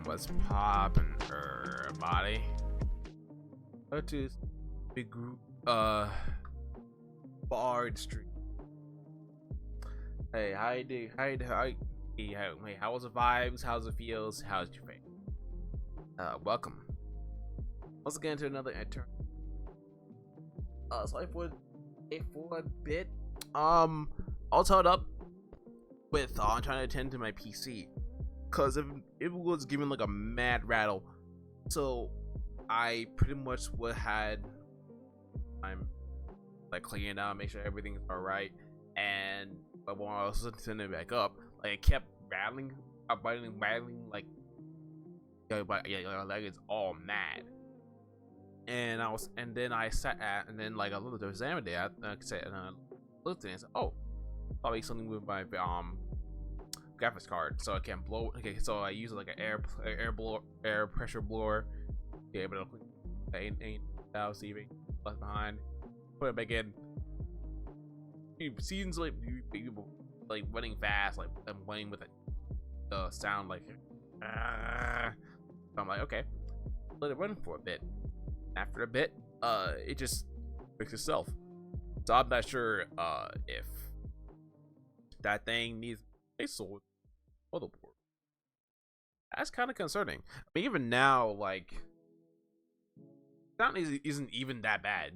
What's poppin', everybody? What is big group, Bard Street? Hey, how you do? How was the vibes? How's it feels? How's your face? Welcome once again to another intern. Sorry for a bit. All tied up with trying to attend to my PC. Cause it was giving like a mad rattle, so I pretty much I'm like cleaning it out, make sure everything's all right, and but when I was sending it back up, like it kept rattling, rattling like like it's all mad. And then I sat at, and then like a little exam day, I said, and I looked at it and said, oh, probably something with my graphics card, so I can blow. Okay, so I use like an air pressure blower, be able to ain't without receiving left behind, put it back in. It seems like running fast, like I'm playing with the sound like. So I'm like, okay, let it run for a bit. After a bit, it just fixes itself. So I'm not sure if that thing needs a sold motherboard. That's kind of concerning. I mean, even now, like, sound isn't even that bad.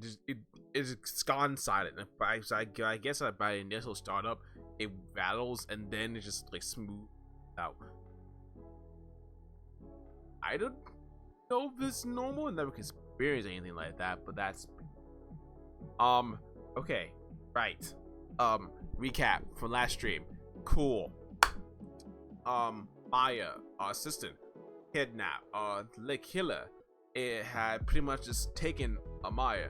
It's gone silent. I guess by initial startup, it rattles and then it just like smooth out. I don't know if this is normal. I never experienced anything like that, but that's okay, right. Recap from last stream. Cool. Maya, our assistant, kidnap, the killer, it had pretty much just taken Maya.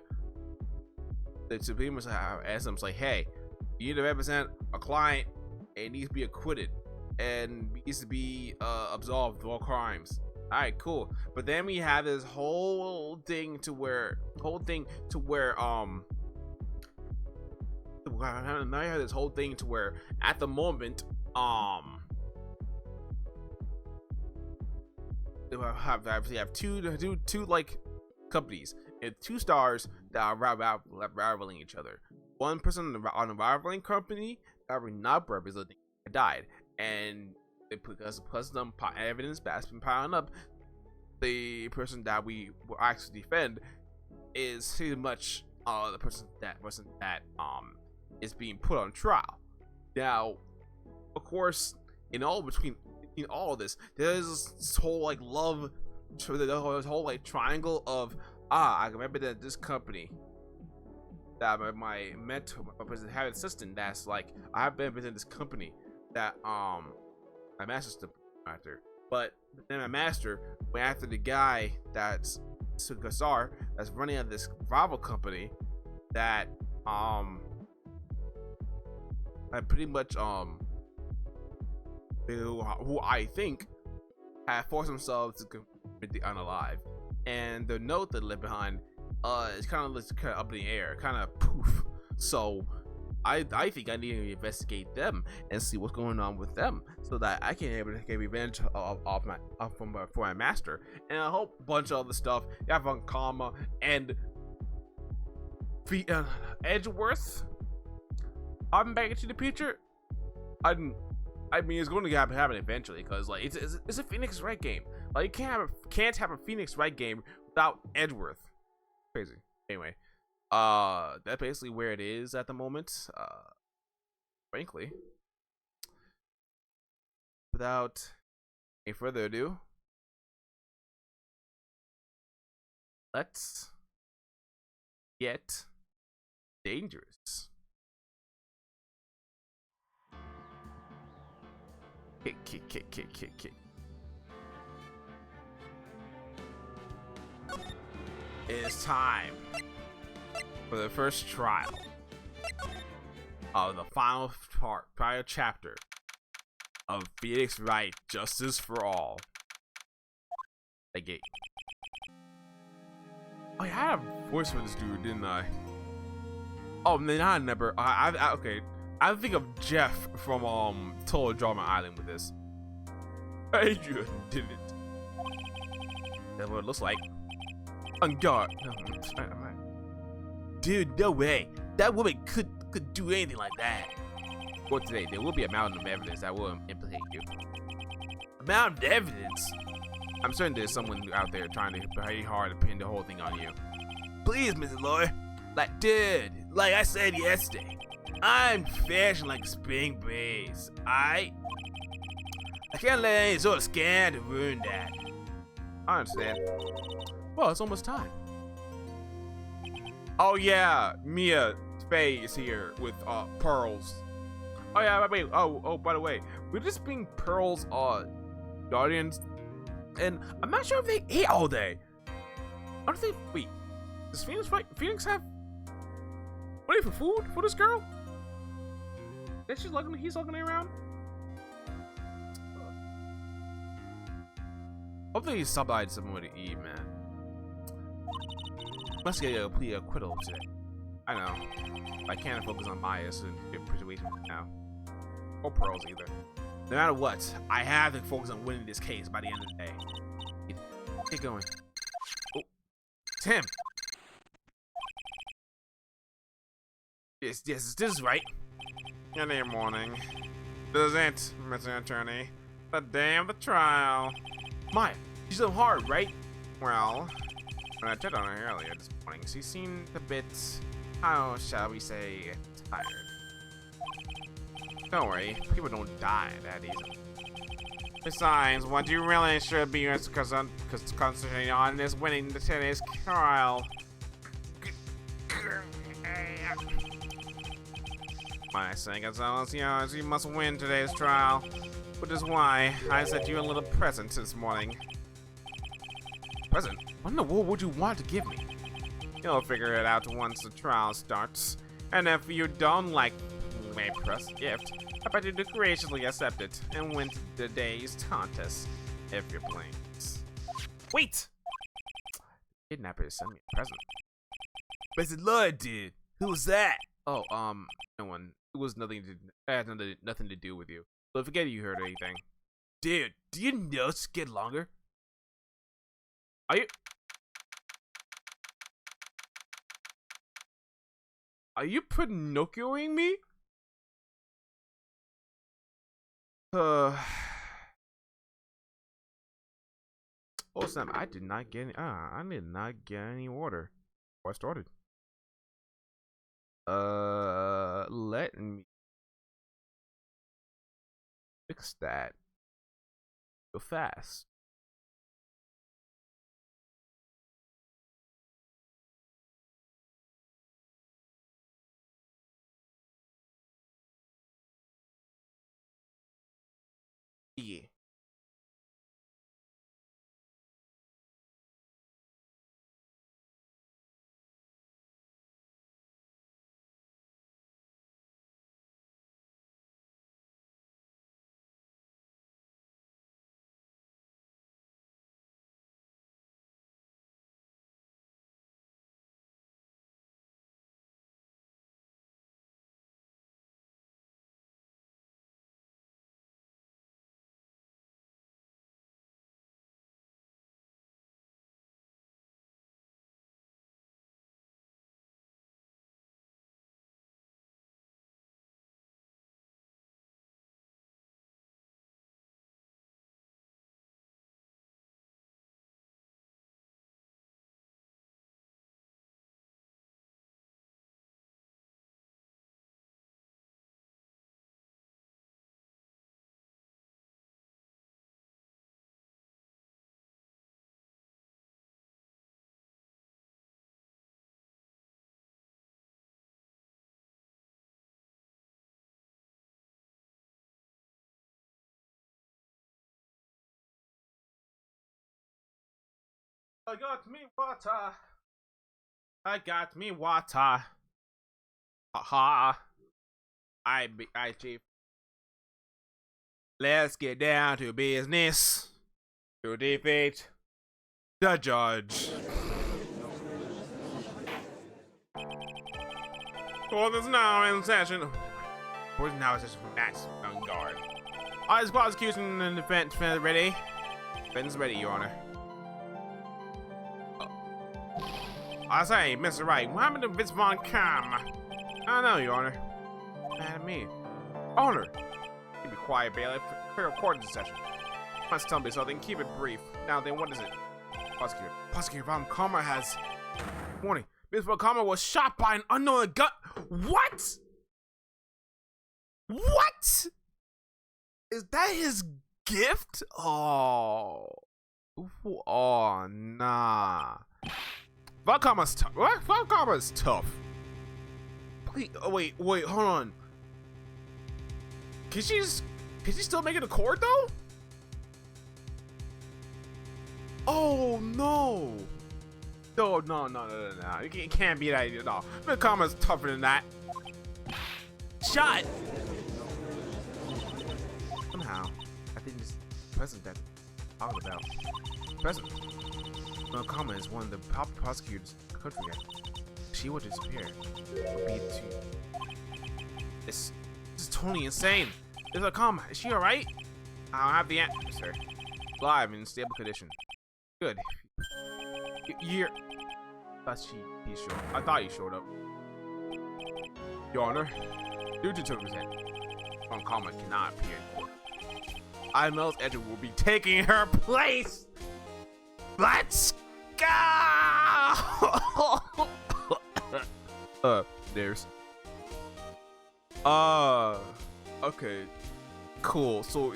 To pretty much ask them, like, hey, you need to represent a client, and it needs to be acquitted, and needs to be absolved of all crimes. All right, cool. But then we have this whole thing to where now you have this whole thing to where at the moment we have two like companies and two stars that are rivaling each other. One person on the rivaling company that we're not representing died, and because them evidence that's been piling up, the person that we will actually defend is pretty much the person that is being put on trial. Now, of course, in all of this, there's this whole like this whole like triangle of I remember that this company that my mentor, my having assistant, that's like I've been within this company that my master's the after, but then my master went after the guy that's Sugasar that's running out this rival company that I pretty much who I think have forced themselves to commit the unalive, and the note that left behind is kind of up in the air, kind of poof. So I think I need to investigate them and see what's going on with them, so that I can be able to get revenge for my master, and a whole bunch of other stuff. You have on Kama and Edgeworth. I'm back into the picture. I mean, it's going to happen eventually, because like it's a Phoenix Wright game. Like you can't have a Phoenix Wright game without Edgeworth. Crazy. Anyway, that's basically where it is at the moment. Frankly, without any further ado, let's get dangerous. Kick. It's time for the first trial of the final chapter of Phoenix Wright Justice for All. I had a voice for this dude, didn't I? Oh man, I never. Okay. I think of Jeff from Total Drama Island with this. Adrian did it. That's what it looks like. On guard. Dude, no way. That woman could do anything like that. For today, there will be a mountain of evidence that will implicate you. A mountain of evidence? I'm certain there's someone out there trying to very hard to pin the whole thing on you. Please, Mrs. Lawyer. Like, dude, like I said yesterday, I'm fashion like a spring breeze. I can't let any sort of scandal ruin that. I understand. Well, it's almost time. Oh yeah, Mia Faye is here with Pearls. Oh yeah, wait. Oh, by the way, we're just being Pearls guardians, and I'm not sure if they ate all day. I don't think. Wait, does Phoenix have money for food for this girl? He's looking around. Hopefully he's supplied someone to eat, man. Must get a plea acquittal today. I know. I can't focus on bias and situation now. Or Pearls either. No matter what, I have to focus on winning this case by the end of the day. Keep going. Oh, Tim. Yes, this is right. Good morning. This is it, Mr. Attorney. The day of the trial. Maya, she's so hard, right? Well, when I checked on her earlier this morning, she seemed a bit, how shall we say, tired. Don't worry, people don't die that easily. Besides, what you really should be concentrating on is winning today's trial. My saying as well as yours, you must win today's trial, which is why I sent you a little present this morning. Present? What in the world would you want to give me? You'll figure it out once the trial starts, and if you don't like my press gift, I bet you to graciously accept it and win today's contest, if you're playing. Wait! Kidnapper sent me a present. Mr. Lloyd, dude. Who was that? Oh, no one. It was nothing to do with you. So forget you heard anything. Dude, do you know it's get longer? Are you Pinocchioing me? Oh Sam, I did not get any order before I started. Let me fix that. Go fast. Yeah. I got me water. I got me water. Haha. I chief. Let's get down to business. To defeat the judge. Court is now in session. Boys now is just Matt's on guard. Alright, this prosecution and defense ready. Defense ready, Your Honor. I say, Mr. Wright, what happened to Vince Von Kam? I don't know, Your Honor. Mad at me. Honor. Keep it quiet, bailiff. Clear a court session. Must tell me something. Keep it brief. Now then, what is it? Prosecutor. Prosecutor Von Kammer has. Warning. Vince Von Kammer was shot by an unknown gun. What? What? Is that his gift? Oh. Oh, nah. Von Kammer's tough. What? Von Kammer's tough. Please, oh, wait, hold on. Can she still make it to court though? Oh no. No. It can't be that at all. Von Kammer's tougher than that. Shot. Somehow, I think this president that I'm talking about. President. Von Kammer is one of the top prosecutors in the country yet. She would disappear. This is totally insane. There's a Kammer. Is she alright? I don't have the answer, sir. Live in stable condition. Good. You're. I thought he showed up. Your Honor, due to his head, Von Kammer cannot appear in court. IML's Edward will be taking her place. Let's go. There's. Okay. Cool. So,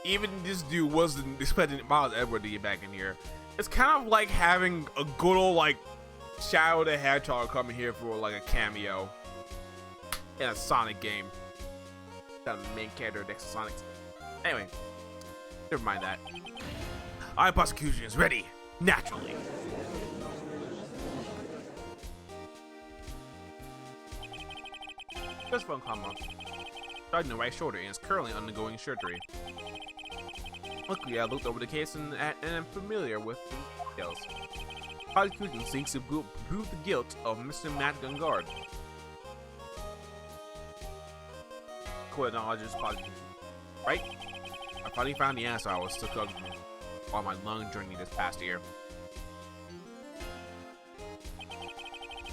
even this dude wasn't expecting Miles Edward to get back in here. It's kind of like having a good old, like, Shadow the Hedgehog coming here for, like, a cameo in a Sonic game. That main character next to Sonic. Anyway, never mind that. Our prosecution is ready. Naturally. Just Von Kammer, starting the right shoulder and is currently undergoing surgery. Luckily, I looked over the case and am familiar with the details. Prosecution seeks to prove the guilt of Mr. Matt Gungard. Court acknowledges prosecution. Right? I finally found the answer I was stuck on my long journey this past year.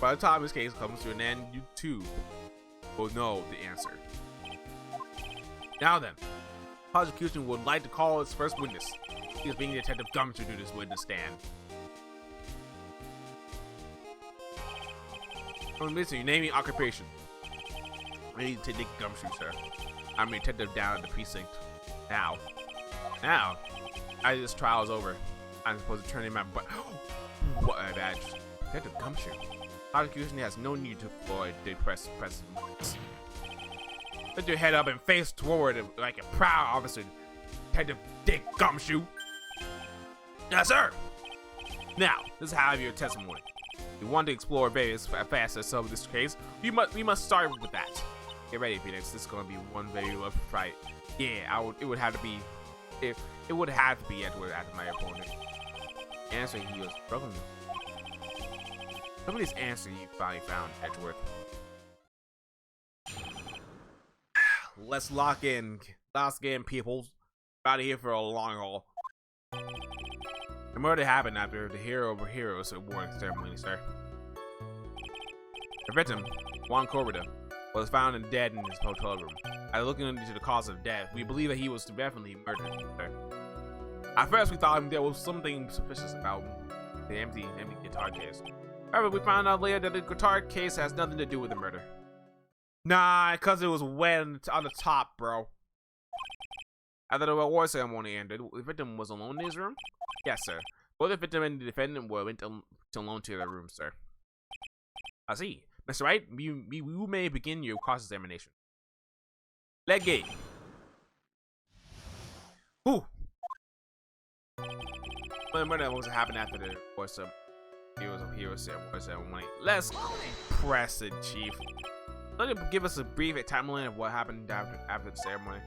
By the time this case comes to an end, you too will know the answer. Now then, prosecution would like to call its first witness. He is being Detective Gumshoe to this witness stand. Listen, you name your occupation. I need to take Gumshoe, sir. I'm a detective down at the precinct. Now, as this trial is over, I'm supposed to turn in my butt. What a badge. Detective Gumshoe. Prosecution has no need to avoid the press. Lift your head up and face toward it like a proud officer, Detective Dick Gumshoe. Yes, sir. Now, this is how your testimony. We want to explore various facets of this case. We must start with that. Get ready, Phoenix. This is gonna be one very rough fight. Yeah, it would have to be Edward as my opponent. Answer he was struggling with. Somebody's answer you finally found, Edgeworth. Let's lock in. Last game, people. Out of here for a long haul. The murder happened after the Hero of Heroes award ceremony, sir. The victim, Juan Corrida, was found dead in his hotel room. After looking into the cause of death, we believe that he was definitely murdered, sir. At first, we thought there was something suspicious about the empty guitar case. However, we found out later that the guitar case has nothing to do with the murder. Nah, because it was wet on the top, bro. After the award ceremony ended, the victim was alone in his room? Yes, sir. Both the victim and the defendant went alone to their room, sir. I see. Mr. Wright, you may begin your cross-examination. Leg gate. Whew. The murder was happened after the award ceremony. Let's press it, Chief. Let him give us a brief timeline of what happened after the ceremony.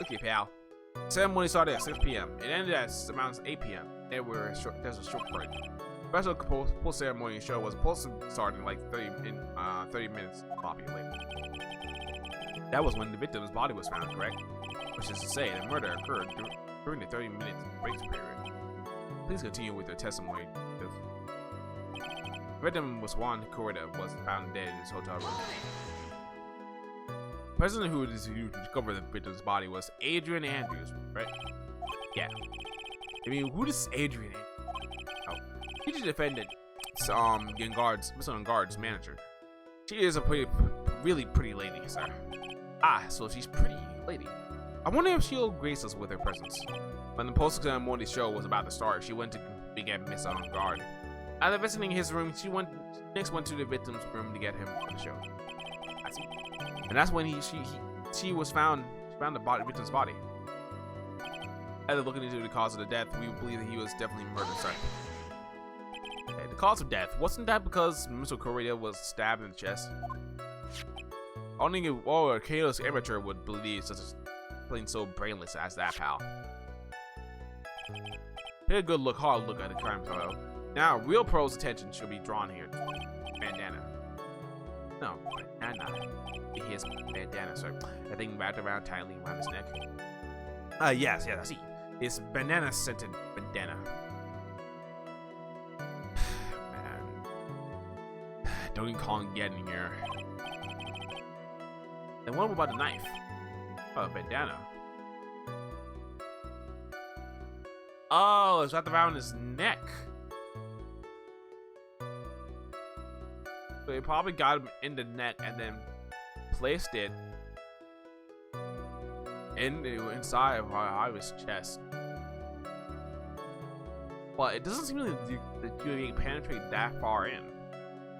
Okay, pal. The ceremony started at 6 p.m. It ended at around 8 p.m. There's a short break. The special post-ceremony show was supposed to start in like 30 minutes later. That was when the victim's body was found, correct? Which is to say, the murder occurred during the 30-minute break period. Please continue with your testimony. The victim was Juan Corrida, was found dead in his hotel room. The person who discovered the victim's body was Adrian Andrews, right? Yeah. I mean, who is Adrian Andrews? Oh, she's the defendant, Mr. Guard's manager. She is a really pretty lady, sir. Ah, so she's pretty lady. I wonder if she'll grace us with her presence. When the post-ceremony show was about to start, she went to get Mr. Guard. After visiting his room, she next went to the victim's room to get him for the show. I see. And that's when she was found the victim's body. After looking into the cause of the death, we believe that he was definitely murdered. Sorry. Okay, the cause of death, wasn't that because Mr. Correa was stabbed in the chest? Only a careless amateur would believe such a thing so brainless as that, pal. Take a good look, hard look at the crime photo. Now, real pros' attention should be drawn here. Bandana. No, bandana. His bandana, sir. That thing wrapped around tightly around his neck. Yes, I see. It's banana-scented bandana. Man. Don't even call him getting here. And what about the knife? Oh, bandana. Oh, it's wrapped around his neck. So he probably got him in the neck and then placed it inside of his chest. But it doesn't seem like you penetrate that far in.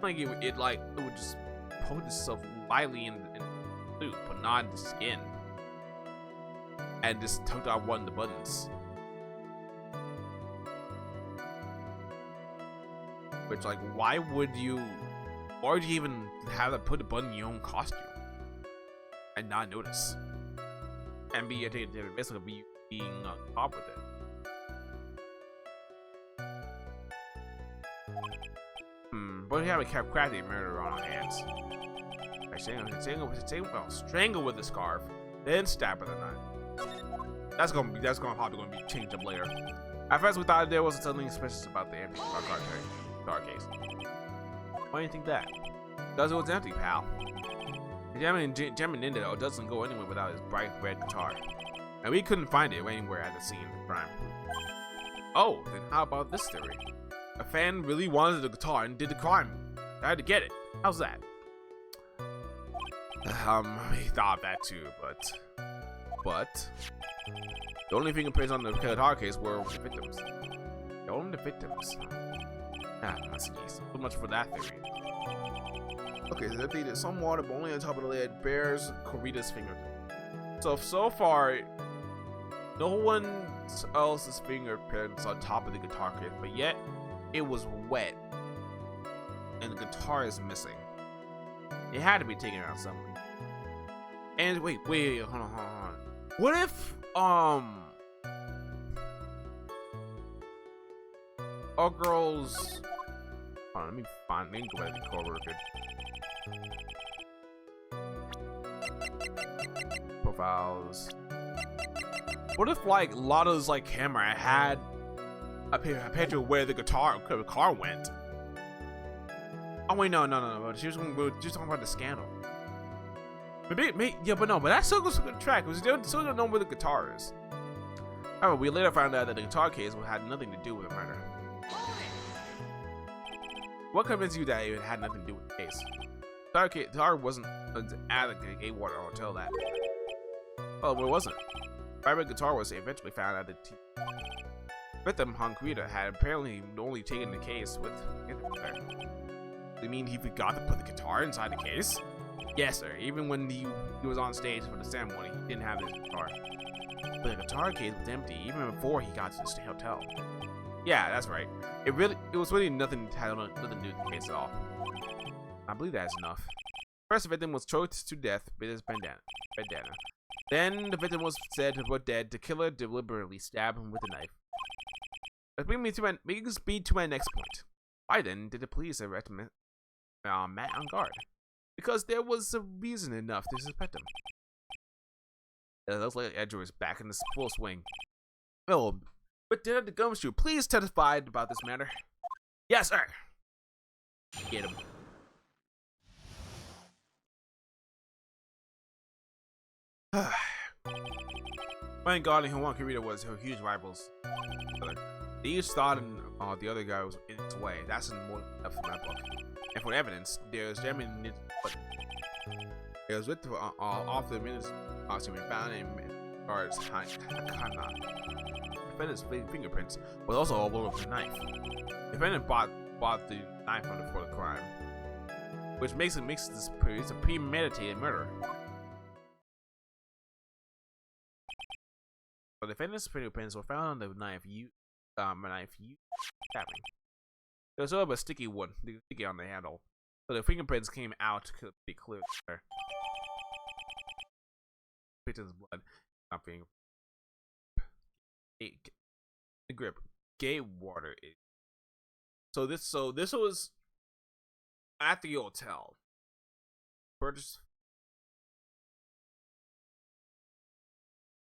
Like it would just poke itself lightly in the suit, but not in the skin, and just tucked out one of the buttons. Which, like, why would you even have to put a button in your own costume and not notice? And be basically being on top with it. But we have a crafty murder on our hands. Strangle with the scarf, then stab with a knife. That's probably gonna be changed up later. At first, we thought there was something suspicious about the empty car case. Why do you think that? Because it was empty, pal. The German Ninja doesn't go anywhere without his bright red guitar, and we couldn't find it anywhere at the scene of the crime. Oh, then how about this theory? A fan really wanted the guitar and did the crime. I had to get it. How's that? He thought of that too, but the only fingerprints on the guitar case were the victims. Only the victims. That's the case. So much for that theory. Okay, so they did some water, but only on top of the lid bears Corrida's fingerprint. So far, no one else's fingerprints on top of the guitar case, but yet it was wet, and the guitar is missing. It had to be taken out somewhere. And wait, hold on. What if our girls? Hold on, let me go back to Cobra profiles. What if like Lotta's like camera had a picture of where the car went? Oh wait, no. She was talking about the scandal. Maybe, yeah, but that still goes to the track. We still don't know where the guitar is. However, we later found out that the guitar case had nothing to do with the murder. What convinced you that it had nothing to do with the case? The guitar wasn't at the Gatewater Hotel that. Oh, but it wasn't. Private guitar was eventually found at the victim, Hankrita, had apparently only taken the case with him there. You mean he forgot to put the guitar inside the case? Yes, sir. Even when he was on stage for the ceremony, he didn't have his guitar. But the guitar case was empty even before he got to the hotel. Yeah, that's right. It was really nothing to do with the case at all. I believe that's enough. First, the victim was choked to death with his bandana. Then the victim was said to be dead. The killer deliberately stabbed him with a knife. That brings me to my next point. Why then did the police arrest Matt on guard? Because there was a reason enough to suspect him. It looks like Edgar is back in his full swing. Oh, but Detective Gumshoe, please testify about this matter. Yes, sir. Get him. Thank God and Juan Kirito was her huge rivals. They each thought the other guy was in his way. That's more enough for my book. And for evidence, there's German. It was with off the minutes costume and found in guard's Hakana. Defendant's fingerprints was also all over the knife. Defendant bought the knife for the crime, which makes this a premeditated murder. The defendant's fingerprints were found on the knife used stabbing. There was sort of a sticky one, sticky on the handle, so the fingerprints came out to be clear. Victim's blood, not being the grip. Gay water. So this was at the hotel. Purchase.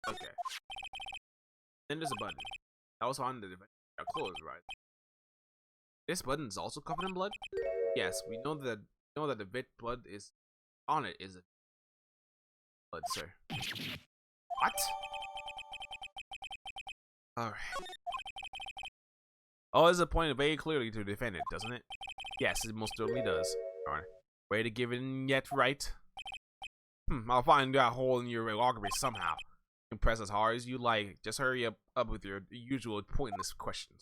Okay. Then there's a button. That was on the clothes, right? This button is also covered in blood. Yes, we know that the bit blood is on it is a blood, sir. What? All right. Oh, this is pointed very clearly to the defendant, doesn't it? Yes, it most certainly does. All right. Way to give in yet, right? I'll find that hole in your loggery somehow. Press as hard as you like. Just hurry up with your usual pointless questions.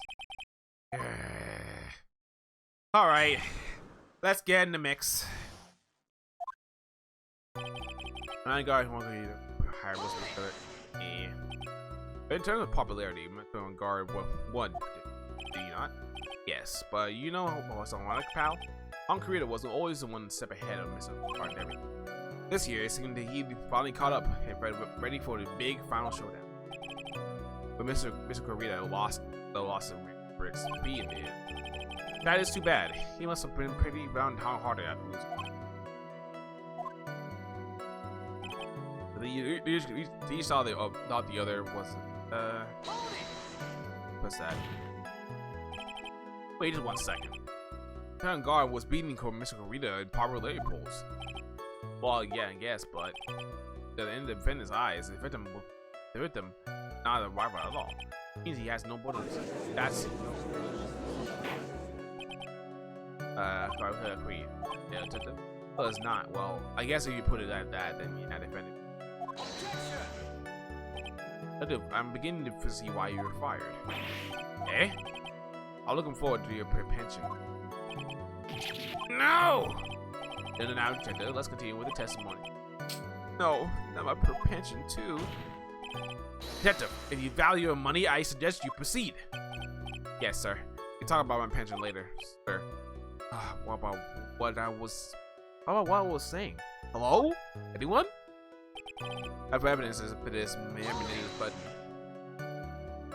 All right, let's get in the mix. My God, want to hire But in terms of popularity, Metro Guard won. Do you not? Yes, but you know what's ironic, pal? Kirito was always the one step ahead of Mr. Guard and everything. This year, it seemed that he finally caught up and ready for the big final showdown. But Mr. Kirito lost for XP in the end. That is too bad. He must have been pretty downhearted after losing. He saw thought the other was what's that? Wait just 1 second. Lieutenant Guard was beating Mr. Kirito in popularity polls. Well, yeah, I guess, but in the defendant's eyes, the victim not a rival at all. It means he has no borders. That's agree. Yeah, well, it's not. Well, I guess if you put it at that, then you're not defending. I'm beginning to see why you were fired. Eh? I'm looking forward to your pension. No! Now, let's continue with the testimony. No, not my pension too. Detective, if you value your money, I suggest you proceed. Yes, sir. We can talk about my pension later, sir. What about what I was saying? Hello? Anyone? I have evidence for this manipulated button.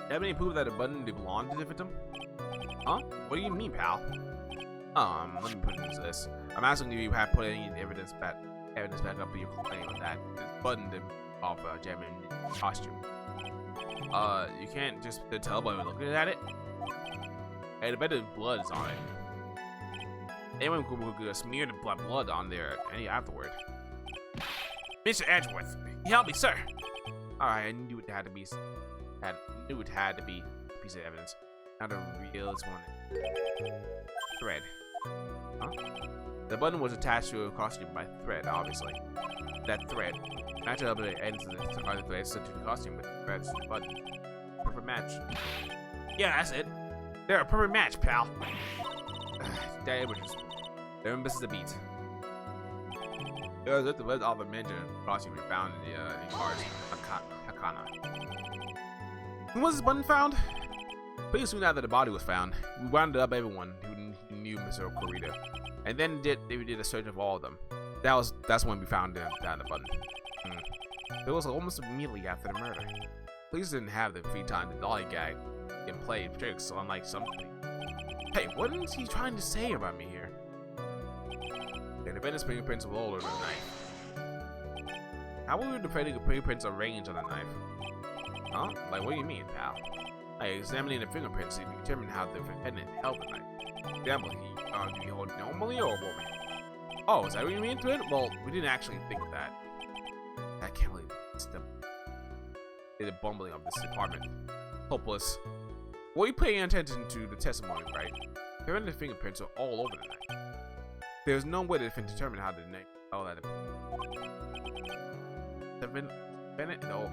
Have any proof that the button belonged to the victim? Huh? What do you mean, pal? Let me put it into this. I'm asking if you have put any evidence back up in your claim that this button of German costume. You can't just tell by looking at it. Hey, the better blood is on it. Anyone could smear the blood on there any afterward. Mr. Edgeworth, help me, sir. Alright, I knew it had to be a piece of evidence. Not a real one. Thread. Huh? The button was attached to a costume by thread, obviously. That thread matched up the ends of the other threads to the costume with the threads to the button. Perfect match. Yeah, that's it. They're a perfect match, pal. That was just. Everyone misses a beat. It was at the red of the mention costume we found in the car's Hakana. When was this button found? Pretty soon after the body was found, we rounded up everyone who knew Mr. Kirito, and then we did a search of all of them. That's when we found the button. It was almost immediately after the murder. Police didn't have the free time to lollygag and play tricks, unlike something. Hey, what is he trying to say about me here? The defendant's fingerprints were all over the knife. How will you defend the fingerprints of range on a knife? Huh? Like, what do you mean, pal? Like, examining the fingerprints to determine how the defendant held the knife. For example, do you hold it normally or what? Oh, is that what you mean to it? Well, we didn't actually think of that. I can't believe it's the bumbling of this department. Hopeless. Were you paying attention to the testimony, right? The fingerprints are all over the knife. There's no way to determine how the knife. Oh, that. Defendant, no.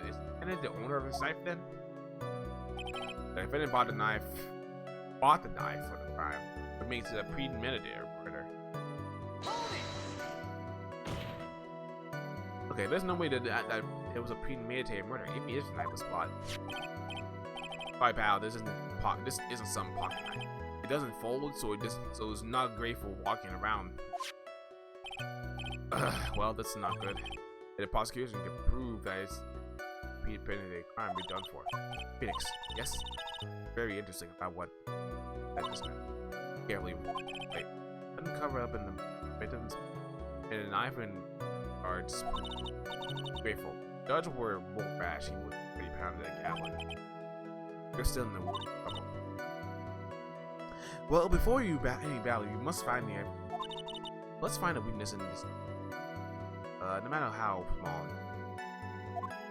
Is defendant the owner of this knife then? The defendant bought the knife for the crime. It makes it a premeditated murder. Okay, there's no way that it was a premeditated murder. If it is a knife was bought. Alright, pal, this isn't some pocket knife. It doesn't fold, so it's not great for walking around. Well, that's not good. The prosecution can prove that it's premeditated crime be done for. Phoenix, yes. Very interesting about what that is. Can't believe it. Wait, couldn't cover up in the victims and a knife and guards. Grateful. Judge were more rash. He would pretty pounded at Gatlin. You're still in the trouble. Well, before you any battle, you must find the. Let's find a weakness in this. No matter how small.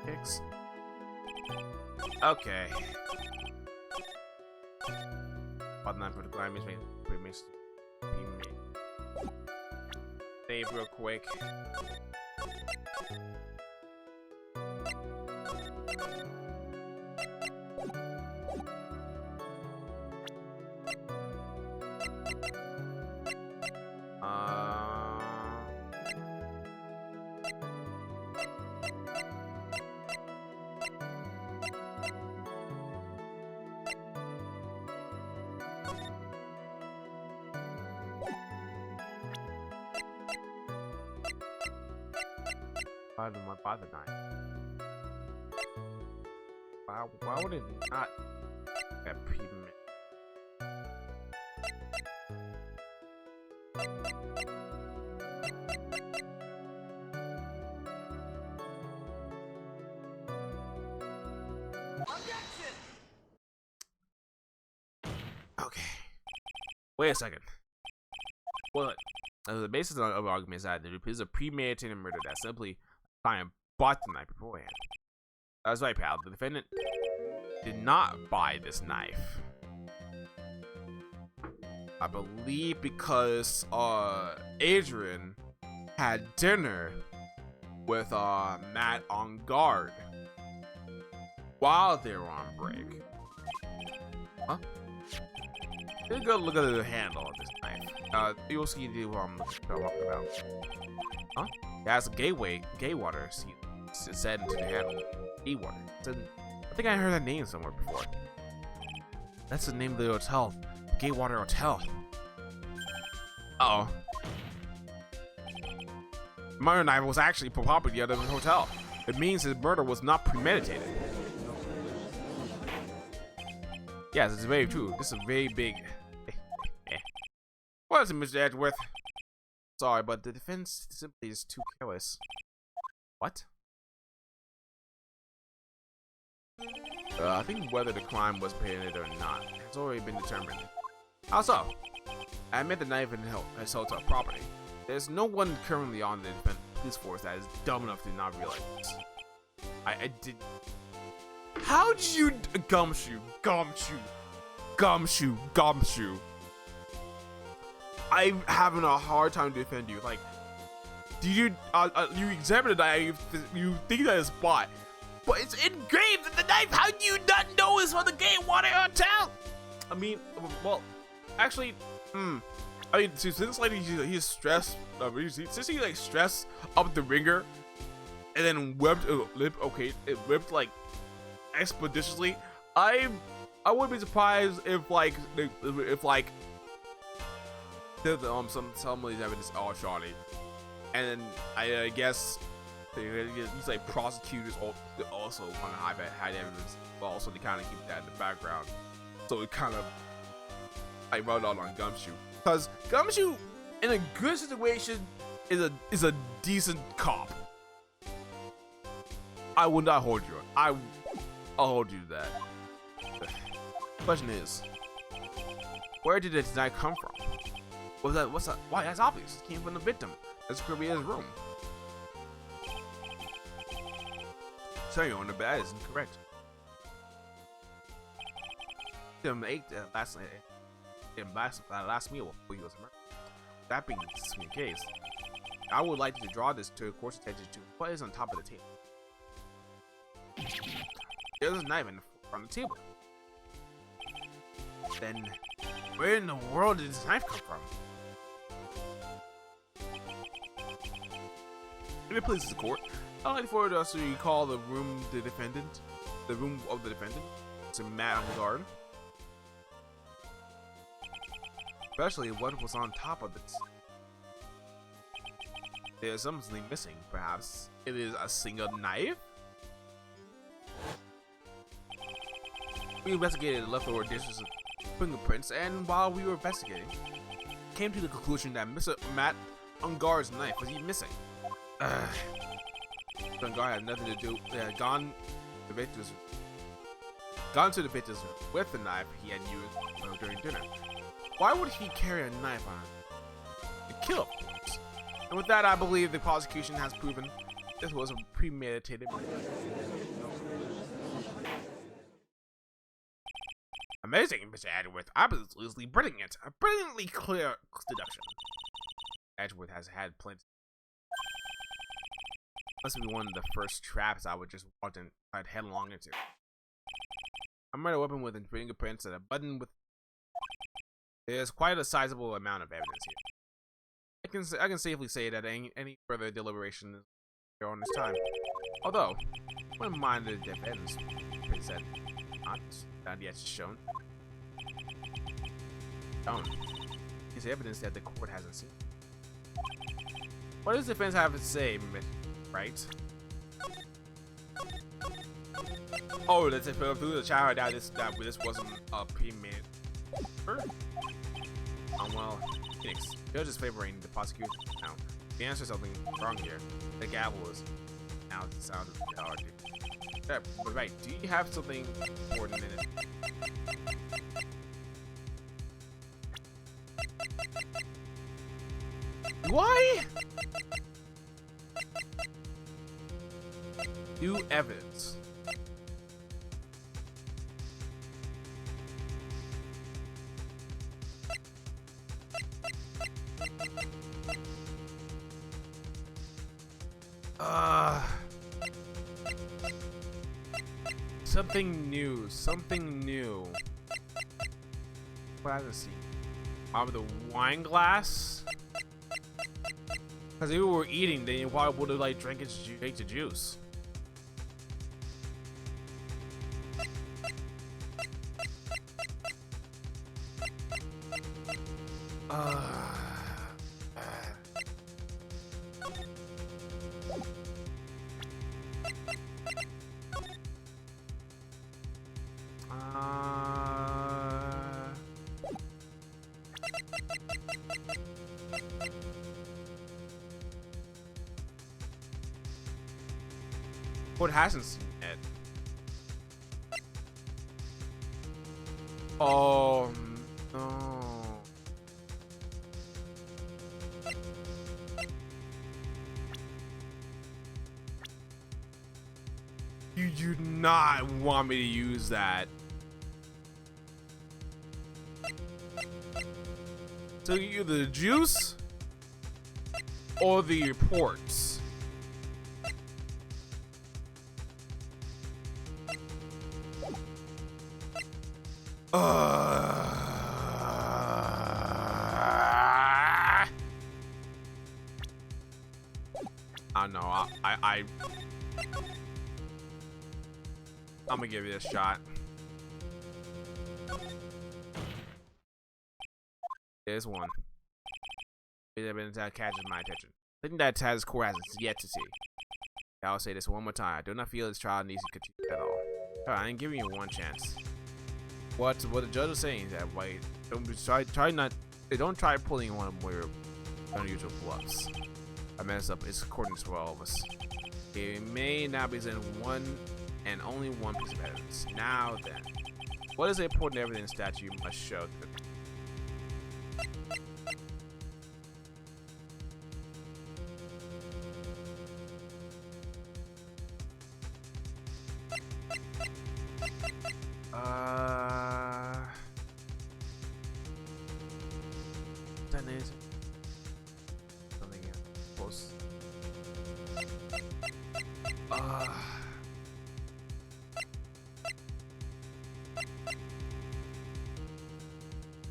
Kicks. Okay. Bottom 9 for the crime is pretty much save real quick. My father died. Why would it not get premeditated? Okay. Wait a second. Well, the basis of the argument is that it is a premeditated murder that simply client bought the knife beforehand. That's right, pal. The defendant did not buy this knife. I believe because Adrian had dinner with Matt on guard while they were on break. Huh? Take a good look at the handle of this knife. You'll see what I'm talking about. Huh? It has a gay water set into the handle. Gay water. I think I heard that name somewhere before. That's the name of the hotel. Gay Water Hotel. Uh oh. Murder knife was actually property of the hotel. It means his murder was not premeditated. Yes, it's very true. This is a very big. What is it, Mr. Edgeworth? Sorry, but the defense simply is too careless. What? I think whether the crime was committed or not has already been determined. How so? I admit the knife in his hotel property. There's no one currently on the defense police force that is dumb enough to not realize this. I did. How did you gumshoe? I'm having a hard time to defend you. Like, do you examine the knife? You think that it's bought, but it's engraved in the knife. How do you not know it's from the Gay Water Hotel? I mean, well, actually, I mean, since like he's stressed, since he like stressed up the ringer, and then whipped it whipped like expeditiously. I wouldn't be surprised if like some of these evidence all shoddy, and then I guess these like prosecutors also want to hide evidence, but also they kind of keep that in the background, so it kind of I run out on Gumshoe, because Gumshoe in a good situation is a decent cop. I will not hold you. I'll hold you to that. The question is, where did this knife come from? What's that? Why? That's obvious. It came from the victim. That's Korea's room. Sorry, on the bad is incorrect. Victim ate last meal before he was murdered. That being the case, I would like to draw this to course attention to what is on top of the table. There's a knife on the table. Then, where in the world did this knife come from? If it pleases the court, I'd like for us to recall the room of the defendant, to Matt on the guard. Especially what was on top of it. There's something missing, perhaps. It is a single knife? We investigated the leftover dishes of fingerprints, and while we were investigating, came to the conclusion that Mr. Matt Ungar's knife was missing. Ungar had nothing to do. Gone to the victor's room with the knife he had used during dinner. Why would he carry a knife on him? To kill him. And with that, I believe the prosecution has proven this was a premeditated murder. Amazing, Mr. Edgeworth. Absolutely brilliant. A brilliantly clear deduction. Edgeworth has had plenty. Must be one of the first traps I would just walk in headlong into. I made a weapon with fingerprints and a button with. There's quite a sizable amount of evidence here. I can safely say that any further deliberation is here on this time. Although, when minded defense said not yet shown. Is evidence that the court hasn't seen. What does the defense have to say, Wright? Oh, let's say through the child that this wasn't a premeditated. Well, Phoenix, judge is favoring the prosecution. Now, the answer is something wrong here. The gavel is now the sound of the authority. Yeah, but right, do you have something important in it? Why? New evidence. Something new. What does it see? The wine glass? Because if we were eating, then you probably would have like drank the juice. What hasn't seen it? Oh no. You do not want me to use that. So either the juice or the reports. I don't know. I'm gonna give you a shot. There's one. That catches my attention. I think that Taz's core has yet to see. I'll say this one more time. I do not feel this trial needs to continue at all. Alright, I ain't giving you one chance. What the judge is saying is that don't try pulling one of your unusual bluffs. I mess up. It's according to all of us. It may now be presented one and only one piece of evidence. Now then, what is the important evidence that you must show? That is something close.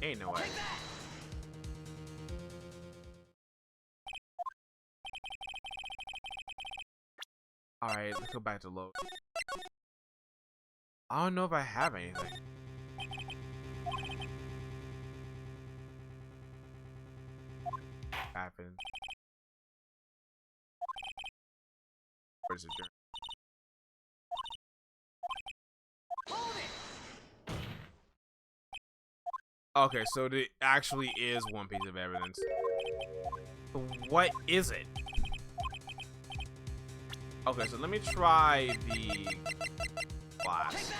Ain't no way. Alright, let's go back to load. I don't know if I have anything. Happened. Where's the journal? Okay, so it actually is one piece of evidence. What is it? Okay, so let me try the glass.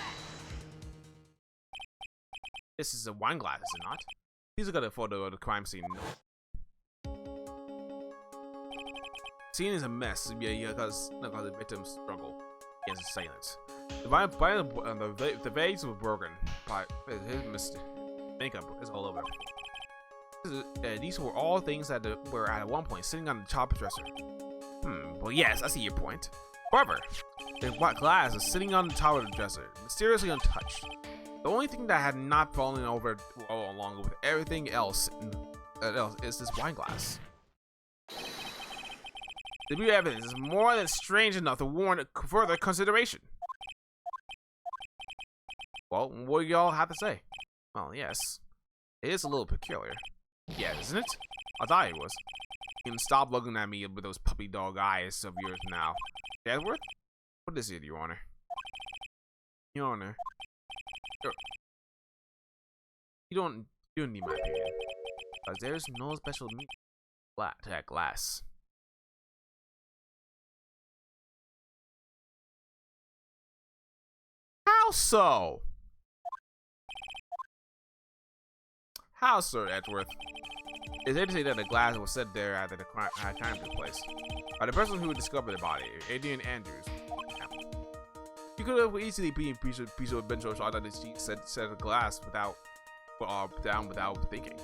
This is a wine glass, is it not? Please look at a photo of the crime scene. Scene is a mess, because the victims struggle against assailants. The vase was broken, but his makeup is all over. These were all things that were at one point sitting on the top dresser. Well, yes, I see your point. However, the glass is sitting on the top of the dresser, mysteriously untouched. The only thing that had not fallen over along with everything else is this wine glass. The new evidence is more than strange enough to warrant further consideration. Well, what do y'all have to say? Well, yes. It is a little peculiar. Yeah, isn't it? I thought it was. You can stop looking at me with those puppy dog eyes of yours now. Edward? What is it, Your Honor? Your Honor. You don't need my opinion. Because there's no special meaning to that glass. How so? How, Sir Edgeworth? It's safe to say that the glass was set there after the crime took place by the person who discovered the body, Adrian Andrews. You could have easily been a piece of bench or shot that he set the glass down without thinking.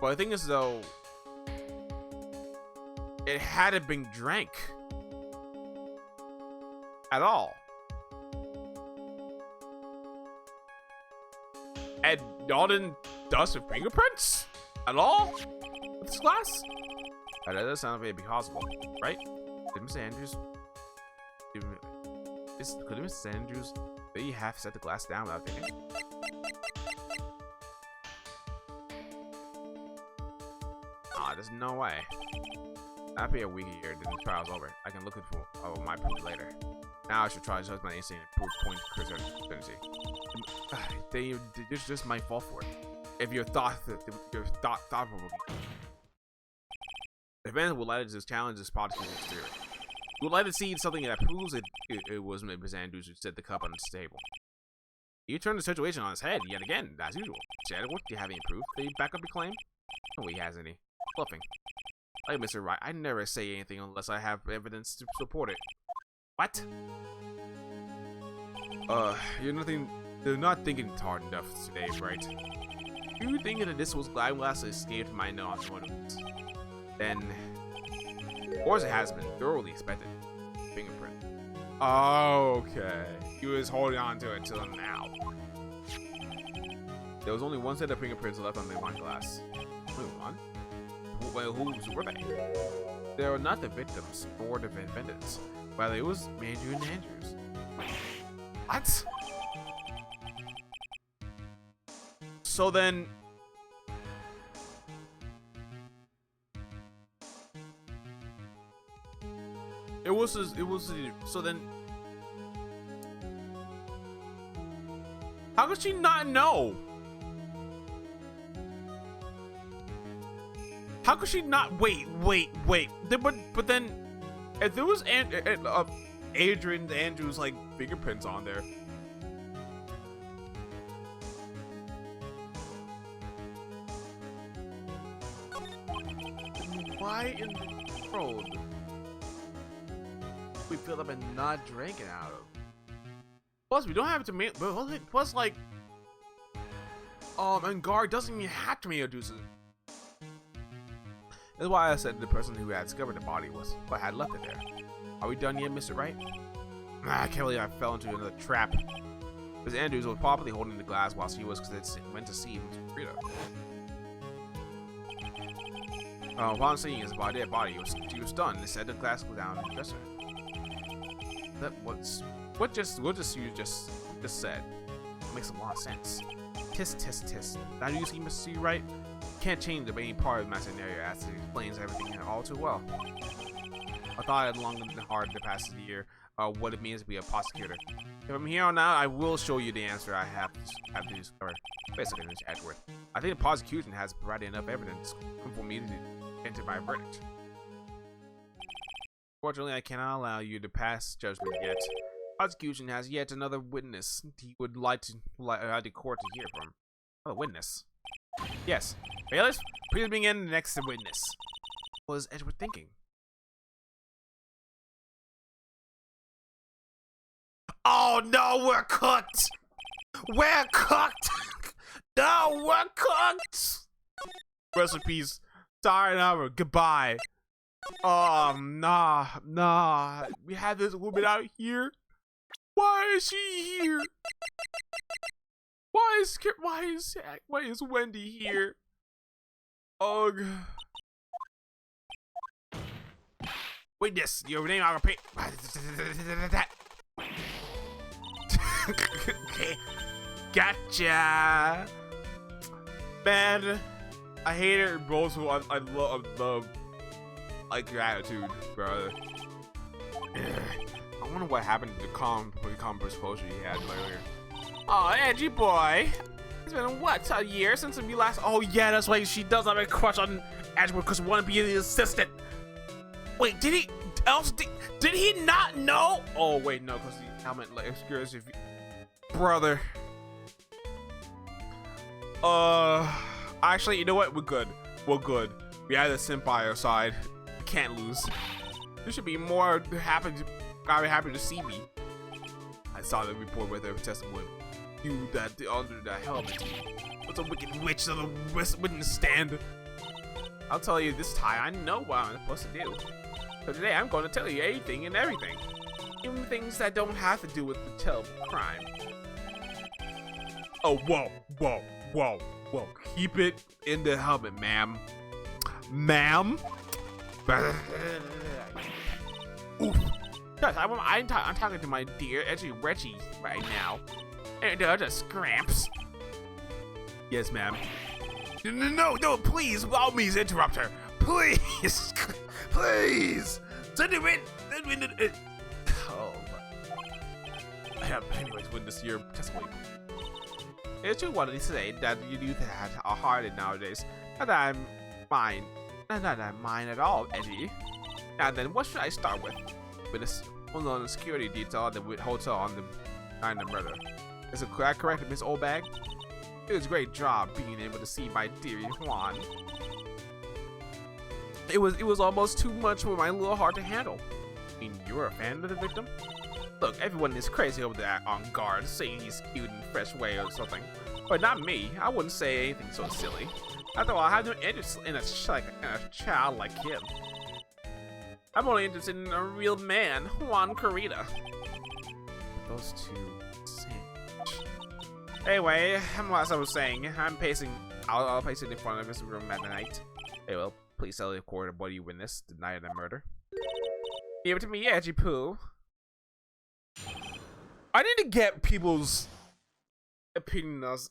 But the thing is, though, it hadn't been drank at all. And y'all didn't dust with fingerprints at all with this glass? That doesn't sound very possible, right? Did Mr. Andrews? Could Mr. Andrews really have set the glass down without thinking? There's no way. That'd be a week a year. Then the trial's over. I can look it for my proof later. Now I should try to judge my instinct and prove point consistency. It's just my fault for it. If your thought-provoking. The event will let us challenge this positive exterior. You would like to see something that proves it was Miss Andrews who set the cup on the table. You turned the situation on its head yet again, as usual. Chadwick, do you have any proof that you back up your claim? No, he has any. Bluffing. Like Mr. Wright, I never say anything unless I have evidence to support it. What? You're not thinking hard enough today, right? You thinking that this was glass escaped my knowledge, then, of course it has been thoroughly inspected. Fingerprint. Okay. He was holding on to it till now. There was only one set of fingerprints left on the wine glass. Only one? Well, whose were they? They were not the victims or the defendants. Well, it was Andrew and Andrews. What? So then, so then, how could she not know? How could she not? Wait. But then, if there was Adrian Andrews like fingerprints on there. Why in the world we fill up and not drinking out of? Plus, we don't have to make. Plus, like, and guard doesn't even have tomato juices. That's why I said the person who had discovered the body was what had left it there. Are we done yet, Mr. Wright? I can't believe I fell into another trap. Ms. Andrews was probably holding the glass while she was went to see Mr. Rita. Upon seeing his dead body, she was stunned and set the glass down in the dresser. What you just said? It makes a lot of sense. Tisk. Now do you see, Mr. Wright? Can't change the main part of my scenario as it explains everything all too well. I thought I had long and hard the past year what it means to be a prosecutor. From here on out, I will show you the answer I have to discover. Basically, Mr. Edgeworth. I think the prosecution has provided enough evidence for me to enter my verdict. Fortunately, I cannot allow you to pass judgment yet. Prosecution has yet another witness he would like the court to hear from. Oh, witness. Yes. Bailiff, please bring in the next witness. What was Edgeworth thinking? Oh no, we're cooked! We're cooked! No, we're cooked! Recipes. Sayonara, goodbye. Nah. We had this woman out here. Why is she here? Why is Wendy here? Ugh. Witness, your name on repeat. Gotcha. Man, I hate it both. I love like your attitude, brother. I wonder what happened to the calm composure he had earlier. Oh, edgy boy. It's been what, a year since we last. Oh yeah, that's why she does have a crush on Edgeworth because want to be the assistant. Wait, did he not know? Oh wait, no, because the helmet like obscures if you, brother. Actually, you know what? We're good. We have the simp by our side. We can't lose. You should be more happy to see me. I saw the report where the testimony. You that under the helmet. What's a wicked witch on the witness stand? I'll tell you this time. I know what I'm supposed to do. So today I'm going to tell you anything and everything, even things that don't have to do with the terrible crime. Oh, whoa. Keep it in the helmet, ma'am. Oof. Guys, I'm talking to my dear edgy Reggie right now. And just scramps. Yes, ma'am. No, please, allow me to interrupt her. Please. Send him in. Oh, anyways, witness your testimony. It's true what they say that you do that are hard nowadays. Not that I'm mine at all, Eddie. Now then, what should I start with? With this on the security detail at the hotel on the murder. Is it correct, Miss Oldbag? It was a great job being able to see my dearie Juan. It was almost too much for my little heart to handle. I mean, you're a fan of the victim? Look, everyone is crazy over there on guard, saying he's cute and fresh way or something. But not me. I wouldn't say anything so silly. After all, I have no interest in a child like him. I'm only interested in a real man, Juan Carita. Those two sandwich. Anyway, as I was saying, I'll place it in front of his room at night. Hey, well, please tell the court what you witnessed the night of the murder. Give it to me, Edgy Poo. I need to get people's opinions.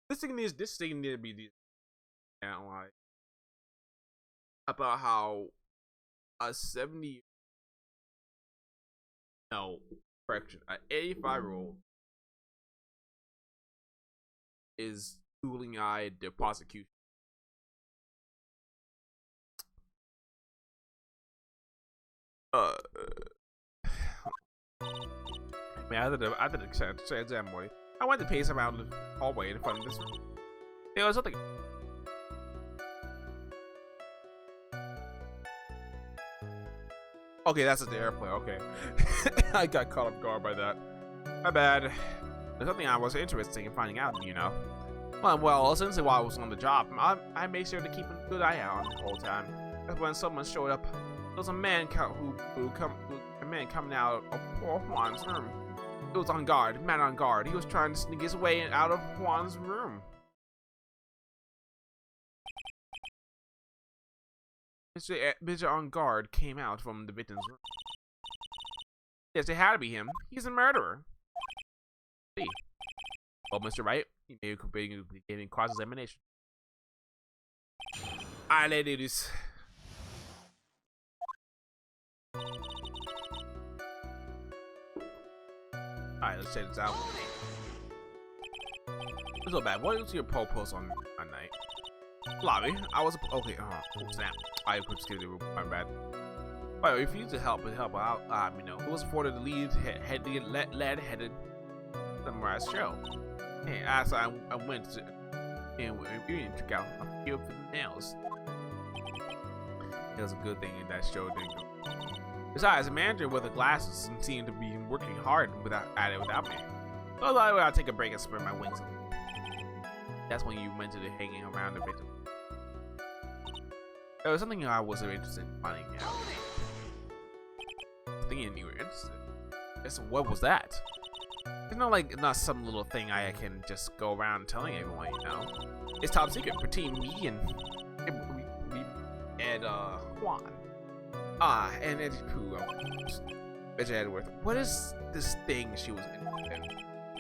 This thing needs to be analyzed about how a 70 no correction an 85-year-old is tooling-eyed the prosecution. After the exam morning, I went to pace around the hallway in front of this room. There was something. Okay, that's at the airplane. Okay. I got caught off guard by that. My bad. There's something I was interested in finding out, you know. Well, since while I was on the job, I made sure to keep a good eye out on the whole time. That's when someone showed up. There was a man coming out of poor Juan's room. It was on guard, man on guard. He was trying to sneak his way out of Juan's room. Mr. on guard came out from the victim's room. Yes, it had to be him. He's a murderer. See. Well, Mr. Wright, you may be giving cross-examination. Alright, ladies. Alright, let's check this out. It's not bad. What was your post on night? Lobby. I was okay. Oh snap! I could skip the room. My bad. But I refused to help out. You know, it was for the lead-headed samurai show. And as I went to and took out a few of the nails. It was a good thing that show didn't go. Besides, the manager with the glasses seemed to be working hard without me. So I thought I'd take a break and spread my wings. That's when you went to the hanging around the victim. There was something I was interested in finding out. Thinking you were interested. So what was that? It's not some little thing I can just go around telling everyone, you know. It's top secret between me and Juan. And Eddie Pooh. Betcha Edward. What is this thing she was in?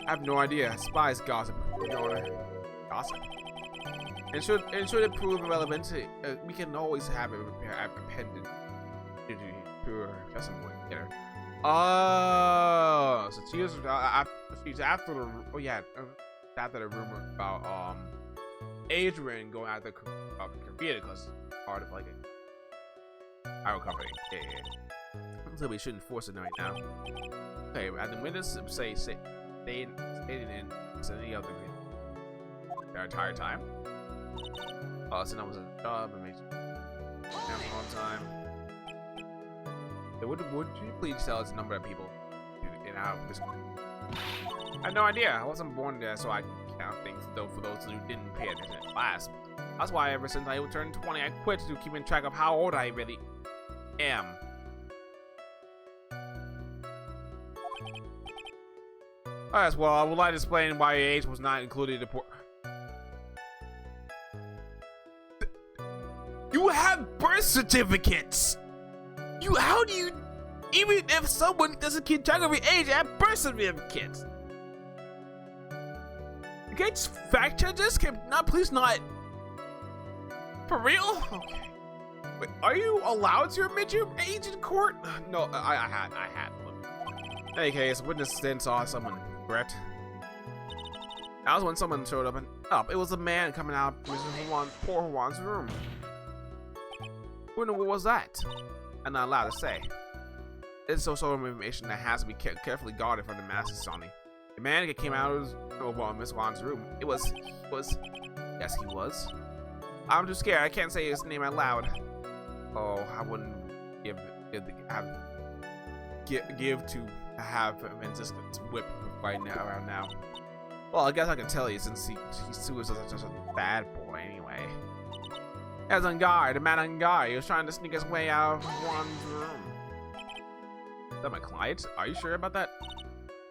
I have no idea. Spies gossip. Gossip. And should it prove irrelevant, we can always have it appended to her testimony later. Oh, so she was after the rumor about Adrian going out the computer because part of like our company. Yeah. So we shouldn't force it right now. Okay, and the witness stayed in any other their entire time. So that was a job and made on time. So would you please tell us the number of people in our business? I have no idea. I wasn't born there, so I can count things. Though for those who didn't pay attention in class, that's why ever since I turned 20, I quit to keeping track of how old I really am. Alright, well, I would like to explain why your age was not included in the report. You have birth certificates! How do you, even if someone doesn't keep track of your age, have birth certificates? You can't just fact check this? Please not. For real? Okay. Wait, are you allowed to admit your age in court? No, I had. In any case, witness then saw someone, correct? That was when someone showed up it was a man coming out of poor Juan's room. What was that? I'm not allowed to say. It's social information that has to be carefully guarded from the masses, Sonny. The man that came out of Miss Juan's room. Yes, he was. I'm too scared. I can't say his name out loud. Oh, I wouldn't give to have Francisco's whip right now, around now. Well, I guess I can tell you since he was such a bad boy anyway. As on guard, a man on guard. He was trying to sneak his way out of Juan's room. Is that my client? Are you sure about that?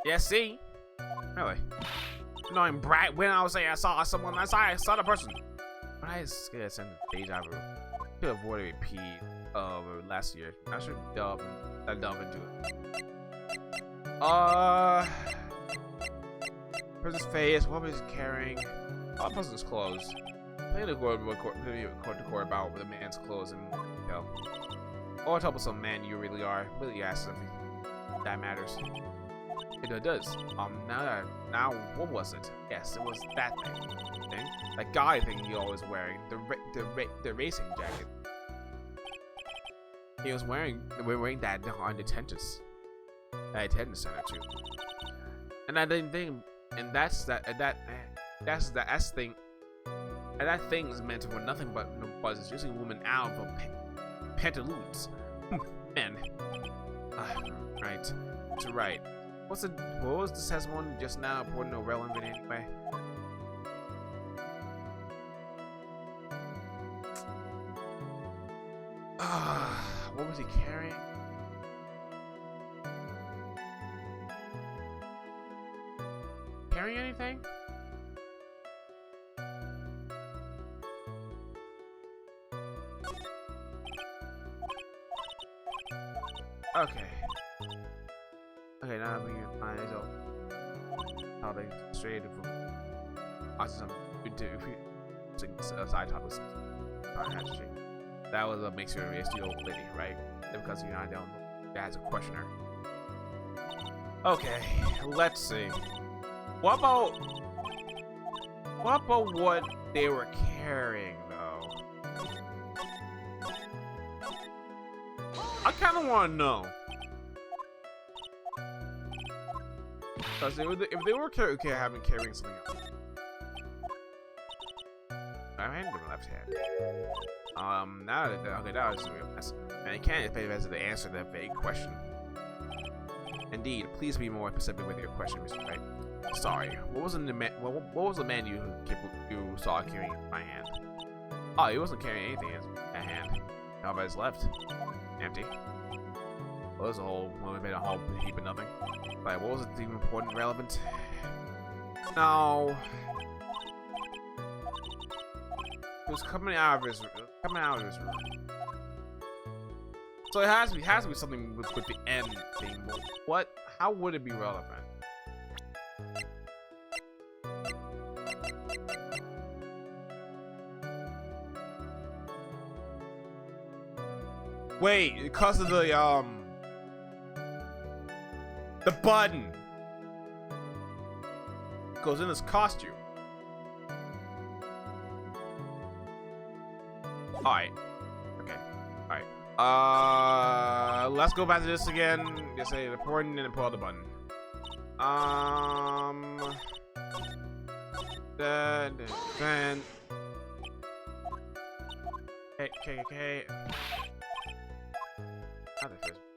Yeah, see? Really? Annoying brat. When I was saying I saw someone, I saw the person. But I just get a sense of deja vu. To avoid a repeat of last year. I should delve into it. Person's face, what was he carrying? Oh, person's clothes. I need to record to court about the man's clothes and detail. Or tell us some man you really are. Really ask something that matters. It does. Now what was it? Yes, it was that thing. That guy thing he always wearing. The racing jacket. He was wearing that on the attendance center too. And I didn't think, and that's the S thing. And that thing is meant for nothing but was using women out of pantaloons. Man. Right. To right. What was the testimony just now? Important or relevant anyway? What was he carrying? Carrying anything? Okay. Okay, now we can find it all. How they straight from autism to side topics. That was a mixture of the old lady, right? Because you know I don't know. That's a questioner. Okay, let's see. What about what they were carrying though? I kind of want to know. Because if they were having carrying something else. Right hand or left hand? Now that that was a real mess. And I can't expect as the answer to that vague question. Indeed, please be more specific with your question, Mr. Wright. Sorry, what was the man you saw carrying in my hand? Oh, he wasn't carrying anything in his hand. How about his left? Empty. Well, there's a whole heap of nothing. Like, what was it even important, relevant? No. It was coming out of his room. So it has to be something with the end thing. What? How would it be relevant? Wait, because of the button goes in his costume. Alright. Okay. Alright. Let's go back to this again. Just say important and then pull out the button. Then. Okay.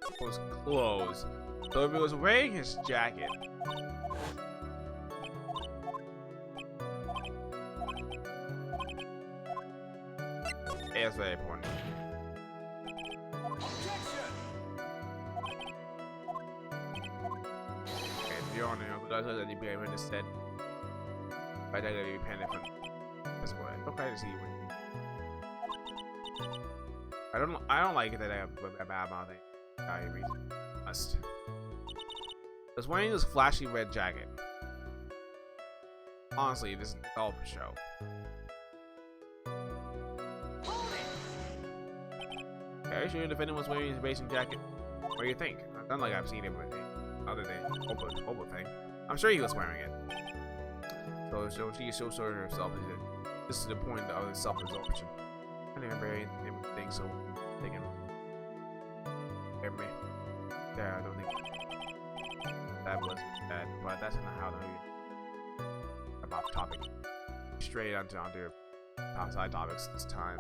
It was clothes. So if it was wearing his jacket. It's very important. Okay, if you're on it, that's what you be able to instead. But I gotta be panic from this way. Okay, to see you. I don't like it that I have a bad mouthing. I reason. Must. I was wearing this flashy red jacket. Honestly, this is all for show. Okay, are you sure the defendant was wearing his racing jacket? What do you think? Not like I've seen him with it. Other than Obo thing. I'm sure he was wearing it. So she is so sure of herself that this is the point of the self-absorption. I never very think so. Thinking. Yeah, I don't think that was bad, but that's not how to I'm off topic. Straight onto side topics this time.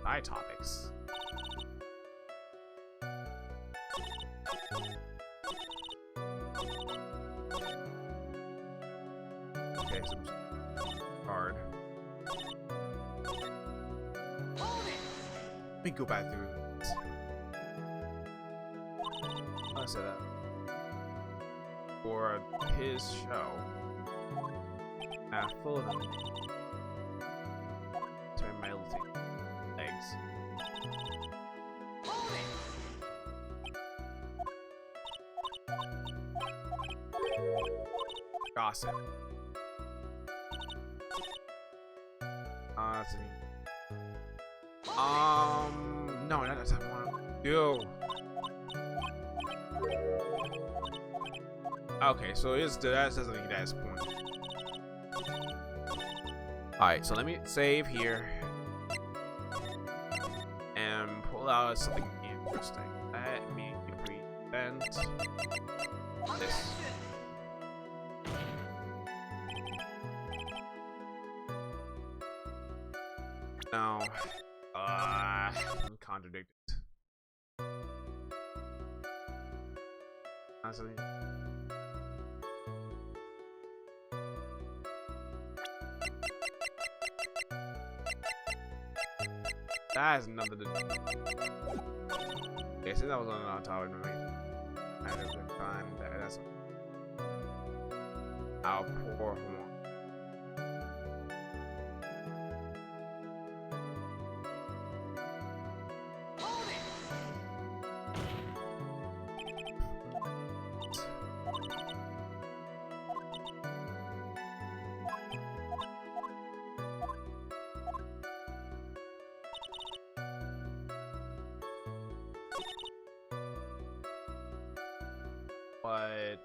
Side topics. Okay, so card. Let me go back through. I said that for his show. Full of them. Turn melty eggs. Gossip. No, not that one. Yo. Okay, so that's something that's point. Alright, so let me save here and pull out something interesting. Let me prevent this. No. I'm contradicted. Honestly. That has nothing to do. Okay, since I was on top of me, I had a good time. That's our poor one. But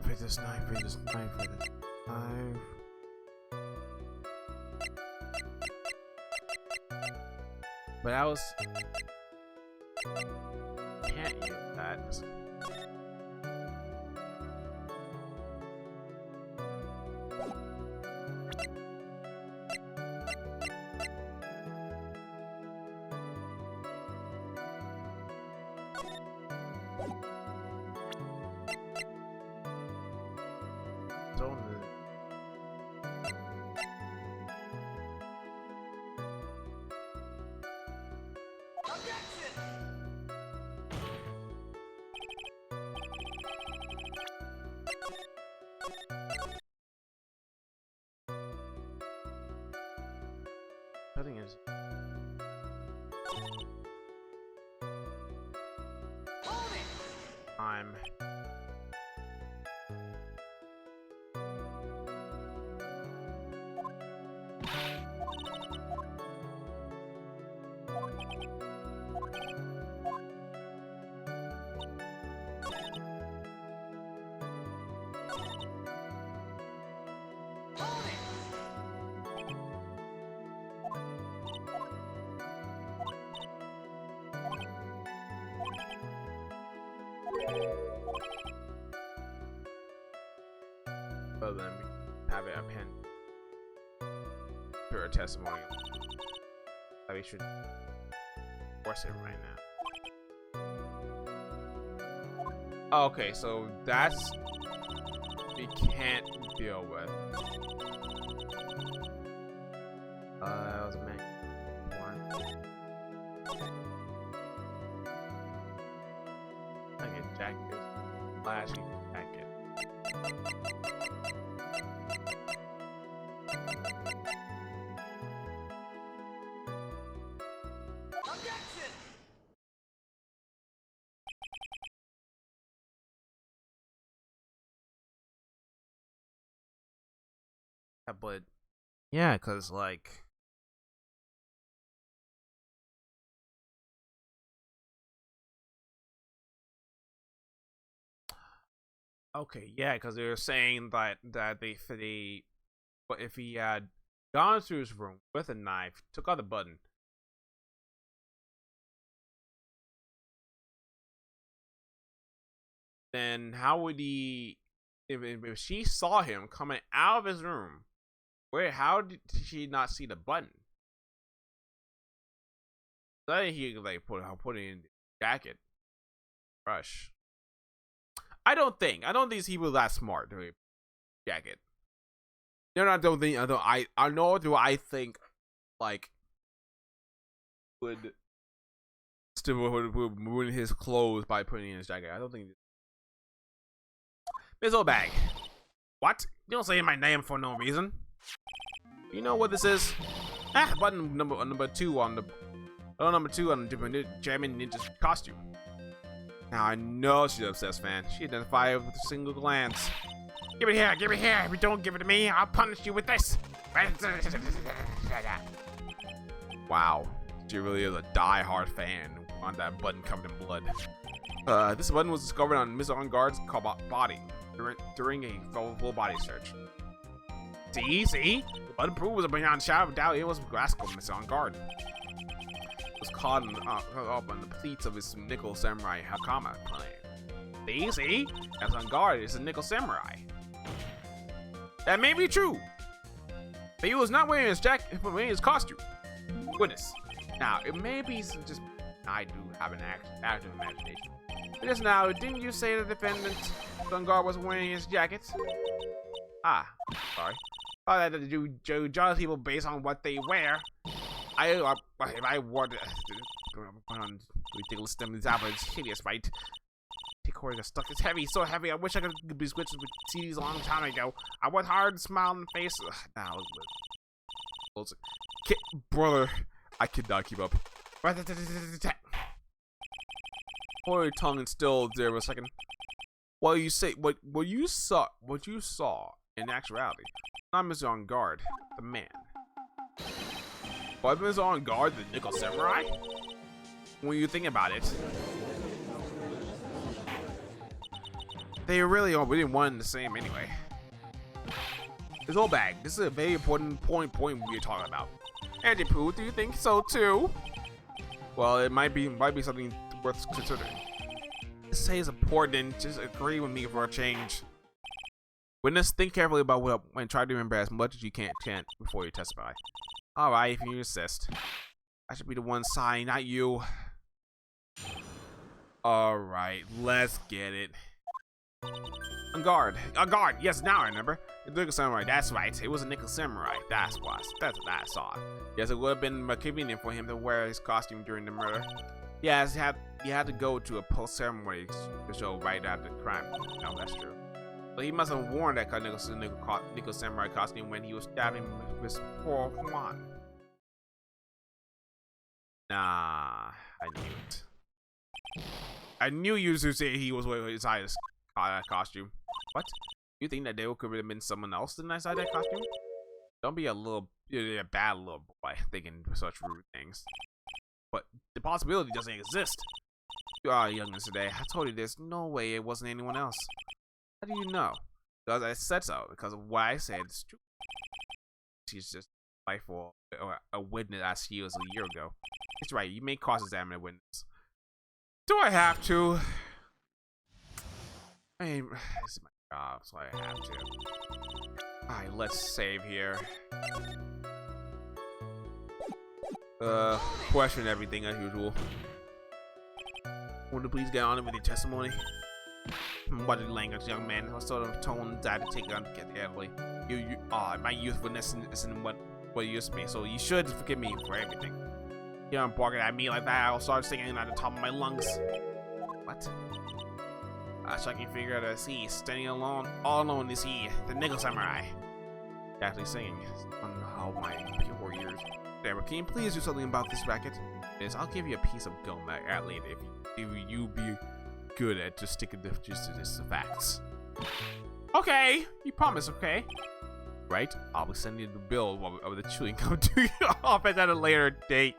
for this knife, for this knife, for this knife. But I was can't use that. Nothing is. I'm. Other than have it append to a testimonial, that we should force it right now. Okay, so that's we can't deal with. That was meant one. I can jack this. Actually jack it. Yeah, but yeah, cause like okay, yeah, cause they were saying that they but if he had gone to his room with a knife, took out the button, then how would he? If she saw him coming out of his room, where how did she not see the button? So he like put it in the jacket. Rush. I don't think he was that smart to jacket. No, I don't think. I know. Do I think like would still would ruin his clothes by putting in his jacket? I don't think This old bag. What? You don't say my name for no reason. You know what this is? Ah, button number two on the German ninja's costume. Now I know she's an obsessed fan. She identified with a single glance. Give it here, give it here. If you don't give it to me, I'll punish you with this. Wow, she really is a die-hard fan on that button covered in blood. This button was discovered on Miss On-Guard's body during a full body search. See? The button proof was beyond a shadow of doubt it was Rascal Miss On-Guard. It was caught up on the pleats of his nickel samurai Hakama plane. See? As On-Guard is a nickel samurai. That may be true. But he was not wearing his jacket, but wearing his costume. Goodness. Now, it may be just I do have an active imagination. But just now, didn't you say the defendant On-Guard was wearing his jacket? Ah, sorry. Oh, that you judge people based on what they wear. If I wore the ridiculous stem example, it's hideous, right? Cord is stuck. It's heavy, so heavy. I wish I could be switched with CDs a long time ago. I worked hard, smile on the face. Now, brother, I could not keep up. Hold your tongue and still there for a second. Well, you say what you saw in actuality. Not Mr. On-Guard, the man. But Mr. On-Guard, the nickel samurai. When you think about it. They really are really one and the same anyway. This old bag. This is a very important point we're talking about. Andy Pooh, do you think so too? Well, it might be something worth considering. Say it's important. Just agree with me for a change. Witness, think carefully about what and try to remember as much as you can before you testify. All right, if you insist. I should be the one sighing, not you. All right, let's get it. On-Guard. Yes, now I remember. The nickel samurai. That's right. It was a nickel samurai. That's what I saw. Yes, it would have been convenient for him to wear his costume during the murder. Yes, he had to go to a post-ceremony show right after the crime. No, that's true. So he must have worn that nickel samurai costume when he was stabbing Miss poor Juan. Nah, I knew it. I knew you would say he was wearing his highest costume. What? You think that there could have been someone else inside that costume? Don't be a bad little boy thinking such rude things. But the possibility doesn't exist. You are youngins today. I told you there's no way it wasn't anyone else. How do you know? Because I said so. Because of what I said, it's true. She's just or a witness as she was a year ago. It's right. You may cross-examine a witness. Do I have to? I mean, this is my job, so I have to. Alright, let's save here. Question everything as usual. Would you please get on with your testimony? What is language, young man? What sort of tone did I take on to get carefully? My youthfulness isn't what used to be, so you should forgive me for everything. You don't barking at me like that, I'll start singing at the top of my lungs. What? So I can figure out see, standing alone, all alone is he, the nickel samurai. Actually singing. Oh my pure ears. There, can you please do something about this racket? Yes, I'll give you a piece of gum at later if you be good at just sticking to the facts. Okay, you promise, okay? Right? I'll be sending you the bill of the chewing gum to your office at a later date.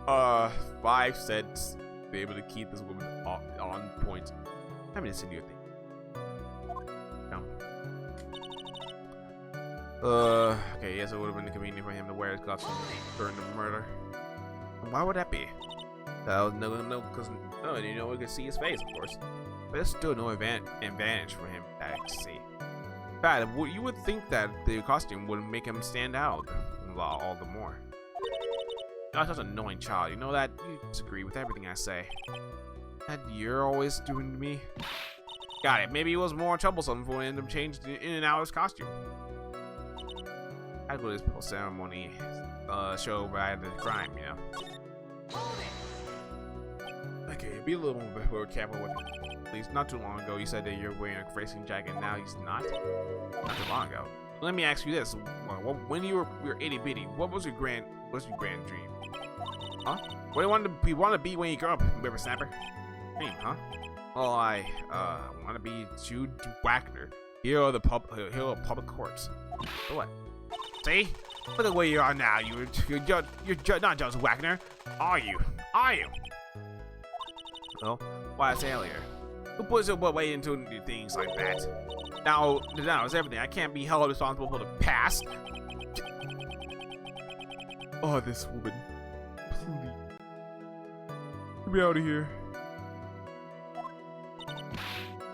5 cents. Be able to keep this woman on point. I'm gonna send you a thing. Okay, yes, it would have been convenient for him to wear his costume during the murder. Why would that be? Because we could see his face, of course. But there's still no advantage for him that I can see. In fact, you would think that the costume would make him stand out all the more. You're such an annoying child, you know that? You disagree with everything I say. That you're always doing to me? Got it. Maybe it was more troublesome for him to change in and out of his costume. I'd go to this post-ceremony show right after the crime, you know. Okay, be a little more careful with it. Please, not too long ago, you said that you're wearing a racing jacket, and now he's not. Not too long ago. Let me ask you this: when you were itty bitty, what was your grand dream? Huh? What do you want to be when you grow up, whippersnapper? Dream, huh? Well, I want to be Jude Wagner, hero of public courts. For what? See? Look at the way you are now. You're not Joseph Wagner, are you? Are you? Well, why I said earlier, who puts your way into things like that? Now it's everything. I can't be held responsible for the past. Oh, this woman. Please. Get me out of here.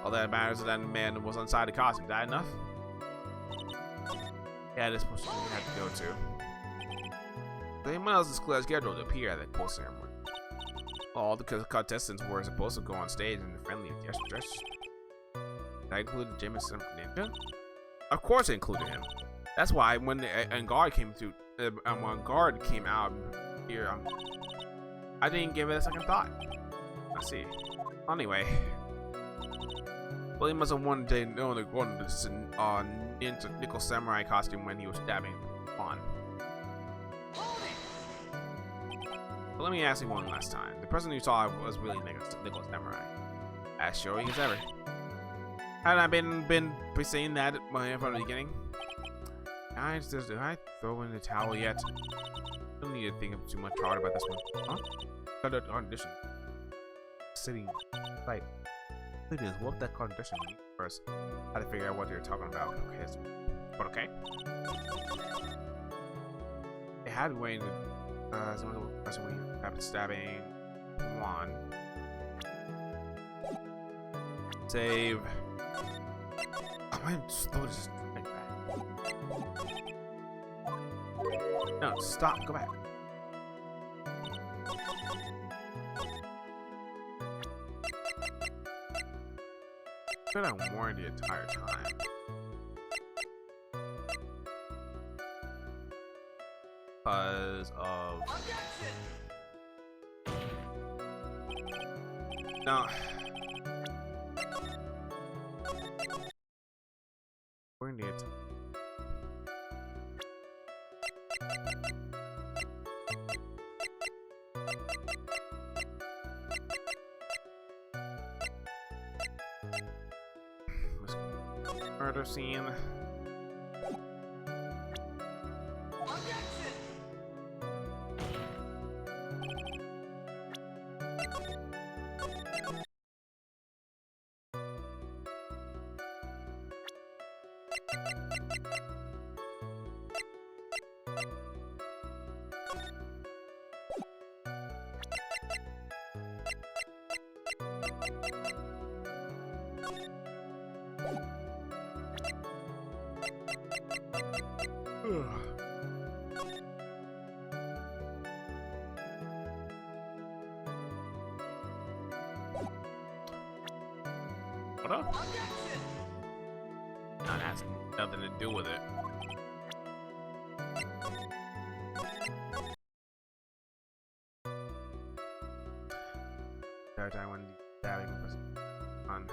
All that matters is that the man was inside the costume. Is that enough? Yeah, this person we have to go to. Anyone else is clear scheduled to appear at the post ceremony. All the contestants were supposed to go on stage in the friendly dress. That included Jameson Ninja? Of course it included him. That's why when the guard came through, when guard came out here, I didn't give it a second thought. I see. Anyway, well, he must have wanted to know the ninja nickel samurai costume when he was stabbing on. But let me ask you one last time. The person you saw was really nickel samurai. As sure as ever. Had I been saying that from the beginning? Guys, did I throw in the towel yet? Don't need to think too much hard about this one. Huh? Got an audition. Sitting right. It is what that condition means first. How to figure out what you're talking about. Okay, but okay. It had waited. Some of the question when you have stabbing. Come on. Save. Oh, I'm slow to just like that. No, stop. Go back. But I warned the entire time. Because of no. Warned it. Murder scene. What up? No, that has nothing to do with it. Every time when stabbing was on.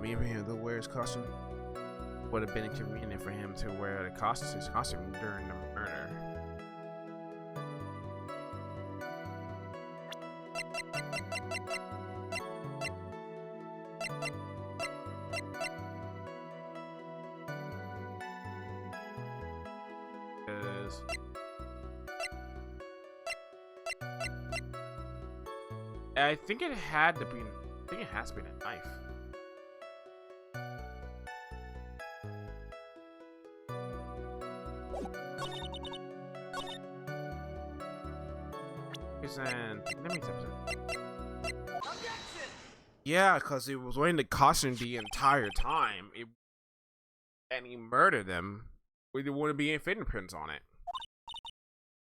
Maybe the wearer's costume would have been inconvenient for him to wear his costume during the murder. I think it had to be. I think it has to be a knife. And let me yeah, because he was wearing the costume the entire time, and he murdered them. There wouldn't be any fingerprints on it.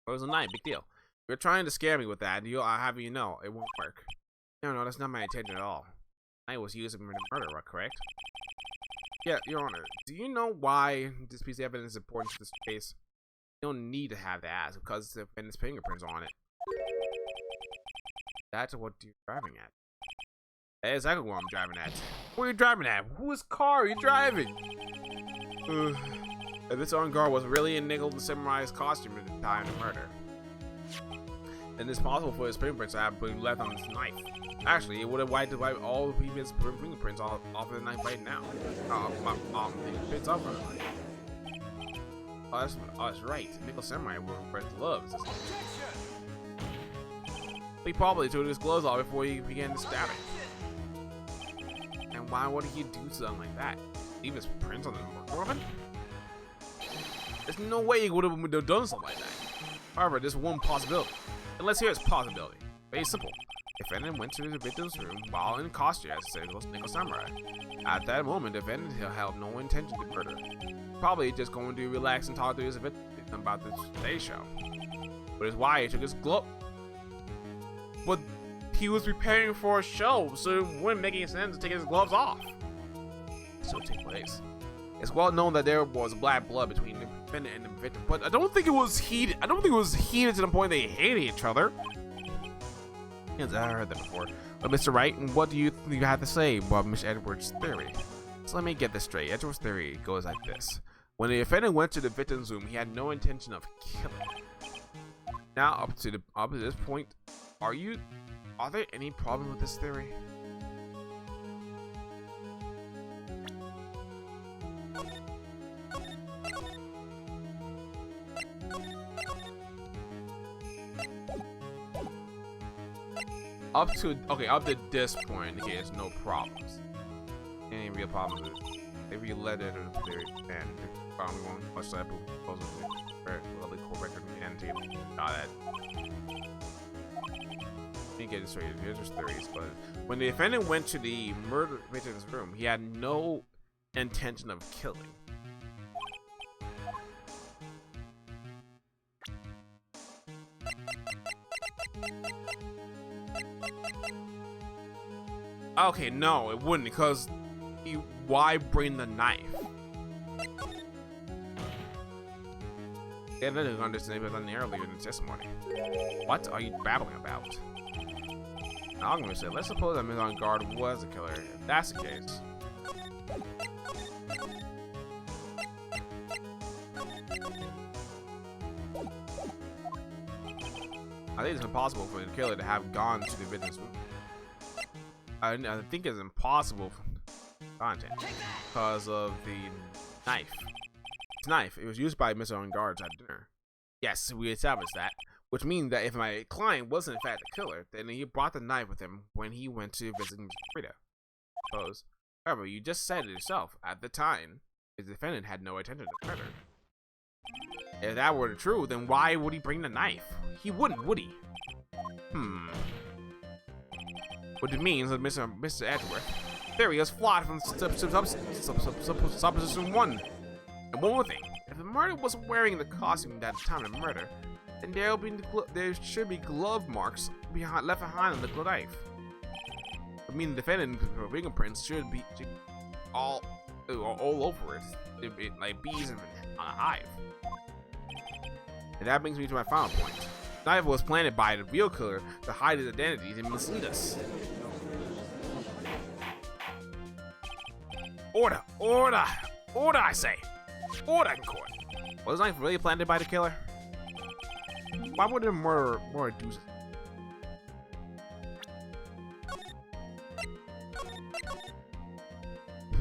It was a knife, big deal. You're trying to scare me with that. I have you know it won't work. No, that's not my intention at all. I was used in murder, correct? Yeah, Your Honor. Do you know why this piece of evidence is important to this case? You don't need to have to ask because the defendant's fingerprints on it. That's what you're driving at. That's exactly what I'm driving at. What are you driving at? Whose car are you driving? If this on guard was really in Nickel the Samurai's costume at the time of the murder, then it's possible for his fingerprints to have been left on his knife. Actually, it would have wiped all the previous fingerprints off of the knife right now. The prints off of the knife. Oh, that's right. Nickel Samurai wore red gloves. He probably took his gloves off before he began the stabbing. And why would he do something like that? Leave his prints on the murder weapon? There's no way he would have done something like that. However, there's one possibility. And let's hear his possibility. Very simple. Defendant went to the victim's room while in costume as a Nickel Samurai. At that moment, the defendant held no intention to murder. Probably just going to relax and talk to his victim about the Today Show. But it's why he took his glove. But he was preparing for a show, so it wouldn't make any sense to take his gloves off. So it took place. It's well known that there was black blood between the defendant and the victim, but I don't think it was heated. I don't think it was heated to the point they hated each other. Yes, I heard that before. But Mr. Wright, what do you have to say about Mr. Edwards' theory? So let me get this straight. Edwards' theory goes like this. When the defendant went to the victim's room, he had no intention of killing. Now, up to this point, are there any problems with this theory? Up to this point, okay, there's no problems. Any real problems with it. If you let it or theory and finally won't much that proposal lovely court record and table. Got that. Let me get it straight. Here's his theories, but when the defendant went to the murder victim's room, he had no intention of killing. Okay, no, it wouldn't, because why bring the knife? Yeah, I didn't understand it earlier in the testimony. What are you babbling about? I'm gonna say, let's suppose that Ms. On Guard was a killer. If that's the case, I think it's impossible for the killer to have gone to the victim's room. I think it's impossible for content because of the knife. This knife, it was used by Mr. On Guards at dinner. Yes, we established that, which means that if my client wasn't in fact the killer, then he brought the knife with him when he went to visit Ms. Frida. Suppose. However, you just said it yourself. At the time, the defendant had no intention to murder. If that were true, then why would he bring the knife? He wouldn't, would he? What it means that Mr. Edgeworth theory is flawed from supposition 1. And one more thing, if the murderer was wearing the costume at the time of the murder, then there should be glove marks left behind on the knife. I mean, the defendant's fingerprints should be all over it, like bees on a hive. And that brings me to my final point. The knife was planted by the real killer to hide his identity and mislead us. Order! Order! Order, I say! Order in court! Was the knife really planted by the killer? Why would the murderer do this?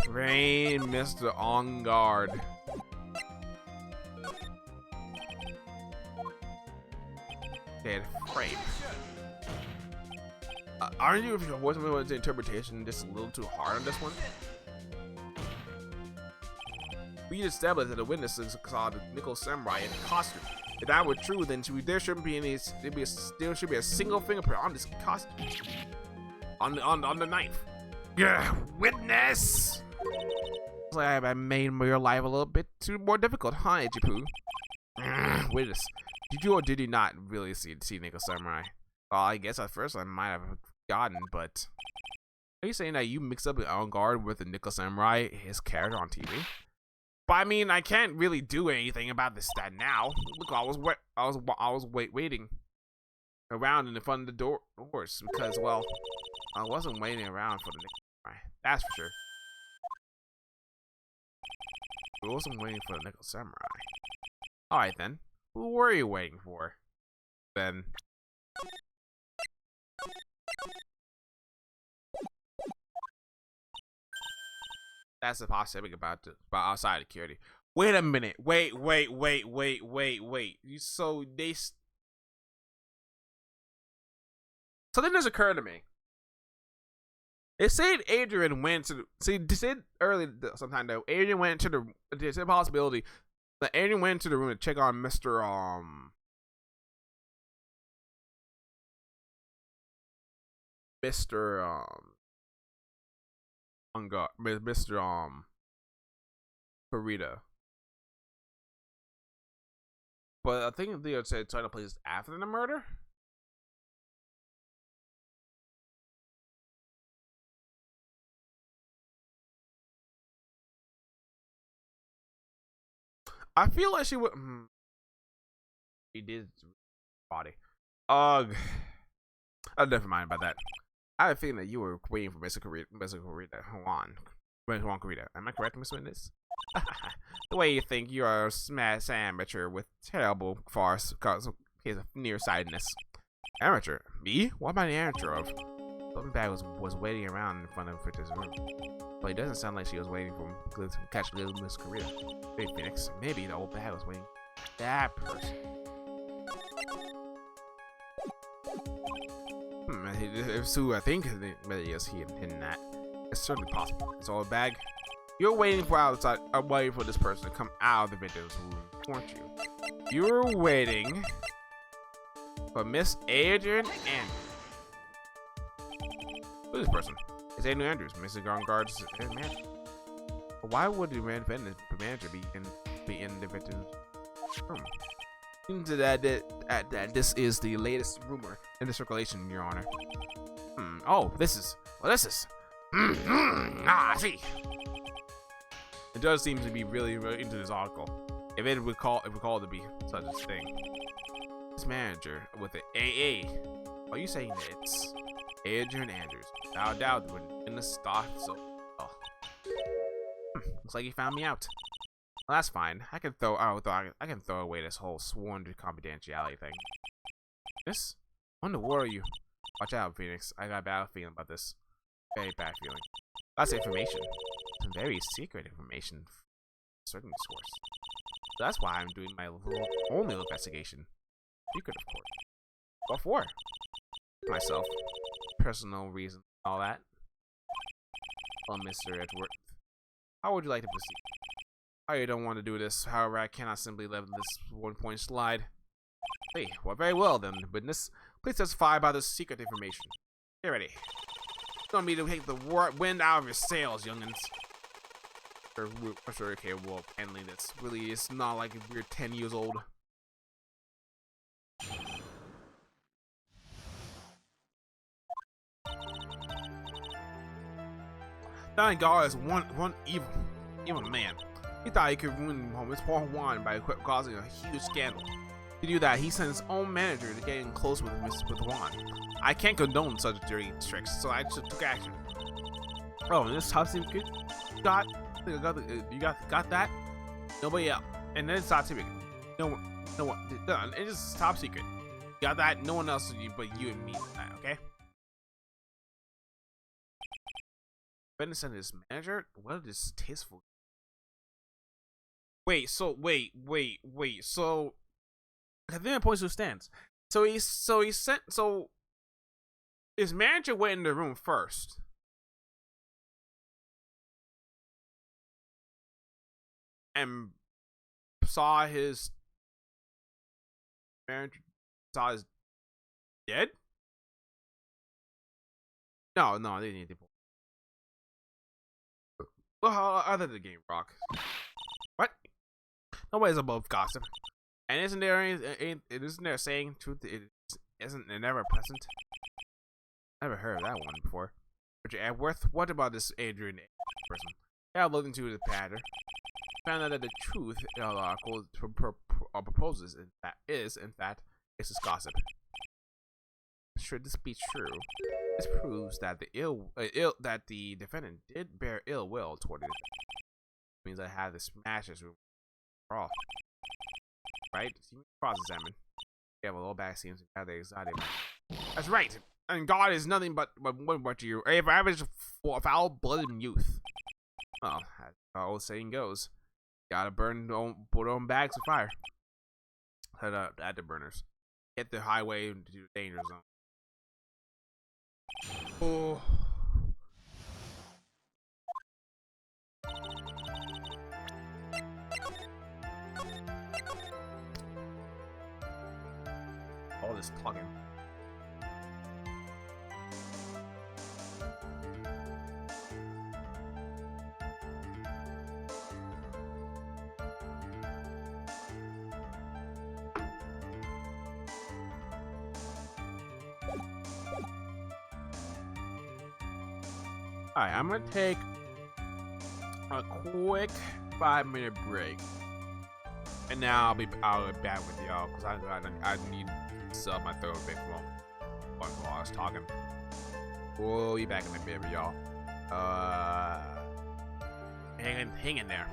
Train Mr. On Guard. Okay, frame. Aren't you voicing the interpretation just a little too hard on this one? We established that the witnesses saw the Nickel Samurai in costume. If that were true, then there shouldn't be any. There should be a single fingerprint on this costume, on the knife. Yeah, witness. Looks like I made your life a little bit more difficult, huh, Ichipu? Witness, did you or did you not really see Nickel Samurai? Well, I guess at first I might have forgotten, but Are you saying that you mix up an avant-garde with the Nickel Samurai, his character on TV? But I mean, I can't really do anything about this that now. Look, I was waiting around in the front of the doors because, well, I wasn't waiting around for the Nickel Samurai. That's for sure. I wasn't waiting for the Nickel Samurai. All right then. Who were you waiting for? Then. That's the possibility about outside security. Wait a minute. Wait. Something just occurred to me. It said Adrian went to they said earlier sometime though. Adrian went to the. There's a possibility that Adrian went to the room to check on Mr. Kurita. But I think they said trying to play this after the murder. I feel like she would. He did body. Ugh. Oh, never mind about that. I have a feeling that you were waiting for Mr. Kurita. Juan Kurita. Am I correct, Miss Witness? The way you think you are a smash amateur with terrible farce cause his nearsightedness. Amateur? Me? What am I an amateur of? Something bad was waiting around in front of Fritz's room. But it doesn't sound like she was waiting for him to catch little Miss Korea. Hey, Phoenix, maybe the old bag was waiting for that person. If Sue, I think yes, he intended that. It's certainly possible. It's all a bag. You're waiting for outside. I'm waiting for this person to come out of the victim's room, weren't you? You're waiting for Miss Adrian Andrews. Who's this person? It's Adrian Andrews, Mrs. Garnguard's manager. Why would the manager be in the victim's room? Seems that this is the latest rumor in the circulation, Your Honor. Oh, this is. I see. It does seem to be really into this article. If it would call to be such a thing. This manager with the AA. Are you saying that it's Adrian Andrews? I doubt when in the stock. So, looks like he found me out. Well, that's fine. I can throw away this whole sworn confidentiality thing. This? Wonder where are you? Watch out, Phoenix. I got a bad feeling about this. Very bad feeling. That's information. Some very secret information from a certain source. So that's why I'm doing my only investigation. Secret, of course. What for? Myself. Personal reasons. All that. Well, Mr. Edgeworth, how would you like to proceed? I don't want to do this. However, I cannot simply let this 1 point slide. Hey, well, very well then, witness. Please testify about this secret information. Get ready. You want me to take the wind out of your sails, youngins? Sure, okay, well, apparently that's really, it's not like if we're 10 years old. Thank God is one evil man. He thought he could ruin his poor Juan by causing a huge scandal. To do that, he sent his own manager to get in close with Juan. I can't condone such dirty tricks, so I just took action. Oh, and this top secret you got that? Nobody else. And then it's top secret. No one. Done. It's just top secret. You got that? No one else but you and me. Okay. Ben sent his manager. What a distasteful. Wait. So. I think it points to stance. So his manager went in the room first. And saw his manager dead? No, they didn't need to. Well, how other the game rock? What? Nobody's above gossip. And isn't there saying truth? Isn't it never pleasant? Never heard of that one before. Richard Edworth, what about this Adrian person? Yeah, I looked into the pattern. Found out that the truth proposes in fact, it's just gossip. Should this be true, this proves that the defendant did bear ill will toward it. Means I had to smash this raw. Right? Cross-examine. We have a little back seems to have the excited. That's right. And God is nothing but you. If average foul-blooded youth. Well, as the old saying goes, gotta put on bags of fire. Head up at the burners. Get the highway into the danger zone. Oh. All this talking. Alright, I'm gonna take a quick 5-minute break, and now I'll be back with y'all because I need to sub my throat a bit while I was talking. We'll be back in a bit, y'all. Hang in there.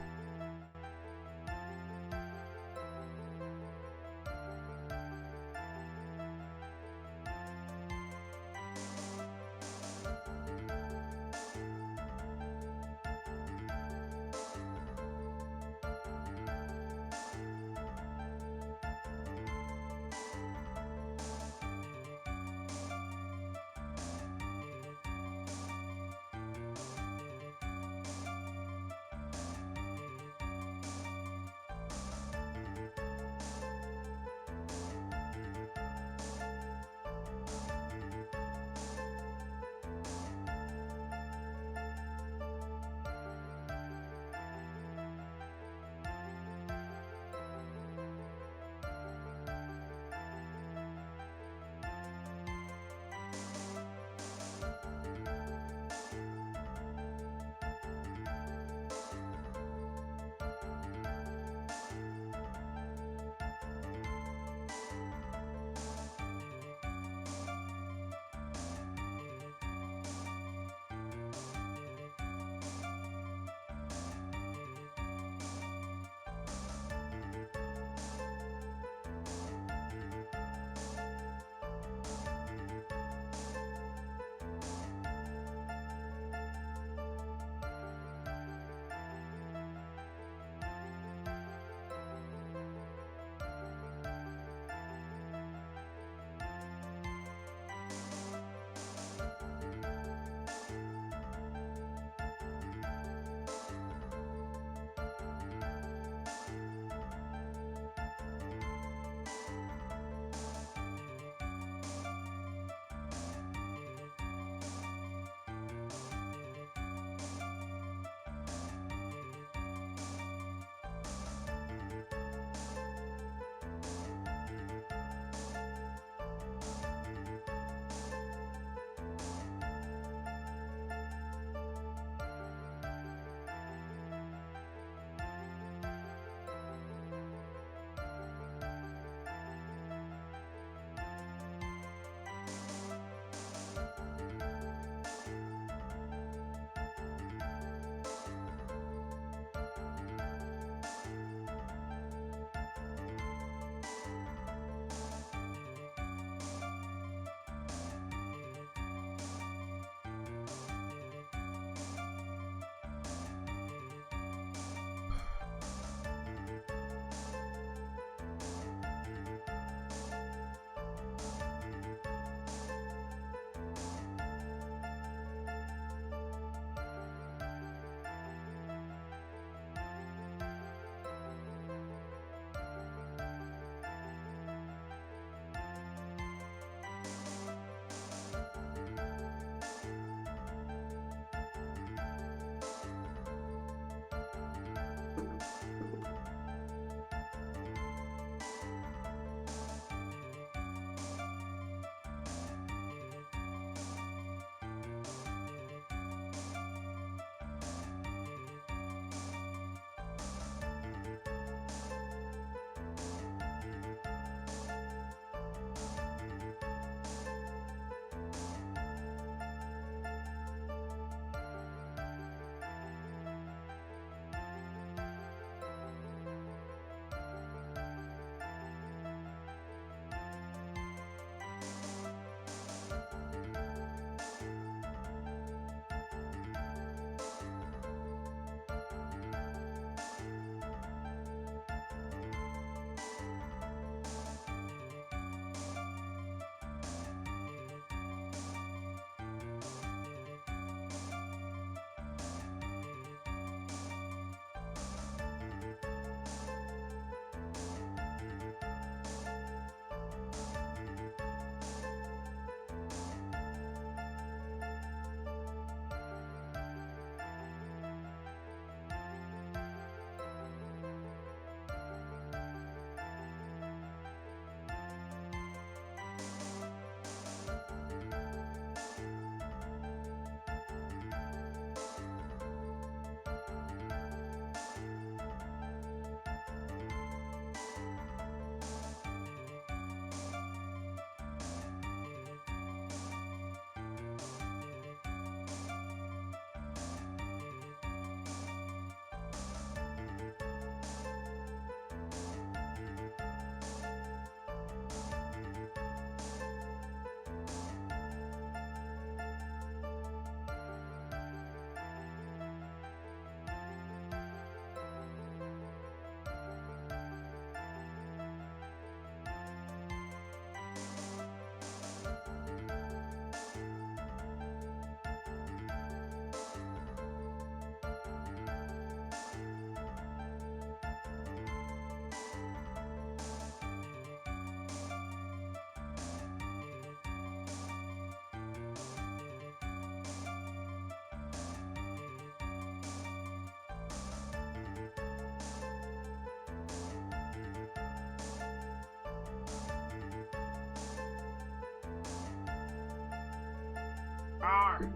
car.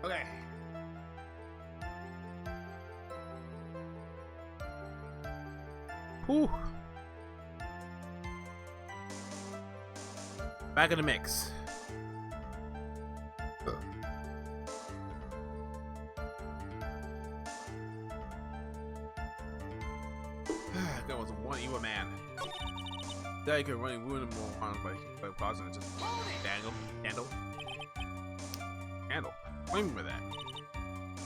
Okay. Whew. Back in the mix. That was one evil man. That could really ruin him more by pausing and just handle. Remember that.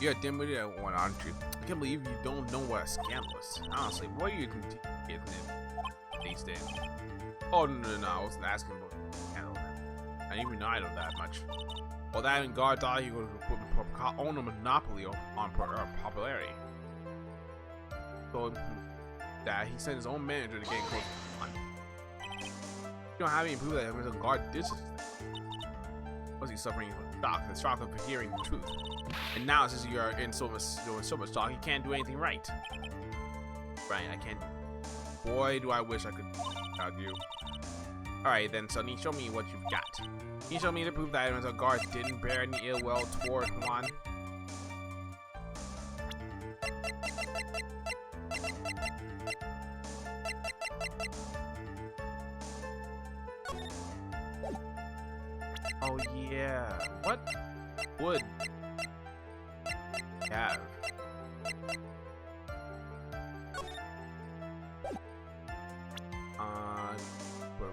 You're a dimwitted at one, aren't you? I can't believe you don't know what a scandal is. Honestly, what are you getting in these days? Oh no, I wasn't asking about scandal. I didn't even know I know that much. Well, that and God thought he would own a monopoly on popularity. So that he sent his own manager to get close to one. You don't have any proof that Mr. God did such a thing. Was he suffering from the shock of hearing the truth? And now since you are in so much shock, you can't do anything right. Right, I can't. Boy, do I wish I could help you. Alright then, Sonny, show me what you've got. Can you show me the proof that Mr. Guard didn't bear any ill will toward Juan? Oh yeah, what would you have?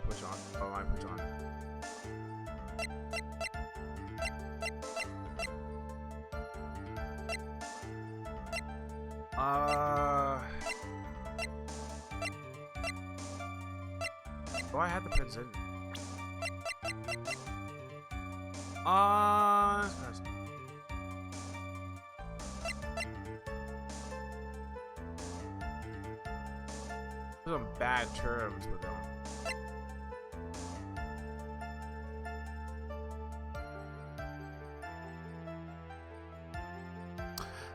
Push on. Oh, I push on. Do I have the pins in? Some bad terms with them.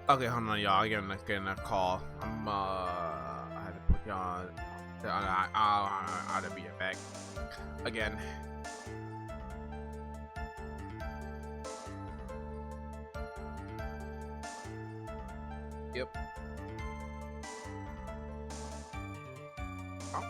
Okay, hold on, y'all. I'm getting a call. I had to put you on. I'll be back again. Yep. Oh.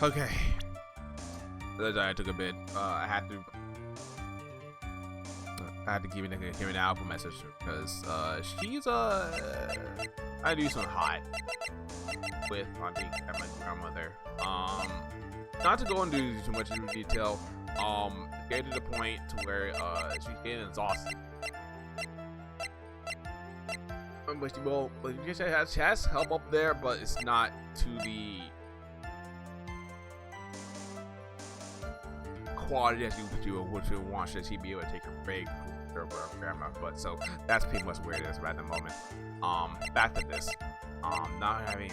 Okay. I took a bit. I had to give an album message because she's I do some hot with Auntie and my grandmother. Not to go into too much detail. Get to the point to where she's getting exhausted. But she has help up there, but it's not to the quality that you would want. Should she be able to take a break from her grandma? But so that's pretty much where it is right at the moment. Back to this. Not having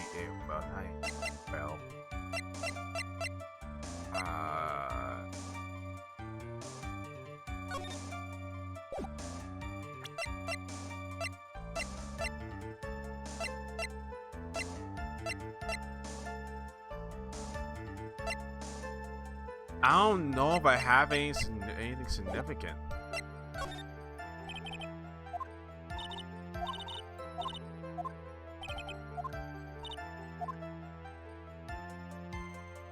I don't know if I have anything significant.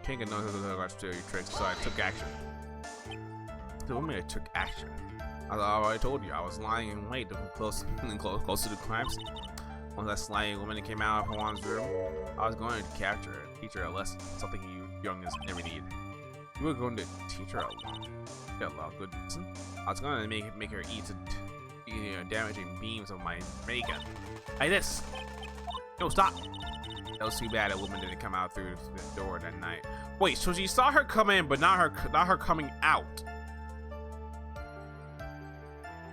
Can't get no to your tricks, so I took action. So I took action. I already told you I was lying in wait close to the crime scene. Once that slying woman came out of Juan's room, I was going to capture her, teach her a lesson, something you youngins never need. You were going to teach her a good lesson. I was going to make her eat damaging beams of my ray gun. Like this. No, stop. That was too bad a woman didn't come out through the door that night. Wait, so she saw her come in, but not her coming out.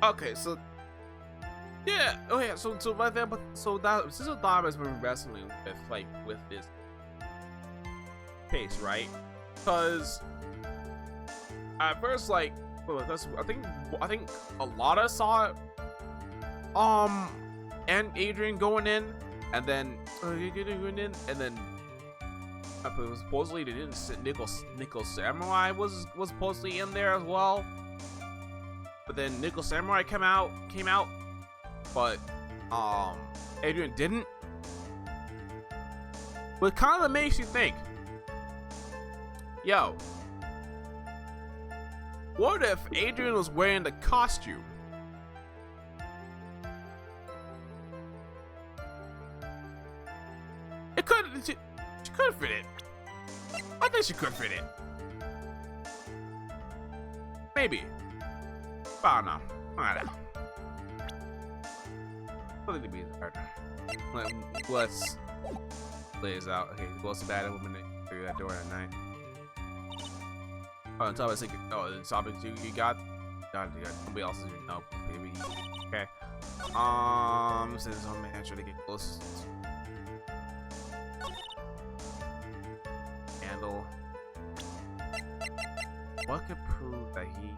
Okay, so yeah, oh yeah, so right there, but so that this is what Bob has been wrestling with this case, right? Because at first, like, I think a lot of us saw it, and Adrian going in, and then supposedly they didn't sit Nickel Samurai was supposedly in there as well, but then Nickel Samurai came out, but Adrian didn't. But kind of makes you think, yo, what if Adrian was wearing the costume? She could fit it. I think she could fit it. Maybe. I don't know. I don't know. Something to be hard. Let's play this out. Okay, what's the bad woman through that door at night? Oh, on top of thinking, oh, the topic you got somebody else is no, maybe. Okay. Says oh man, try to get close. Handle. What could prove that he?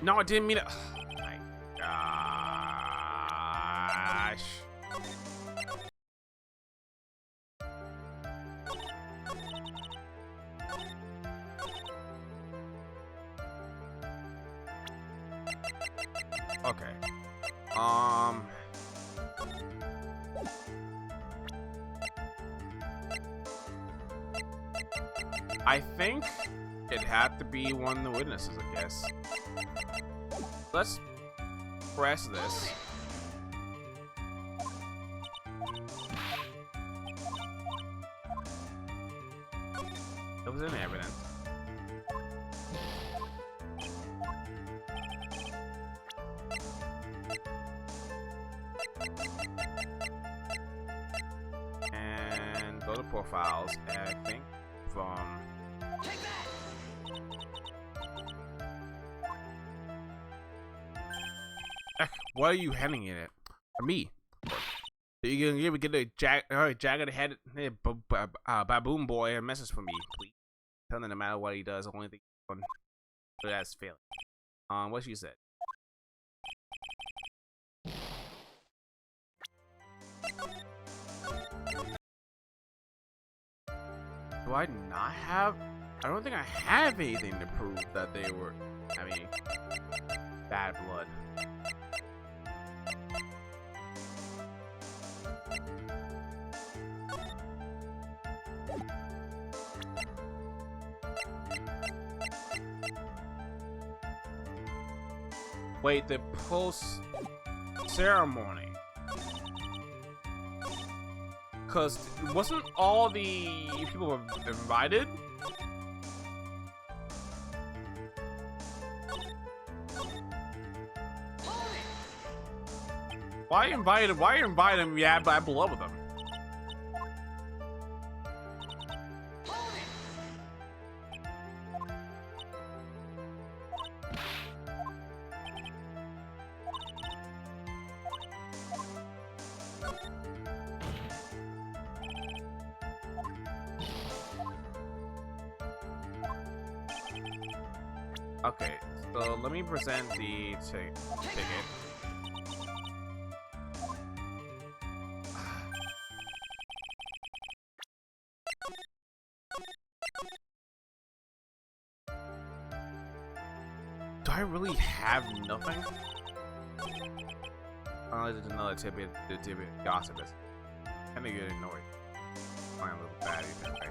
No, I didn't mean it. Oh my gosh. Okay. I think it had to be one of the witnesses, I guess. Let's press this. It was in evidence. And go to profiles, and I think from what are you handing it at? Me. You gonna get a jagged head baboon boy a message from me, please. Tell him no matter what he does, the only thing that's failing. What she said. Do I not have? I don't think I have anything to prove that they were, I mean, bad blood. Wait, the post ceremony. Cause wasn't all the people invited? Why invite him? Yeah, but I blow with them. Okay, so let me present the ticket. Do I really have nothing? Unless it's another tidbit, the tidbit gossip is kind of getting annoyed. I'm a little bad either way.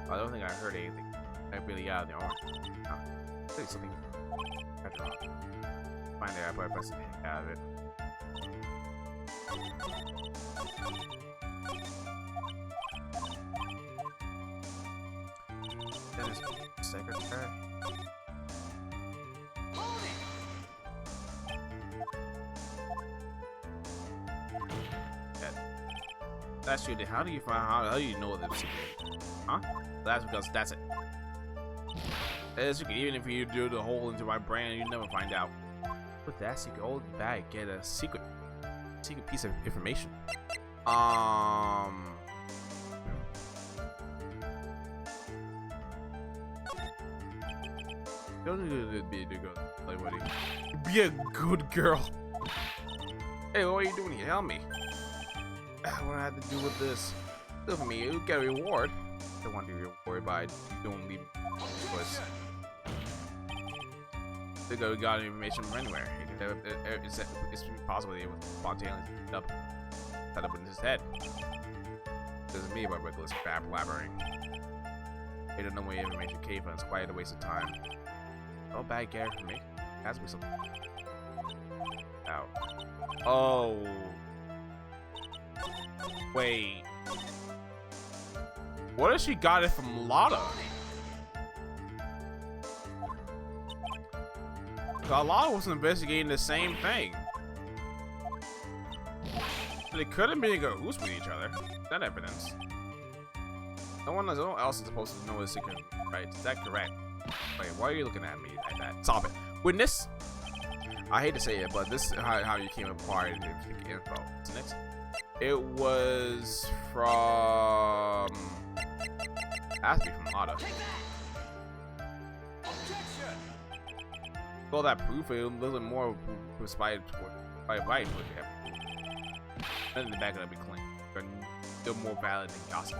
I don't think I heard anything. I really out of the orange. I think something. That's wrong. Find it, I probably pressed the heck out of it. That is secretary. That's you. How do you find? How do you know the secret? Huh? That's because that's it. As you can, even if you do the hole into my brain, you never find out. Put that secret old bag. Get a secret piece of information. Don't be a good girl. Like, what? Be a good girl. Hey, what are you doing here? Help me. What do I have to do with this? Do for me. You get a reward. I don't want to be rewarded by don't leave choice. They got information from anywhere. It's possible they would spontaneously set up in his head. Doesn't mean about reckless blabbering. They don't know where information came from. It's quite a waste of time. Oh, bad care for me. Has to be something. Ow. Oh. Wait. What if she got it from Lotta? Lotta was investigating the same thing. They could have been in cahoots with each other. That evidence. No one else is supposed to know the secret, right? Is that correct? Wait, why are you looking at me like that? Stop it. Witness. I hate to say it, but this is how you came acquired the info, isn't it? It was from. Has to be from Lotta. All that proof, a little more perspired by Wright, but then in the back of that be clean. They're still more valid than gossip.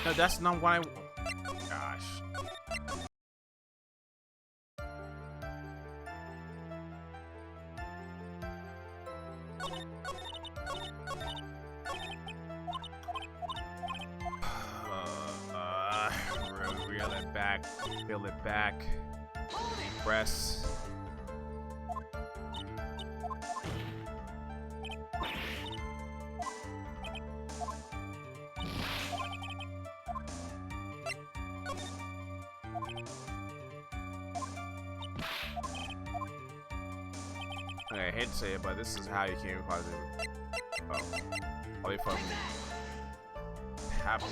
No, that's not what I. Gosh. Reel it back. Reel it back. Press. Okay, I hate to say it, but this is how you came across it. Oh, probably from Apple.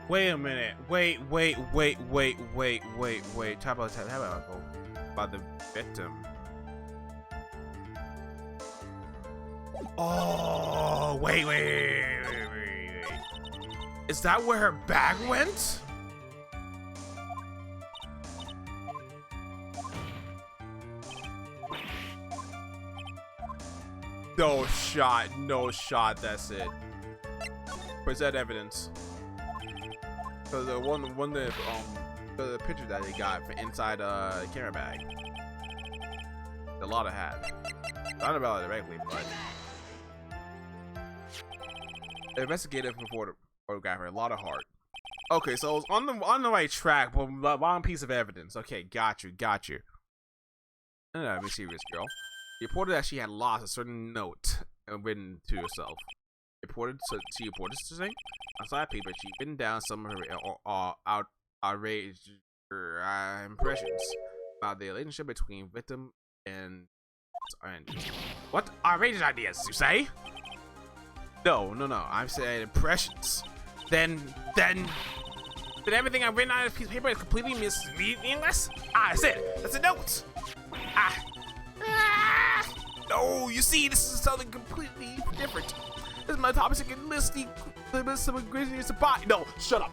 Wait a minute. Wait. How about the victim? Oh, wait. Is that where her bag went? No shot, that's it. Present evidence. So the picture that they got from inside the camera bag. A lot of had. Not about it directly, but the investigative photographer, a lot of heart. Okay, so it was on the right track, but wrong piece of evidence. Okay, got you. No, be serious, girl. She reported that she had lost a certain note written to herself. She reported to say on side paper she'd written down some of her outraged impressions about the relationship between victim and what outrageous ideas you say? No. I'm saying impressions. Then everything I've written on a piece of paper is completely meaningless. That's it. That's a note. No, you see, this is something completely different. This is my top secret list. Some grizzlies to buy. No, shut up.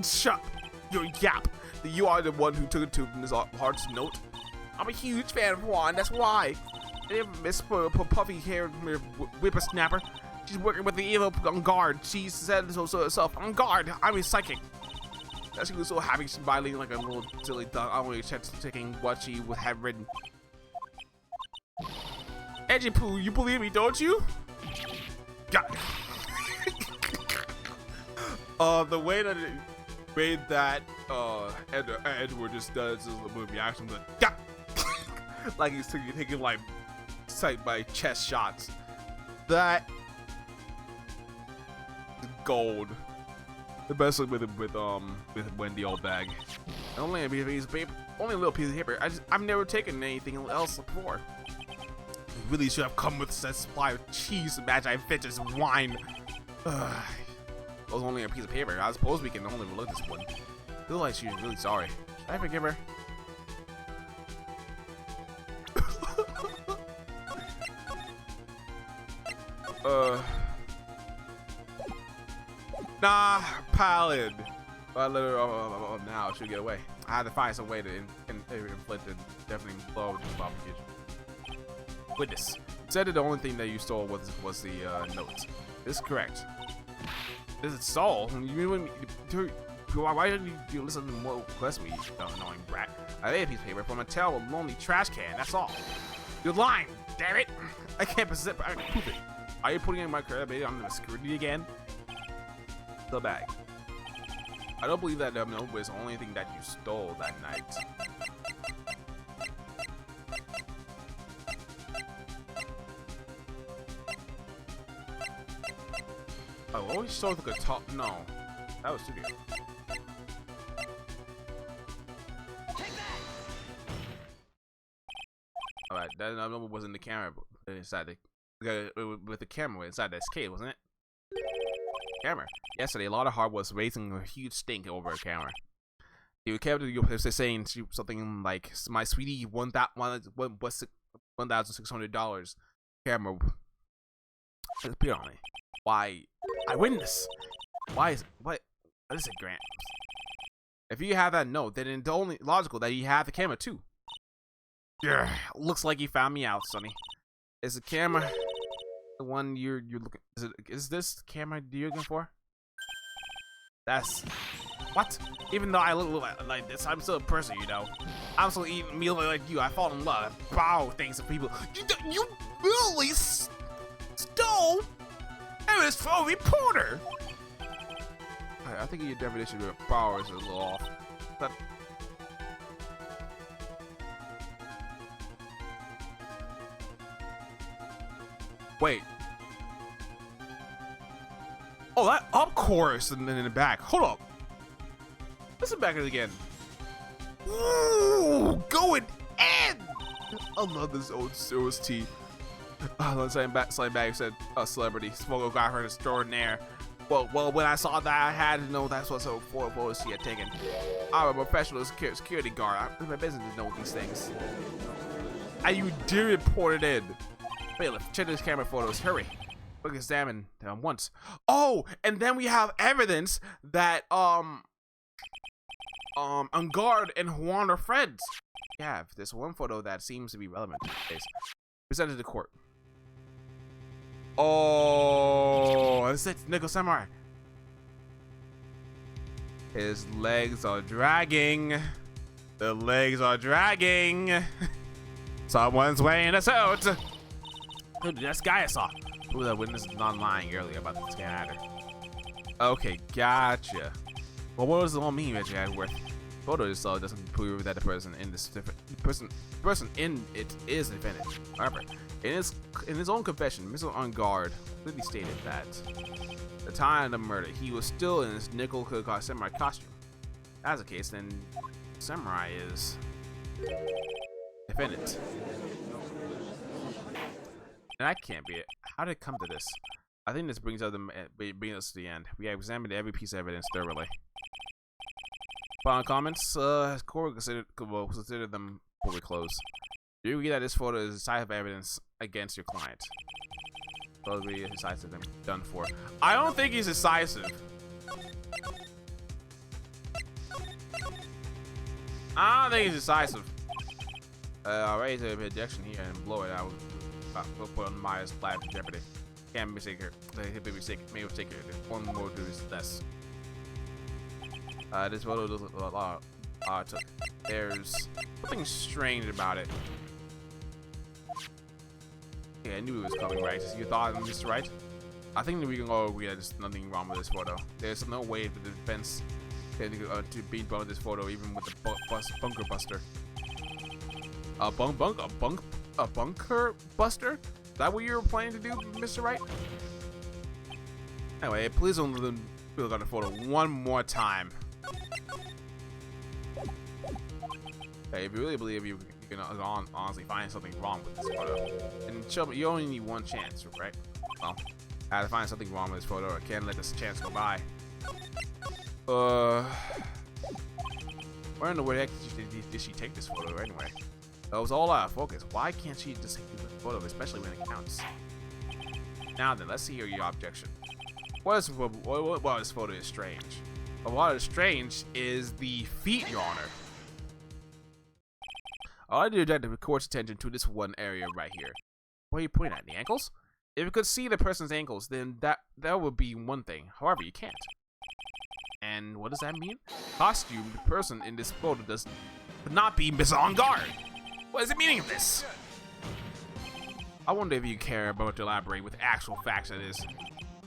Shut up. You're a yap. You are the one who took it to Ms. Hart's note. I'm a huge fan of Juan, that's why. Miss Puffy hair whippersnapper. She's working with the evil on guard. She said so herself. On guard, I'm a psychic. She was so happy she's violating like a little silly dog. I'm only checking what she would have written. Edgy Poo, you believe me, don't you? Got the way that it made that Edward just does his little reaction, but like he's taking like sight by chest shots. That gold. Especially with Wendy old bag. Only a piece of paper, only a little piece of paper. I've never taken anything else before. You really should have come with a supply of cheese, magi bitches, and wine. It was only a piece of paper. I suppose we can only overlook this one. I feel like she's really sorry. Should I forgive her? Nah, pallid. I let her now. She'll get away. I had to find some way to inflict and definitely blow this propagation. Witness said that the only thing that you stole was the notes. This is correct. This is stole. Why didn't you listen to more requests me, you annoying brat? I laid a piece of paper from a terrible, lonely trash can. That's all. You're lying. Damn it! I can't prove it. Are you putting in my credibility on the security again? The bag. I don't believe that note was the only thing that you stole that night. Oh, always stole the guitar. No, that was too good. Alright, that number was in the camera inside with the camera inside that cave, wasn't it? Camera. Yesterday, a lot of heart was raising a huge stink over a camera. You kept saying something like, "My sweetie, $1,600 camera appeared on me. Why? I witness. What is it, Grant? If you have that note, then it's only logical that you have the camera too. Yeah, looks like you found me out, Sonny. Is the camera the one you're looking? Is this the camera you're looking for? That's what? Even though I look like this, I'm still a person, you know. I'm still eating meal like you. I fall in love. Wow, thanks to people. You really stole? It was for a reporter. I think your definition of power is a little off. But wait. Oh, that up chorus and then in the back. Hold up. Listen back at it again. Ooh, going in. I love this old OST. Sliding back said a celebrity, photographer extraordinaire. Well, when I saw that, I had to know that's what sort of photos she had taken. I'm a professional security guard. It's my business to know these things. And you did report it in. Bailiff, check these camera photos. Hurry. Quick examine them once. Oh, and then we have evidence that on guard and Juan are friends. We have this one photo that seems to be relevant to the case. Presented to court. Oh, it's Nickel Samurai. His legs are dragging. The legs are dragging. Someone's weighing us out. Who did this guy I saw? Who that witness is not lying earlier about the scanner? Okay, gotcha. Well, what does it all mean, Reggie Adworth? Photo itself doesn't prove that the person in this person in it is the defendant. However, in his own confession, Mr. On Guard clearly stated that the time of the murder, he was still in his nickel samurai costume. As the case, then samurai is defendant. And that can't be it. How did it come to this? I think this brings us to the end. We have examined every piece of evidence thoroughly. Final comments. Court will consider them before we close. Do you agree that this photo is decisive evidence against your client? Supposedly decisive and done for. I don't think he's decisive. I don't think he's decisive. I'll raise the objection here and blow it out. We'll put on Maya's flag in jeopardy. Can't be mistaken. Maybe mistake here. One more do is less. This photo does a lot. There's something strange about it. Yeah, I knew it was coming, right? You thought it was right? I think that we can all agree that there's nothing wrong with this photo. There's no way for the defense to beat both this photo, even with the bunker buster. A bunker buster? Is that what you were planning to do, Mr. Wright? Anyway, please don't let them look at the photo one more time. Hey, if you really believe you can honestly find something wrong with this photo, and you only need one chance, right? Well, I had to find something wrong with this photo. I can't let this chance go by. Where in the world did she take this photo anyway? It was all out of focus. Why can't she just take the photo, especially when it counts? Now then, let's hear your objection. What this photo is strange? But what is strange is the feet, Your Honor. I like to direct the court's attention to this one area right here. What are you pointing at? The ankles? If you could see the person's ankles, then that would be one thing. However, you can't. And what does that mean? Costume, the person in this photo could not be Miss On Guard. What is the meaning of this? I wonder if you care about to elaborate with actual facts that is.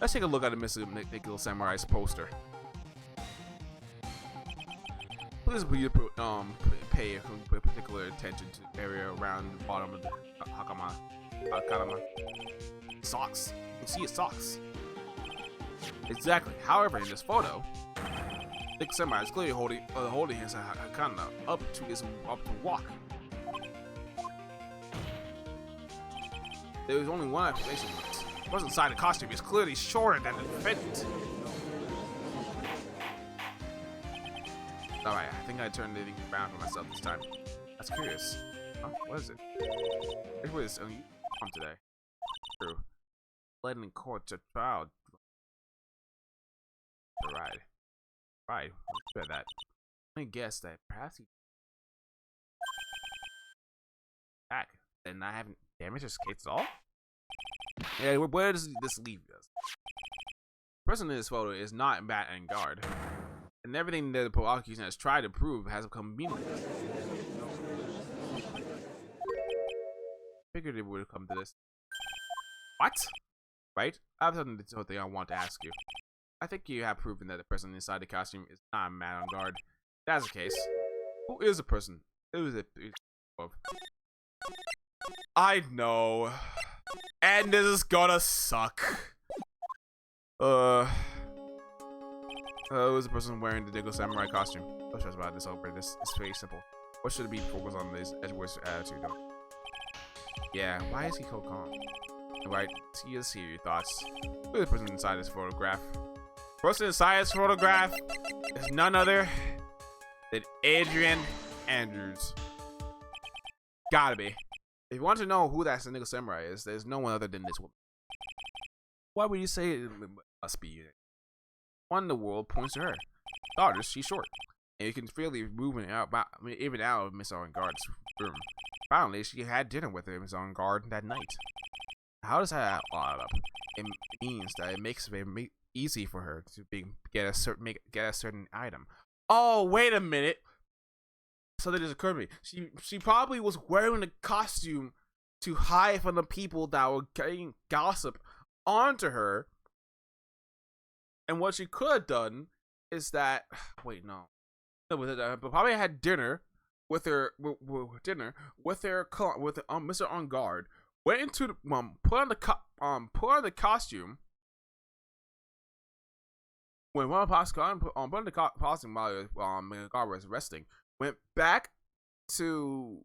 Let's take a look at the Mr. Nickel Samurai's poster. Please pay particular attention to the area around the bottom of the Hakama socks. You can see his socks. Exactly. However, in this photo, Nickel Samurai is clearly holding his Hakama up to walk. There was only one explanation for this. The person inside the costume is clearly shorter than the defendant. Alright, I think I turned it around for myself this time. That's curious. Huh? What is it? Everybody is on today. True. Led in court to trial. Right. Right. Let's try that. I guess that perhaps he back. And I haven't damaged his skates at all? Yeah, where does this leave us? The person in this photo is not Bat and Guard. And everything that the prosecution has tried to prove has become meaningless. Figured it would come to this. What? Right? I have something I want to ask you. I think you have proven that the person inside the costume is not a man on guard. If that's the case, who is the person? Who is it? I know. And this is gonna suck. Who's the person wearing the Nickel Samurai costume? No stress about this over. This is pretty simple. What should it be focused on this Edgeworth's attitude though? Yeah, why is he so calm? Right, let's hear your thoughts. Who's the person inside this photograph? The person inside this photograph is none other than Adrian Andrews. Gotta be. If you want to know who that Sinico Samurai is, there's no one other than this woman. Why would you say it must be you? One in the world points to her. Daughters, she's short. And you can feel it moving out, even out of Miss Guard's room. Finally, she had dinner with her Miss Guard that night. How does that add up? It means that it makes it easy for her to get a certain item. Oh, wait a minute. So that just occurred to me. She probably was wearing a costume to hide from the people that were getting gossip onto her. And what she could have done is that but probably had dinner with her Mr. On Guard. Went into the put on the costume. When one of the costume while Guard was resting, went back to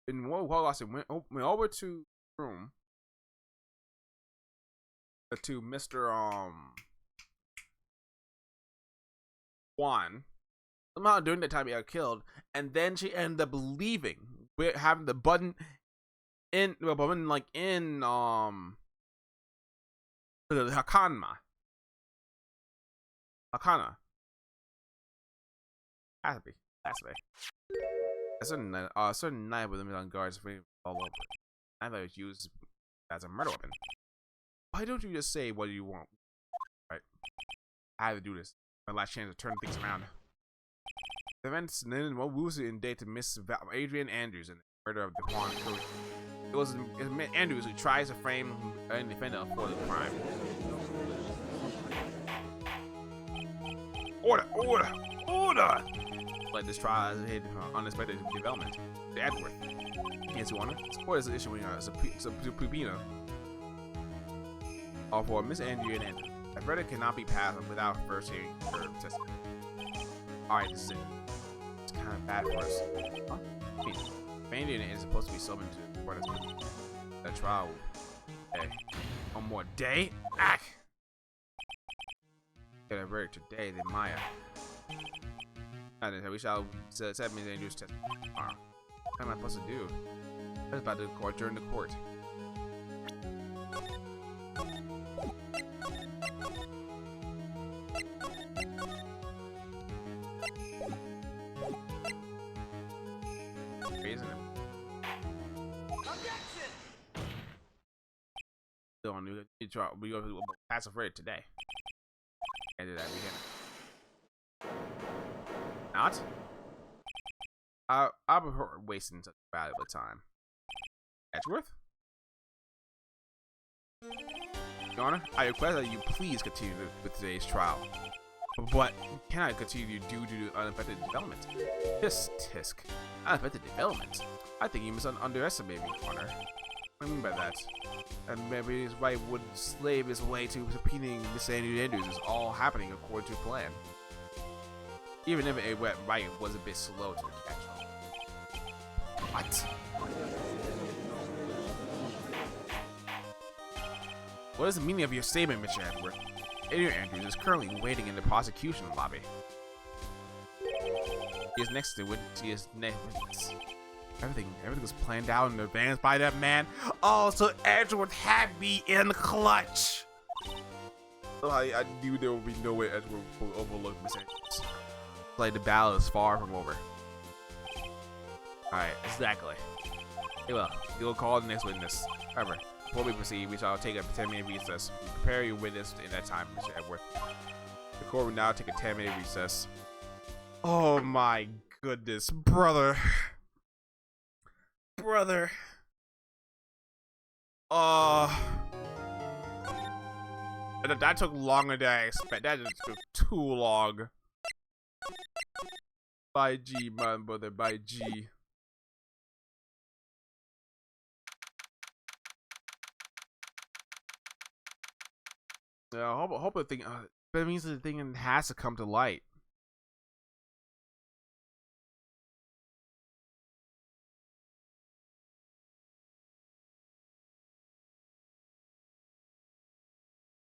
went over to room to Mr. Juan. Somehow during that time he got killed, and then she ended up leaving with having the button in the Hakana. Has to be. A certain knife with them on guards all over. I thought it was used as a murder weapon. Why don't you just say what you want? Right. I have to do this. My last chance to turn things around. The events then what was in date to Miss Adrian Andrews and the murder of the Juan. It was Andrews who tries to frame and defend her for the crime. Order! Like this trial has hit unexpected development. The Edward. Yes, Your Honor. This court is issuing a subpoena for Miss Andrew and Andrew. A verdict cannot be passed without first hearing her testimony. Alright, this is it. It's kind of bad for us. Huh? Andrew is supposed to be summoned to court as a trial. Okay. One more day? Ack! Get a verdict today, then Maya. We shall set Miss Andrews' testimony tomorrow. What am I supposed to do? I was about to adjourn the court. Isn't it? Still on we go to pass a verdict today. And do that weekend. Not? I'll be wasting such valuable time. Edgeworth? Your Honor, I request that you please continue with today's trial. But can I continue due to unaffected development? Tisk. Unaffected development? I think you must underestimate me, Your Honor. What do you mean by that? And maybe his Wright would slave his way to subpoenaing Miss Andrews is all happening according to plan. Even if it went right, it was a bit slow to catch on. What? What is the meaning of your statement, Mr. Edward? Adrian Andrews is currently waiting in the prosecution lobby. He is next to it. She is next. Everything was planned out in advance by that man. Oh, so Edward had me in the clutch. I knew there would be no way Edward would overlook Miss Andrews. Like the battle is far from over. Alright, exactly. Well, you'll call the next witness. However, before we proceed, we shall take a 10-minute recess. Prepare your witness in that time, Mr. Edward. The court will now take a 10-minute recess. Oh my goodness, brother. That took longer than I expected. That just took too long. By G, my brother, by G. Yeah, I hope the thing. That means the thing has to come to light.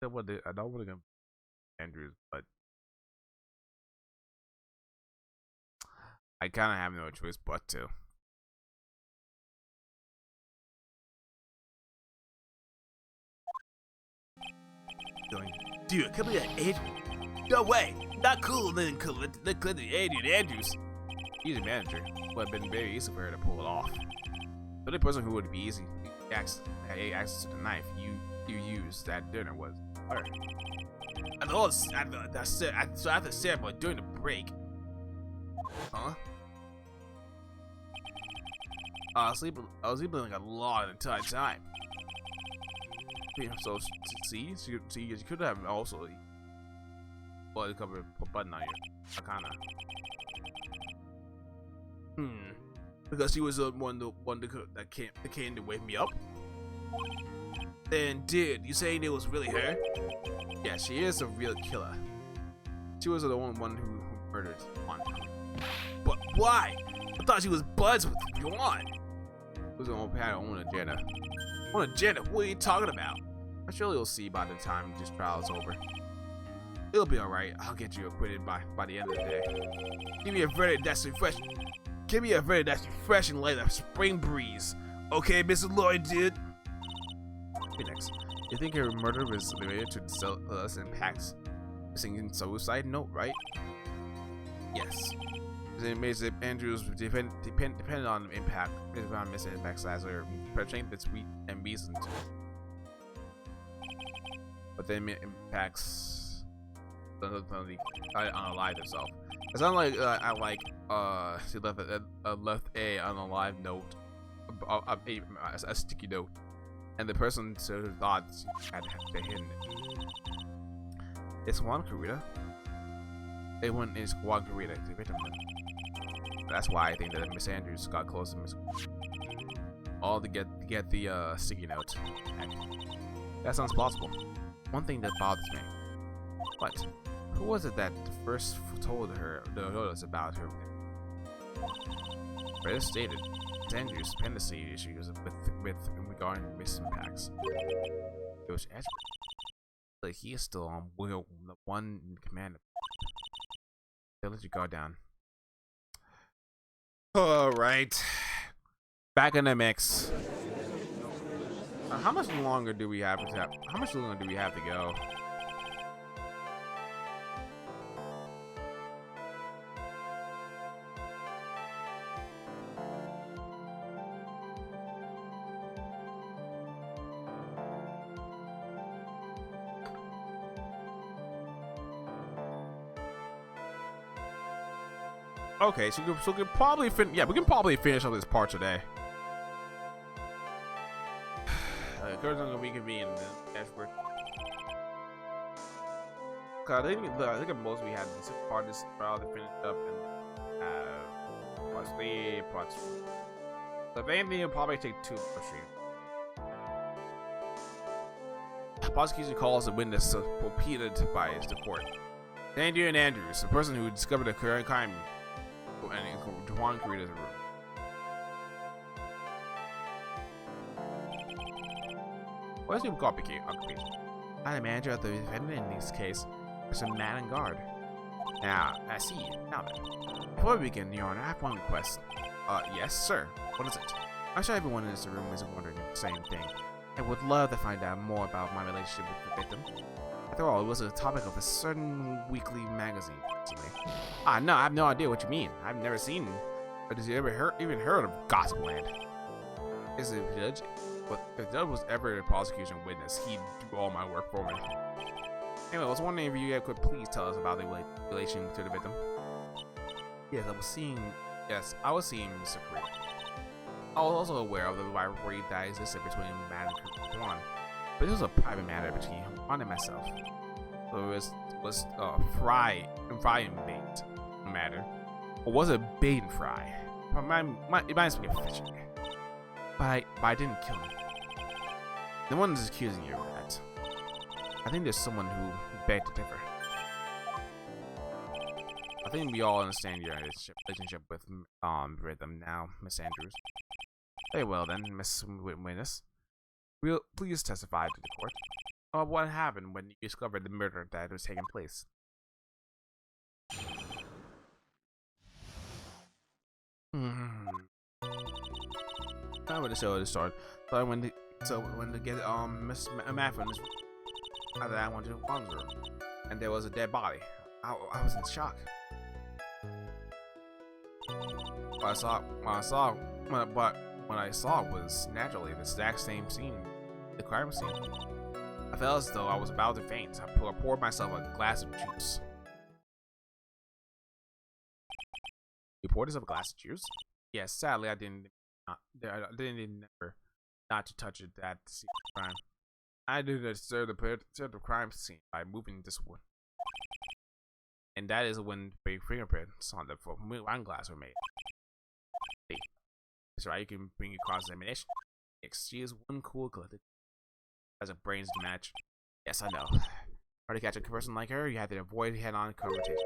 I don't want to go Andrews, but I kind of have no choice but to. doing? Dude, could be an Adrian. No way! Not cool than Clinton Adrian Andrews. He's a manager. Would have been very easy for her to pull it off. The only person who would be easy access to the knife you used at dinner was her. So after the ceremony during the break. Huh? I was sleeping like a lot of the entire time. Yeah, so see, you could have also well, cover a button on your Arcana. Because she was the one that came to wake me up. And dude, you saying it was really her? Yeah, she is a real killer. She was the only one who murdered Juan. But why? I thought she was buds with Juan. Who's the only had on agenda? On agenda? What are you talking about? I'm sure you'll see by the time this trial is over. It'll be alright. I'll get you acquitted by the end of the day. Give me a verdict that's refreshing. Give me a verdict that's refreshing like a spring breeze. Okay, Mr. Lloyd, dude. Okay, next. You think her murder was related to the impacts? Missing suicide note, right? Yes. It makes it Andrews dependent on impact. It's on missing impacts as her perching that's weak and reason to. But then impacts unalive herself. It's not like she left a unalive note, a sticky note, and the person sort of thought she had hidden it. It's Juan Carita. It went is Juan Carita to victim. That's why I think that Miss Andrews got close to Miss. All to get the sticky note. That sounds plausible. One thing that bothers me. What? Who was it that first told her the notice about her? As stated, Miss Andrews' dependency issues with regarding missing impacts. It was Edward. Like he is still on wheel, the one in command. They'll let you go down. Alright. Back in the mix. How much longer do we have to How much longer do we have to go? Okay, so we can probably we can probably finish up this part today. Currently gonna reconvene in Ashford. I think at most we had this part of this trial to finish up and parts 3, parts 4. So if anything, it'll probably take 2 per stream. The prosecution calls a witness subpoenaed by the court. Andrew and Andrews, the person who discovered the current crime, and Juan Carita's room. What is your occupation? I'm the manager of the defendant in this case. There's a man on guard. Now, I see. Now then. Before we begin, Your Honor, I have one request. Yes, sir. What is it? I'm sure everyone in this room is wondering the same thing. I would love to find out more about my relationship with the victim. After all, it was a topic of a certain weekly magazine recently. No, I have no idea what you mean. I've never seen, or has you ever even heard of Gospelland? Is it a judge? But if there was ever a prosecution witness, he'd do all my work for me. Anyway, I was wondering if you could please tell us about the relation to the victim. Yes, I was seeing Mr. Creed. I was also aware of the rivalry that existed between Matt and Juan, but it was a private matter between Juan and myself. So it was fry and bait matter, or was it bait and fry? It might be fishing. But I didn't kill him. No one is accusing you of that. I think there's someone who begged to differ. I think we all understand your relationship with Rhythm now, Miss Andrews. Very well then, Miss Witness. Please testify to the court. What happened when you discovered the murder that was taking place? I would have showed the start. So when to get Miss Maffin, After that, I went to the mom's room, and there was a dead body. I was in shock. What I saw was naturally the exact same scene, the crime scene. I felt as though I was about to faint. I poured myself a glass of juice. You poured yourself a glass of juice? Yes, sadly, I didn't remember not to touch it at the scene of the crime. I did disturb the crime scene by moving this wood. And that is when the fingerprints on the wine glass were made. That's right, you can bring your cross-examination. She is one cool collected. Has a brains to match. Yes, I know. Hard to catch a person like her, you have to avoid head-on confrontation.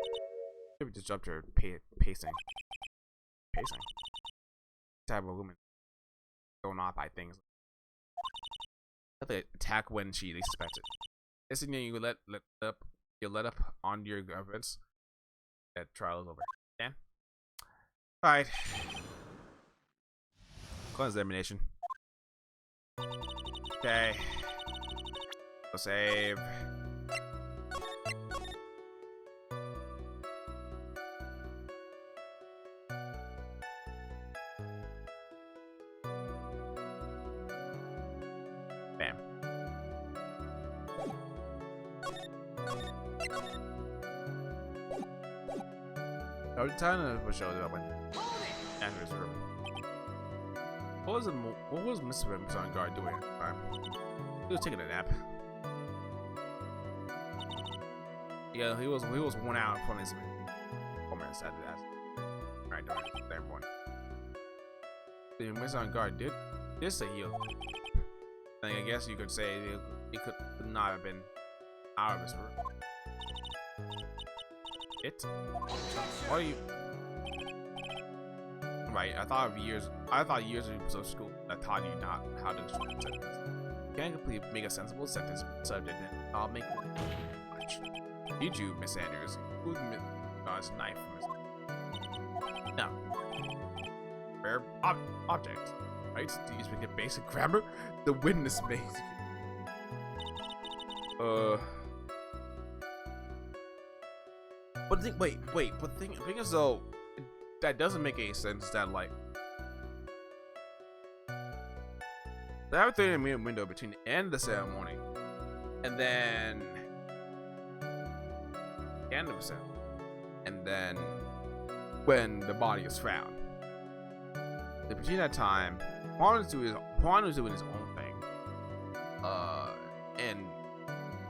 Maybe disrupt her pacing. Pacing? Type of woman going off by things. Have to attack when she least expects it. This is you let up on your events. That trial is over. Dan? Alright. Close examination. Okay. Go save. Bam. Every time I showed up, I went after his room. What was Mr. Williams on guard doing at the time? He was taking a nap. Yeah, he was worn out from his performance after that. Right, don't everyone. The Mr. on guard did say heal. I guess you could say he could not have been out of his room. What are you? Right, I thought years of school that taught you not how to construct a sentence. You can't completely make a sensible sentence subject, and I'll make it much. Did you, Miss Andrews? Who's his knife from his... No. Rare object. Right? Do you speak a basic grammar? The witness may... But the thing is though, that doesn't make any sense that like they have a 30-minute window between the end of the ceremony and then the end of the ceremony and then when the body is found. So between that time, Juan was doing his own thing,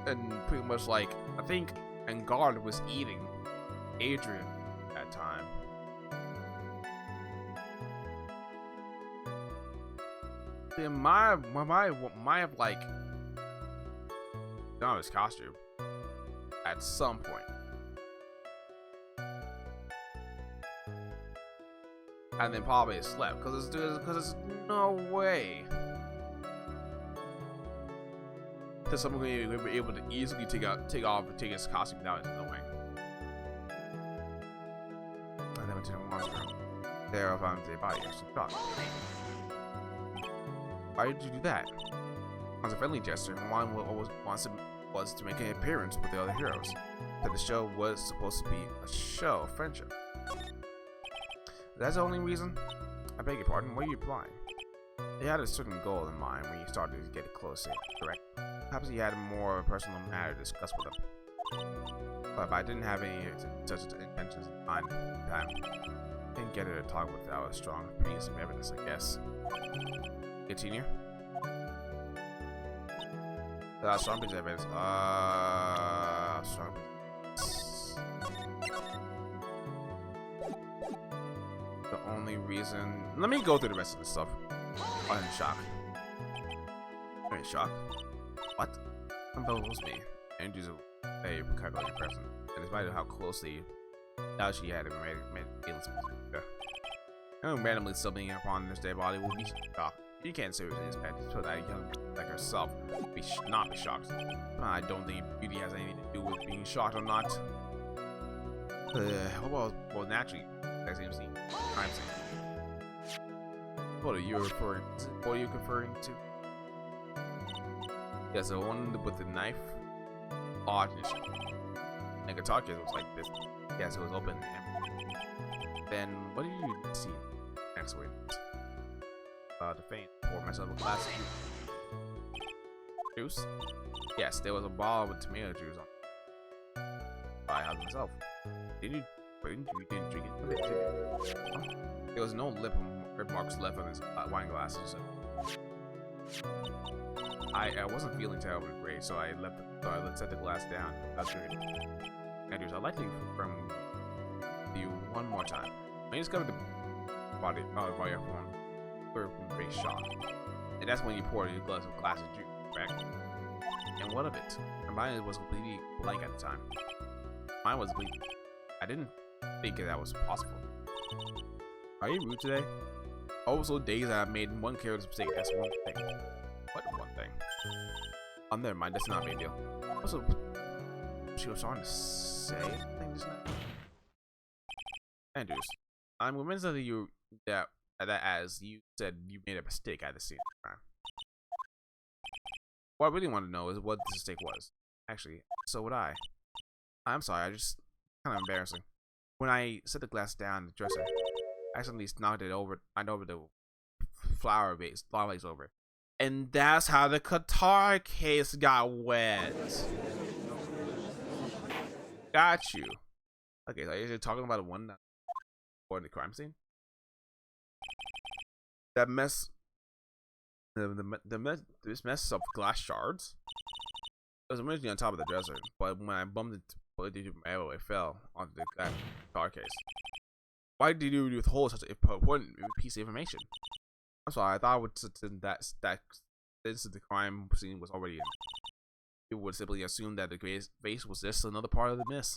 and pretty much like I think Engard was eating Adrian at that time. They might have like done his costume at some point, and then probably slept because there's no way that someone would be able to easily take his costume without his knowing. And then went to the monster room. There I found the body of some dog. Why did you do that? As a friendly gesture, Juan was to make an appearance with the other heroes. That the show was supposed to be a show of friendship. That's the only reason? I beg your pardon, what are you implying? He had a certain goal in mind when you started to get closer, correct? Perhaps he had a more personal matter to discuss with him. But I didn't have any such intentions in mind at the time. Didn't get her to talk without a strong piece of evidence, I guess. Continue. Without strong piece of evidence. Strong piece. The only reason. Let me go through the rest of the stuff. I'm in shock. I'm in shock. What? Unbelievable me. Andrew's a very calculating person, and despite how closely now she had made feelings with her. And randomly stumbling upon this dead body would be shocked. You can't seriously expect so that young like herself would not be shocked. I don't think beauty has anything to do with being shocked or not. Well, naturally, that seems to crime scene. What are you referring to? What are you referring to? Yes, the one with the knife. odd issue. And guitar case was like this. Yes, it was open. Then what did you see next week? To faint. Pour myself a glass of juice. Yes, there was a bottle with tomato juice on. I had myself. Didn't you didn't drink it? Did you? Huh? There was no lip marks left on his wine glasses. I wasn't feeling terribly great, so I set the glass down. Andrews, I'd like to confirm you one more time. When you discovered the body of your phone, you were in great shock. And that's when you poured your glass of juice, correct? And what of it? My mind was completely blank at the time. Mine was bleak. I didn't think that was possible. Are you rude today? Also, days I have made one careless mistake. That's one thing. What one thing? Oh, never mind. That's not a big deal. Also, she was trying to say anything just now. Andrews, I'm convinced that that as you said, you made a mistake at the same time. What I really want to know is what the mistake was. Actually, so would I. I'm sorry. I just kind of embarrassing. When I set the glass down the dresser, I accidentally knocked it over. I over the flower vase over, and that's how the guitar case got wet. Got you. Okay, so you're talking about the one or the crime scene. That mess. This mess of glass shards. It was originally on top of the dresser, but when I bumped it into my elbow, it fell onto the guitar case. Why did you withhold such an important piece of information? I'm sorry, I thought that since the crime scene was already in, you would simply assume that the vase was just another part of the miss.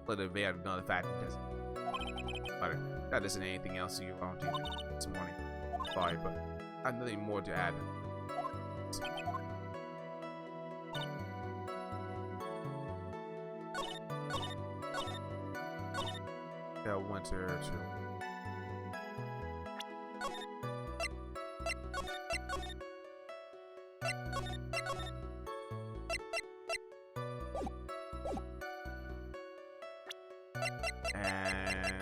But if they had another fact test. But that isn't anything else you want to do this morning. Sorry, but I have nothing more to add. Winter too. And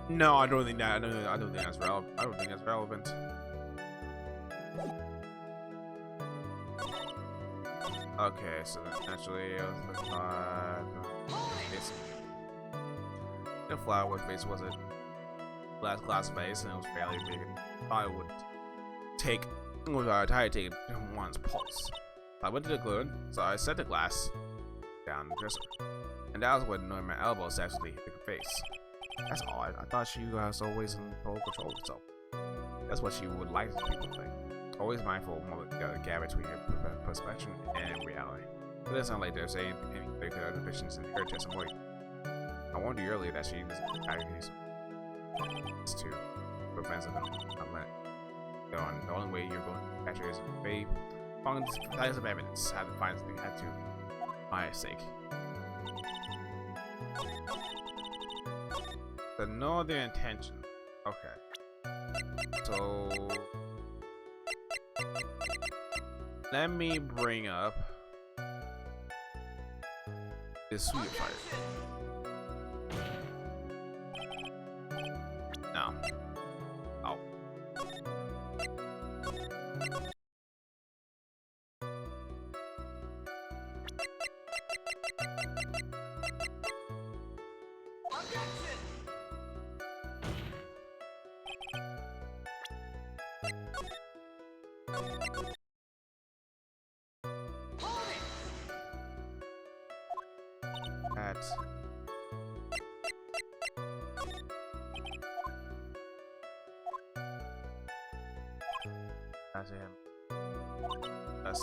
no, I don't think that. I don't think that's relevant. I don't think that's relevant. Okay, so then naturally, the flower vase was a glass vase, and it was fairly big. I would take one's pulse. I went to the glue, so I set the glass down the dresser, and that was when my elbows actually hit the face. That's all. I thought she was always in total control of herself. That's what she would like people to think. Always mindful of the gap between your perception and reality. It doesn't sound like there's any particular deficiencies in her testimony. I warned you earlier that she was case. It's too offensive and unlet. The only way you're going to catch her is very long ties of evidence. Had to find something had to my sake. The no other intention. Okay. So let me bring up this sweet fire. No. Oh. That's him. That's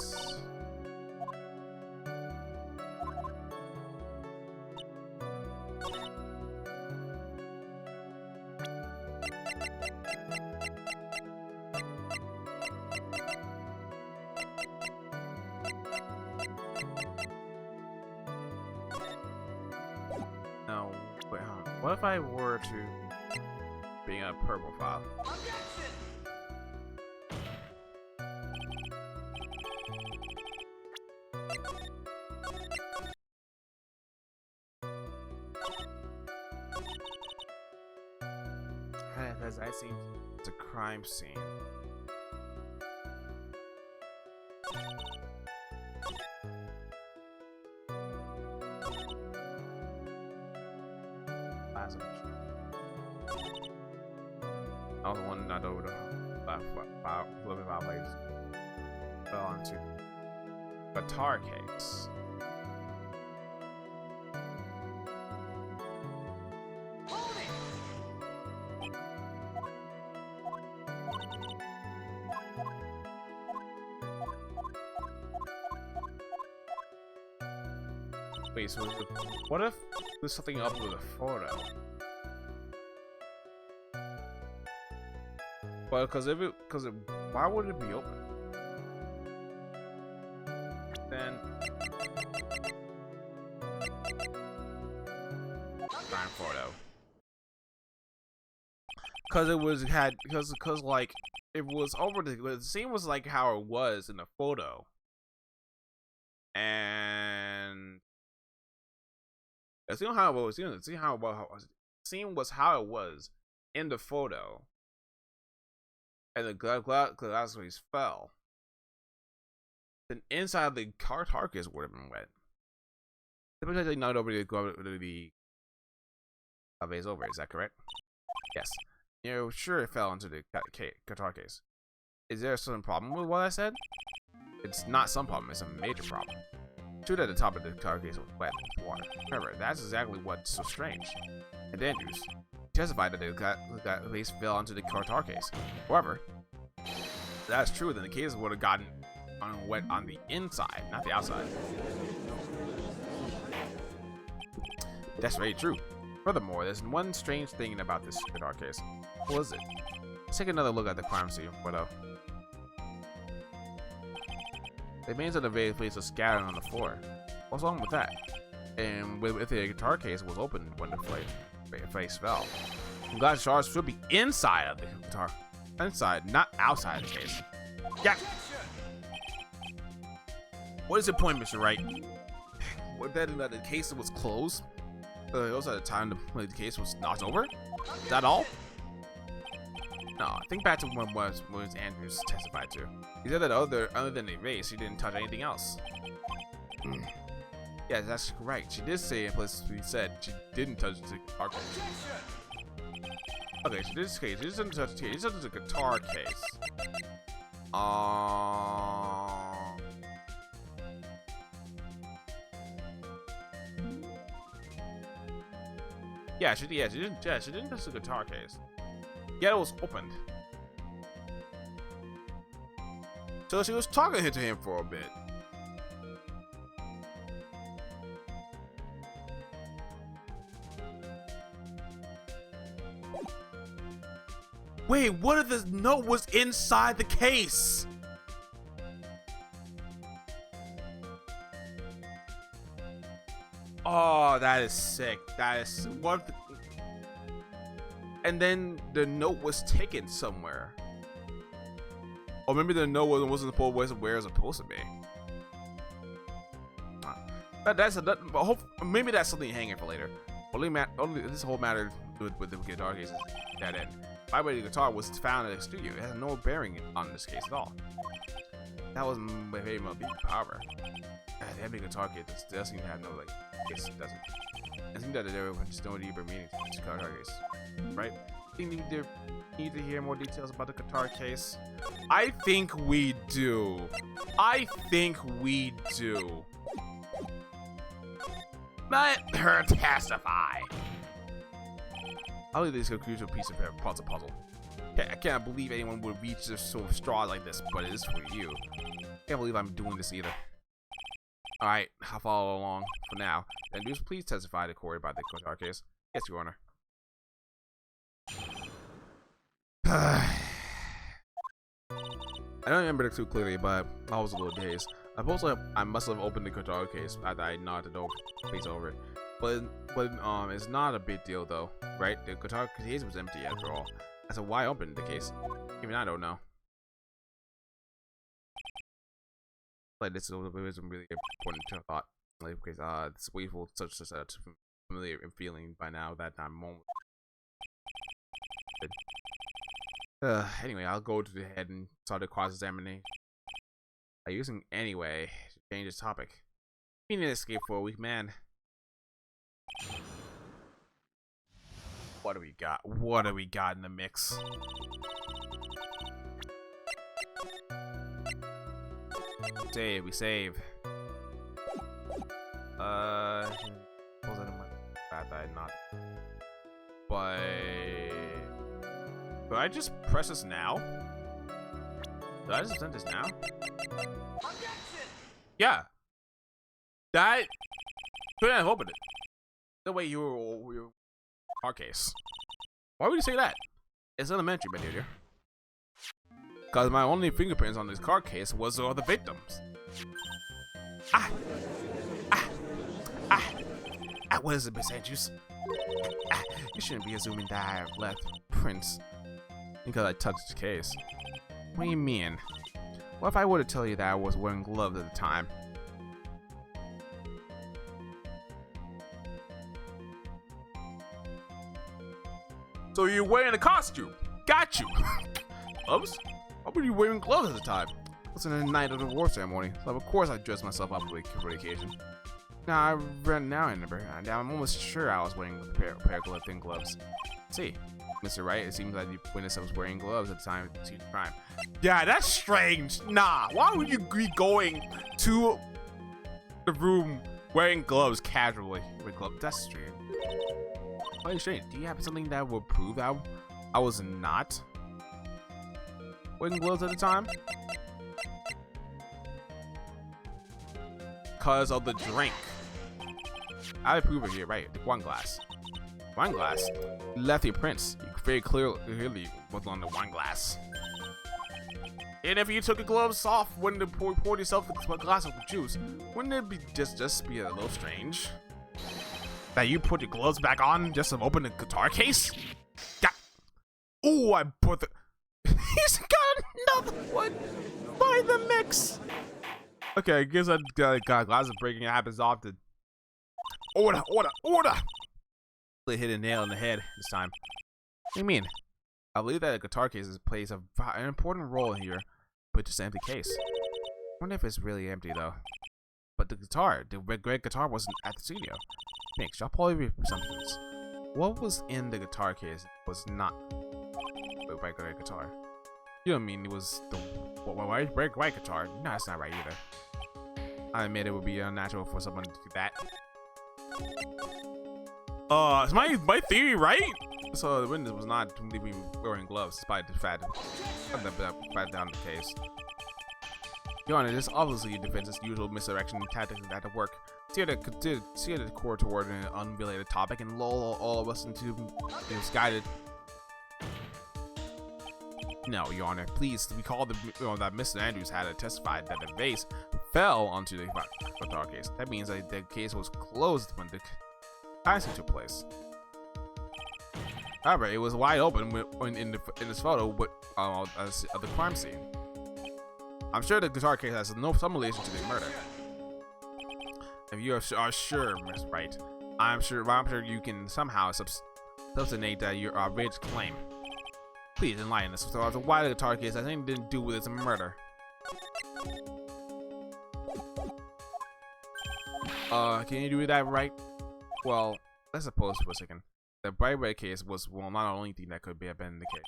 now. Wait, what if I were to being a purple file. Because I think it's a crime scene. I was the one not over the living violations fell onto guitar case. Wait, so what if there's something up with a photo? Well, why would it be open? Then crime photo. Because like it was over the scene was like how it was in the photo, and see how it was. See how it scene was how it was in the photo. And the glass piece fell. Then inside the carcass would have been wet. Typically, not over to go to the vase over. Is that correct? Yes. You're sure it fell into the guitar case. Is there some problem with what I said? It's not some problem. It's a major problem. True that the top of the guitar case was wet with water. However, that's exactly what's so strange. And Andrews testified that the vase fell onto the guitar case. However, if that's true, then the case would have gotten wet on the inside, not the outside. That's very true. Furthermore, there's one strange thing about this guitar case. What is it? Let's take another look at the crime scene photo. The remains of the vase are scattered on the floor. What's wrong with that? And if the guitar case was open when the vase fell, glass shards should be inside of the guitar. Inside, not outside the case. Yeah. What is your point, Mr. Wright? What that the case was closed? Also at the time the case was knocked over? Is that all? No, think back to when Andrews testified to. He said that other than the vase, he didn't touch anything else. Yeah, that's correct. She did say implicitly said she didn't touch the guitar case. Okay, so this case, this isn't touch the case. This is a guitar case. Yeah, she didn't touch the guitar case. Yeah, it was opened. So she was talking to him for a bit. Wait, what if this note was inside the case? Oh, that is sick. That is what. And then the note was taken somewhere. Or maybe the note wasn't where it was supposed to be. Maybe that's something hanging for later. Only this whole matter with the guitar case is dead end. My way the guitar was found in the studio. It has no bearing on this case at all. That was my favorite power. The heavy guitar case doesn't have no like. Case doesn't. I think that there was no deeper meaning to this guitar case, right? I think we need to hear more details about the guitar case. I think we do. Let her testify. I'll leave this conclusion piece of puzzle. I can't believe anyone would reach this sort of straw like this, but it is for you. Can't believe I'm doing this either. Alright, I'll follow along for now. Then please testify to Corey about the guitar case. Yes, Your Honor. I don't remember it too clearly, but I was a little dazed. I must have opened the guitar case after I nodded over face over it. But it's not a big deal though, right? The guitar case was empty after all. So why open the case? Even I don't know. Like this is a really important thought. Like because this waveful such familiar feeling by now that I'm moment. Anyway, I'll go to the head and start the cross-examining. By using anyway to change the topic. We need to escape for a week, man. What do we got? What do we got in the mix? Save, we save. Was that in my bad that I not? But could I just press this now? Did I just send this now? Yeah. That couldn't have opened it. The way you were our case. Why would you say that? It's elementary, my dear. Because my only fingerprints on this card case was the victims. What is it, Miss Andrews? You shouldn't be assuming that I have left prints because I touched the case. What do you mean? What if I were to tell you that I was wearing gloves at the time? So you're wearing a costume. Got you. Gloves? Why were you wearing gloves at the time? It was in the night of the war ceremony, so of course I dressed myself up for the occasion. Now I remember. I'm almost sure I was wearing a pair of thin gloves. See, Mr. Wright, it seems like you witnessed I was wearing gloves at the time of the crime. Yeah, that's strange. Nah, why would you be going to the room wearing gloves casually? With gloves, that's strange. Why strange? Do you have something that would prove that I was not wearing gloves at the time? Because of the drink. I prove it here, right? The wine glass. Wine glass? You left your prints. You very clearly was on the wine glass. And if you took the gloves off when you poured yourself a glass of juice, wouldn't it be just be a little strange that you put your gloves back on just to open the guitar case? Yeah. Oh, I put the. He's got another one by the mix. Okay, I guess I got glass of breaking. It happens often. Order! They hit a nail on the head this time. What do you mean? I believe that a guitar case plays an important role here, but just an empty case. I wonder if it's really empty though. But the red guitar wasn't at the studio. Thanks, y'all probably be assumptions. What was in the guitar case was not the red guitar. You don't mean it was the white guitar? No, that's not right either. I admit it would be unnatural for someone to do that. Is my theory right? So the witness was not completely wearing gloves, despite the fact that down the case. Your Honor, this obviously defends its usual misdirection tactics that work. Steer the court toward an unrelated topic and lull all of us into misguided. No, Your Honor, please recall that Mr. Andrews had testified that the vase fell onto the guitar case. That means that the case was closed when the heist took place. However, it was wide open in this photo of the crime scene. I'm sure the guitar case has some relation to the murder. If you are sure, Miss Wright, I'm sure you can somehow substantiate your outrageous claim. Please enlighten us. So, why the guitar case has anything to do with its murder? Can you do that right? Well, let's suppose for a second. The bright red case was, well, not the only thing that could have been the case.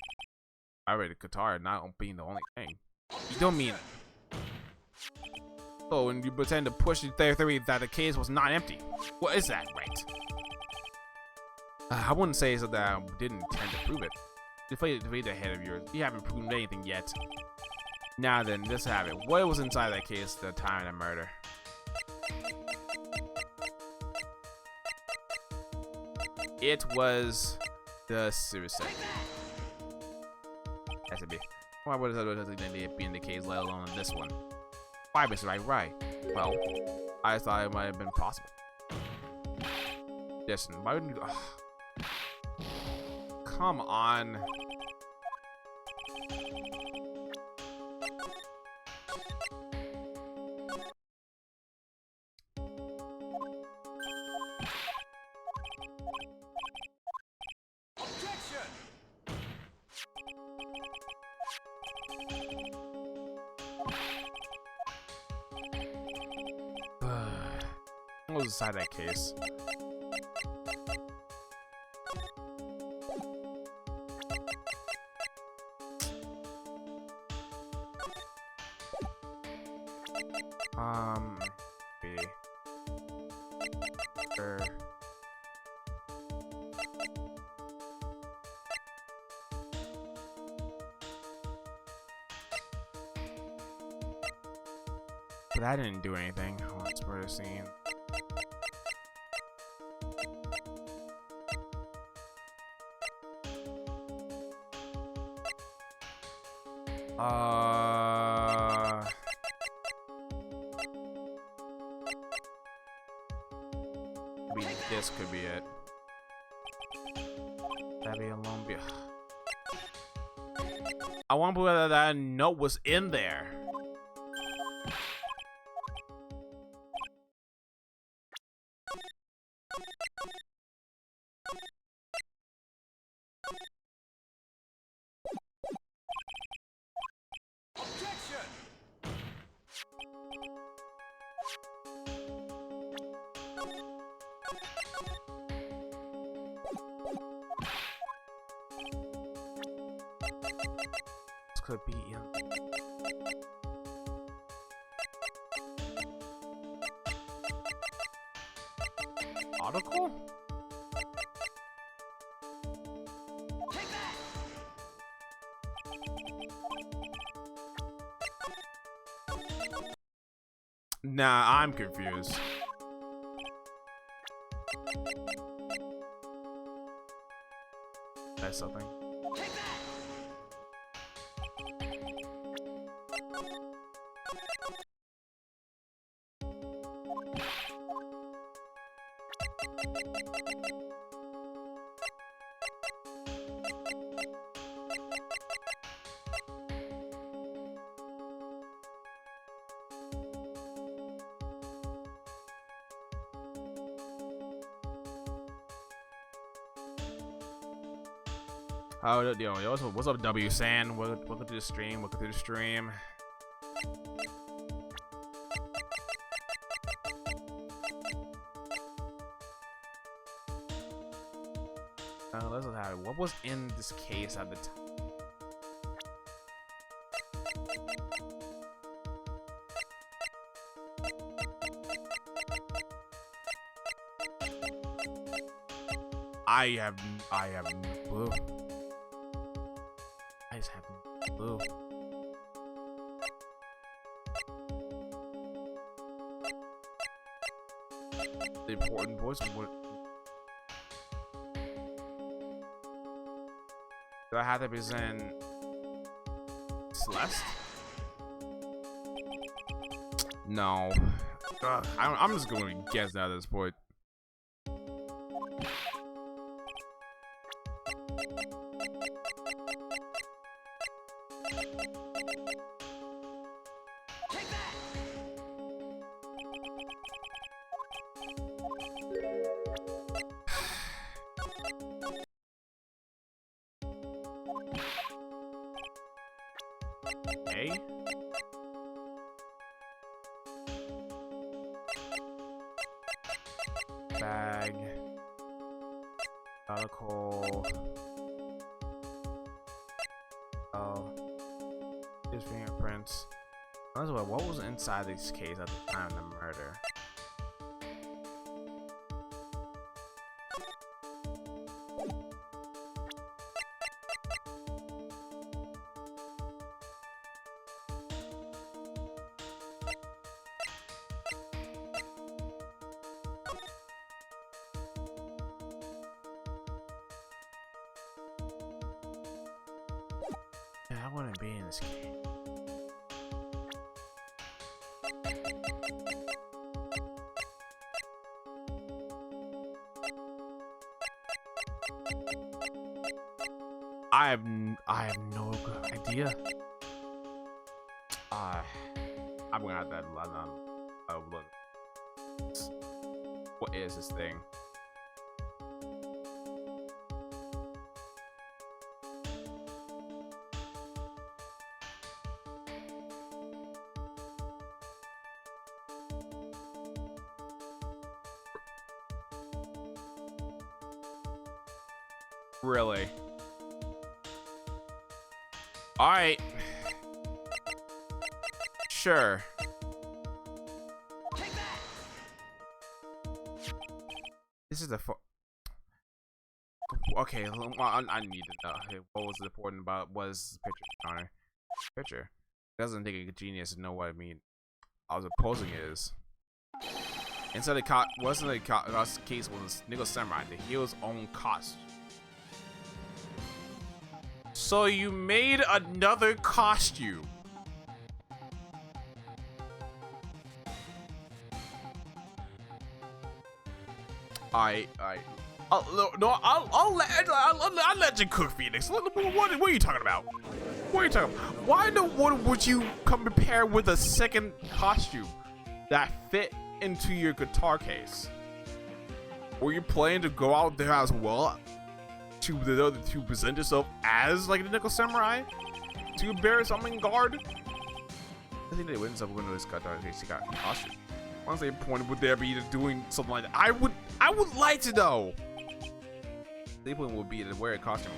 I read the guitar not being the only thing. You don't mean it. So, when you pretend to push the theory that the case was not empty. What is that, right? I wouldn't say so that I didn't intend to prove it. Deflate the head of yours. You haven't proven anything yet. Now then, let's have it. What was inside that case at the time of the murder? It was the suicide. Has to be. Why would it be in the case, let alone this one? Why, Mr. Wright? Well, I thought it might have been possible. Listen, why wouldn't you? Ugh. Come on. We'll decide that case. B. Sure. But I didn't do anything. Let's put a scene. Maybe this could be it. That'd be alone. I want to believe that that note was in there. This could be article? Nah, I'm confused. That's something. Oh, yo, what's up, W San? Welcome to the stream. Welcome to the stream. Let's look at it. What was in this case at the time? I have no clue. I just have no clue. The important voice would. Do I have to present Celeste? No. Ugh, I'm just going to guess now at this point. Okay. Bag. Article. Oh. His fingerprints. What was inside this case at the time of the murder? I wouldn't be in this game. I have no idea. I'm gonna have to look. What is this thing? Really? All right. Sure. This is the okay. I need to know what was important about was the picture, Connor. Picture. It doesn't take a genius to know what I mean. I was opposing is. Instead of wasn't the case was Nickel Samurai, the hero's own cost. So you made another costume. I'll let you cook, Phoenix. What are you talking about? What are you talking about? Why in the world would you come prepared with a second costume that fit into your guitar case? Were you planning to go out there as well to present yourself as like the Nickel Samurai to bear something guard? I think they went up when this guitar case. He got a costume. Once they pointed, would there be doing something like that? I would like to know. The point would be to wear a costume,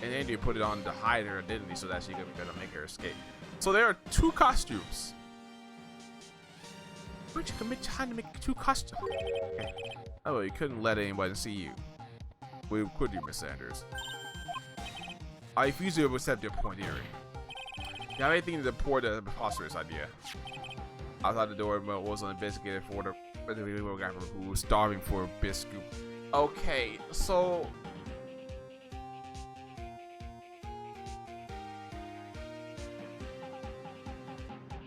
and then you put it on to hide her identity so that she could make her escape. So there are two costumes. Where'd you commit trying to make two costumes? Okay. Oh, you couldn't let anybody see you. We could do, Miss Sanders. I refuse to accept your point, Erie. You have anything to support a preposterous idea? Outside the door was an investigator for the videographer who was starving for a biscuit. Okay, so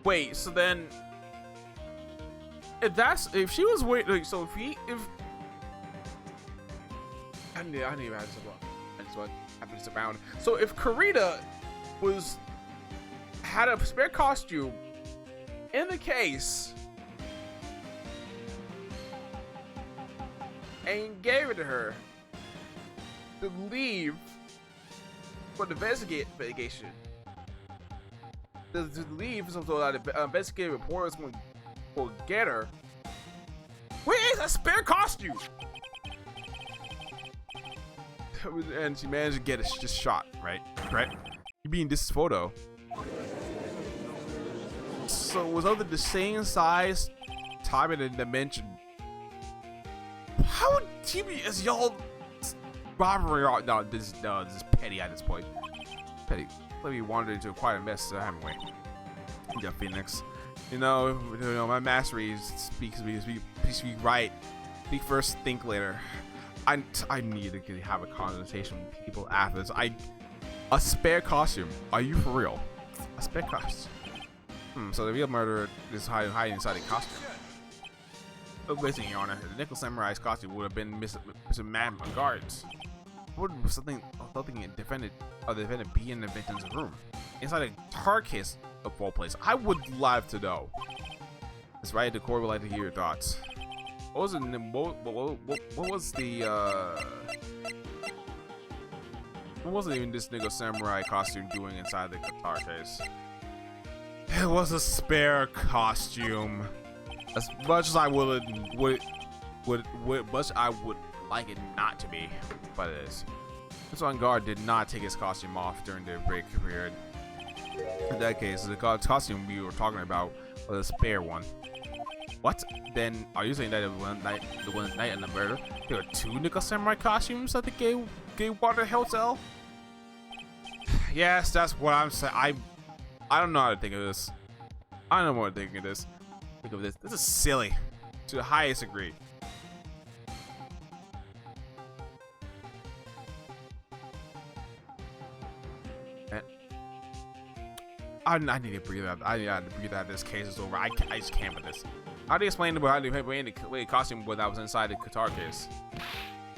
wait, so then if she was waiting, so if I need to have this happens around. So if Karita had a spare costume in the case and gave it to her to leave for the investigation, to leave so that the investigative reporters will get her. Where is a spare costume? And she managed to get it just shot, right? You being this photo. So was of the same size, time, and dimension. How would TBS y'all robbery? No, this is petty at this point. Petty. Let me wander into quite a mess, haven't we? Yeah, Phoenix. You know, my mastery speaks right. Speak first, think later. I need to have a conversation with people after this. A spare costume. Are you for real? A spare costume. So the real murderer is hiding inside a costume. Basically, Your Honor, the Nickel Samurai's costume would have been missing man guards. Would something defendant be in the victim's room inside a tar case of all places? I would love to know. That's right. The court would like to hear your thoughts. What was even this Nickel Samurai costume doing inside the guitar case? It was a spare costume. As much as I would like it not to be, but it is. This one guard did not take his costume off during the break period. In that case, the costume we were talking about was a spare one. What? Then are you saying that the one night and the murder, there were two Nickel Samurai costumes at the gay water hotel? Yes, that's what I'm saying. I don't know how to think of this. I don't know what to think of this. This is silly to the highest degree. And I need to breathe out. I need to breathe out. This case is over. I just can't with this. How do you explain about how the costume when I was inside the guitar case?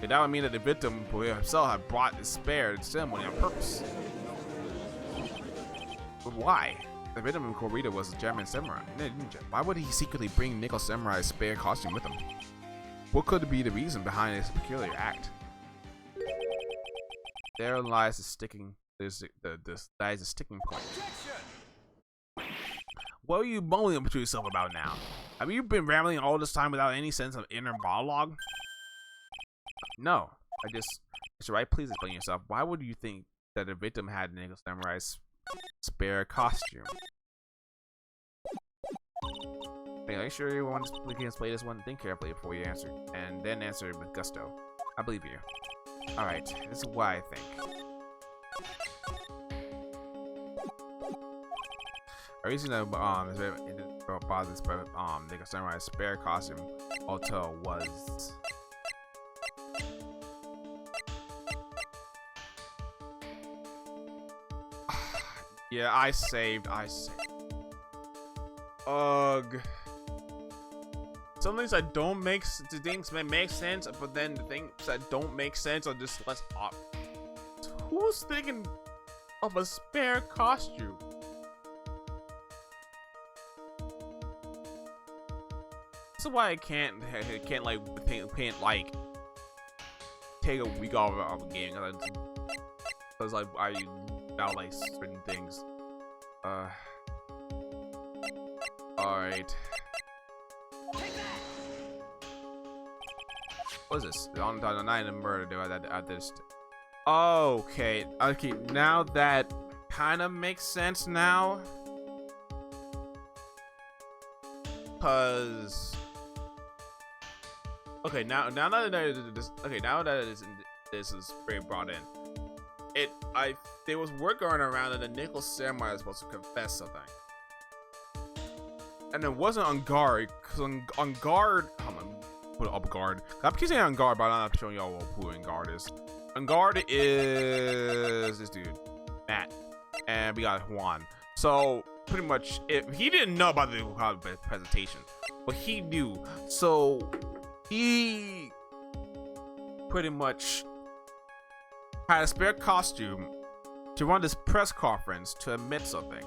That would mean that the victim himself had brought the spare ceremony on purpose. But why? The victim in Korita was a German samurai. Why would he secretly bring Nickel Samurai's spare costume with him? What could be the reason behind this peculiar act? There lies the sticking. Lies the sticking point. What are you mumbling to yourself about now? Have you been rambling all this time without any sense of inner monologue? No, Mr. Wright, please explain yourself. Why would you think that the victim had Nickel Samurai's spare costume? Are you sure you want to explain this one? Think carefully before you answer, and then answer with gusto. I believe you. Alright, this is what I think. The reason that bought this Nickel Samurai's spare costume hotel was yeah, I saved. Ugh. Some things that don't make sense, but then the things that don't make sense are just less off. Who's thinking of a spare costume? This is why I can't like take a week off of a game because like I about like certain things. Alright. What is this? On the night of murder, at this. Okay, now that kind of makes sense now. Cause okay, now that this is very brought in. There was word going around that the Nickel Samurai was supposed to confess something. And it wasn't on guard, because on guard, hold on, put it up guard. I keep saying on guard, but I'm not showing y'all who in guard is. On guard is this dude, Matt, and we got Juan. So pretty much, if he didn't know about the presentation, but he knew. So he pretty much had a spare costume to run this press conference to admit something.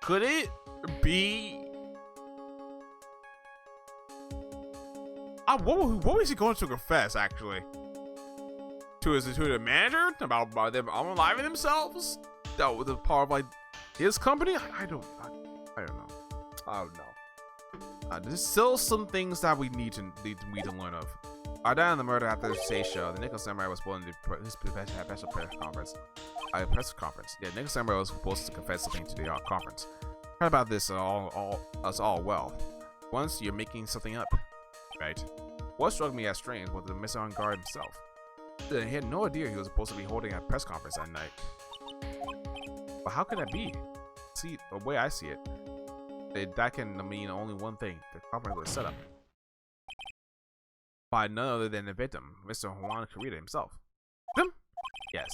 Could it be? What was he going to confess actually? To the manager about them unaliving themselves? That was a part of like his company. I don't know. There's still some things that we need to learn of. Down in the murder after the stage show, the Nickel Samurai was supposed to his special press conference. Yeah, Nickel Samurai was supposed to confess something to the conference. Heard about this all well. Once you're making something up, right? What struck me as strange was the Mr. On Guard himself. He had no idea he was supposed to be holding a press conference that night. But how could that be? See, the way I see it, that can mean only one thing: the conference was set up by none other than the victim, Mr. Juan Kurita himself. Yes,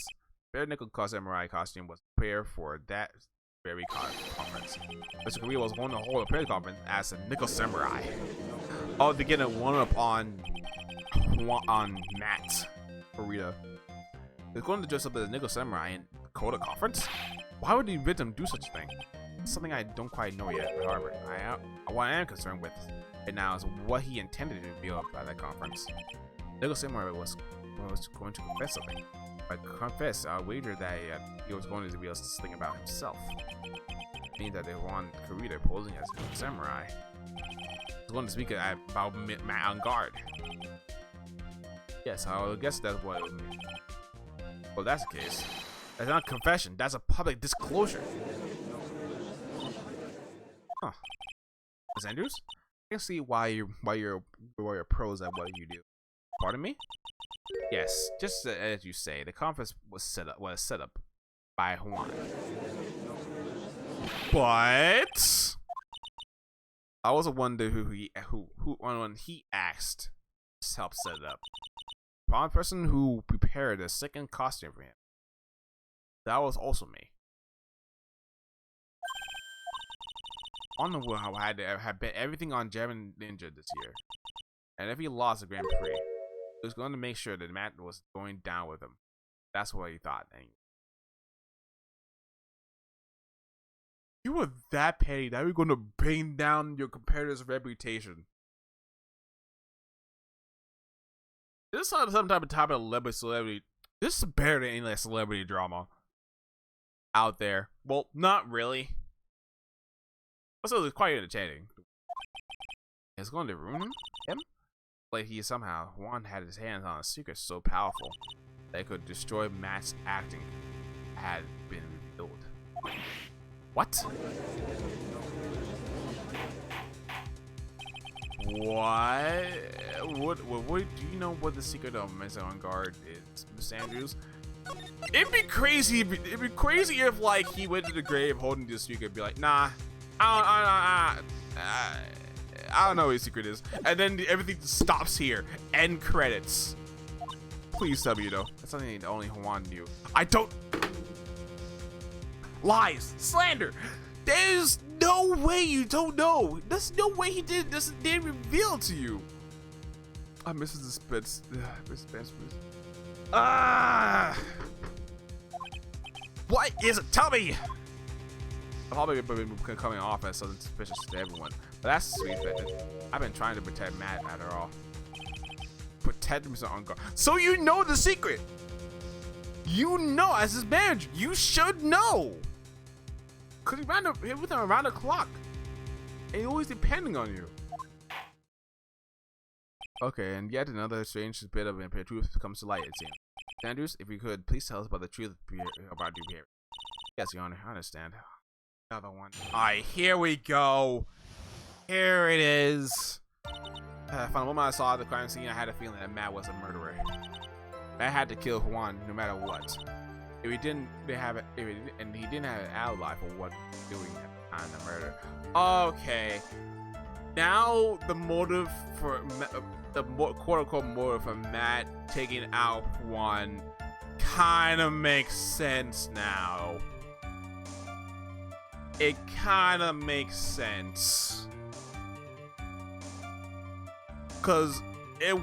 Bare Nickel Samurai costume was prepared for that very conference. Mr. Kurita was going to hold a prayer conference as a Nickel Samurai. Oh, to get a one-up on Matt Kurita. He's going to dress up as a Nickel Samurai and hold a conference? Why would the victim do such a thing? It's something I don't quite know yet. However, what I am concerned with right now is what he intended to reveal at that conference. Nickel Samurai was going to confess something. By confess, I wager that he was going to reveal something about himself. Meaning that they want Kurita posing as a samurai. He's going to speak about Matt on Guard. Yes, I guess that's what it would mean. Well, that's the case. That's not a confession. That's a public disclosure. Huh. Ms. Andrews? I can see why you're pros at what you do. Pardon me? Yes, just as you say, the conference was set up by Juan. But I was wondering who when he asked to help set it up. One person who prepared a second costume for him. That was also me. On the wheel, I had bet everything on German Ninja this year, and if he lost the Grand Prix, was going to make sure that Matt was going down with him. That's what he thought. And you were that petty that you're going to bring down your competitor's reputation. This is some type of celebrity. This is better than any like celebrity drama out there. Well, not really. Also, it's quite entertaining. It's going to ruin him? Like he somehow, Juan had his hands on a secret so powerful that it could destroy Matt's acting had been revealed. What? What do you know what the secret of Mr. On Guard is, Miss Andrews? It'd be crazy if like he went to the grave holding the secret and be like, nah, I don't know what his secret is. And then everything stops here. End credits. Please tell me you know. That's something that only Juan knew. I don't. Lies. Slander. There's no way you don't know. There's no way he did this. Didn't reveal to you. I miss the suspense. Suspense, please. What is it? Tell me. I'll probably be coming off as something suspicious to everyone. But that's sweet. I've been trying to protect Matt after all. Protect Mr. On Guard. So you know the secret. You know, as his manager, you should know. Cause he ran with him around the clock. And he's always depending on you. Okay, and yet another strange bit of truth comes to light, it seems. Andrews, if you could, please tell us about the truth about your behavior. Yes, Your Honor, I understand. Another one. Alright, here we go. Here it is. From the moment I saw the crime scene, I had a feeling that Matt was a murderer. Matt had to kill Juan no matter what. If he didn't have it, and he didn't have an alibi for what he was doing at the time of the murder. Okay. Now the motive for the quote-unquote motive for Matt taking out Juan kind of makes sense now. It kind of makes sense. Cause it,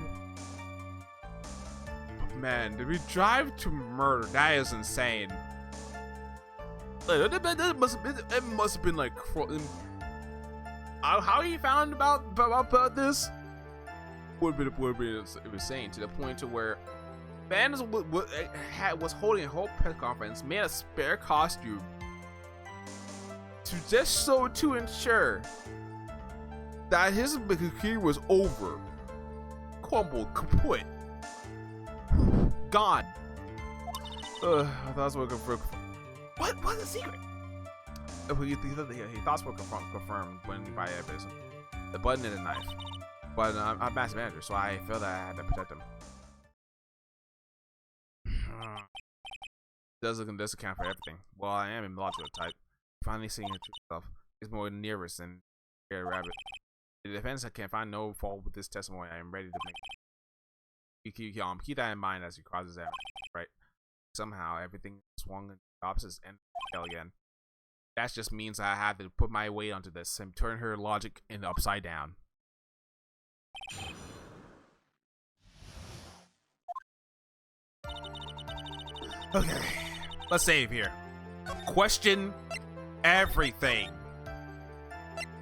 man, did we drive to murder? That is insane. It must have been like, how he found about this would be insane, to the point to where fans was holding a whole press conference, made a spare costume to ensure that his career was over, crumbled, kaput, gone. Thoughts were confirmed. What was the secret? He thoughts were confirmed when by evidence. The button and the knife. But I'm Matt's manager, so I felt that I had to protect him. Does account for everything. Well, I am illogical type. Finally seeing the truth stuff is more nervous than scared rabbit. The defense can find no fault with this testimony. I am ready to make. Keep that in mind as he crosses out. Right. Somehow everything swung in the opposite end again. That just means I have to put my weight onto this and turn her logic in upside down. Okay, let's save here. Question everything.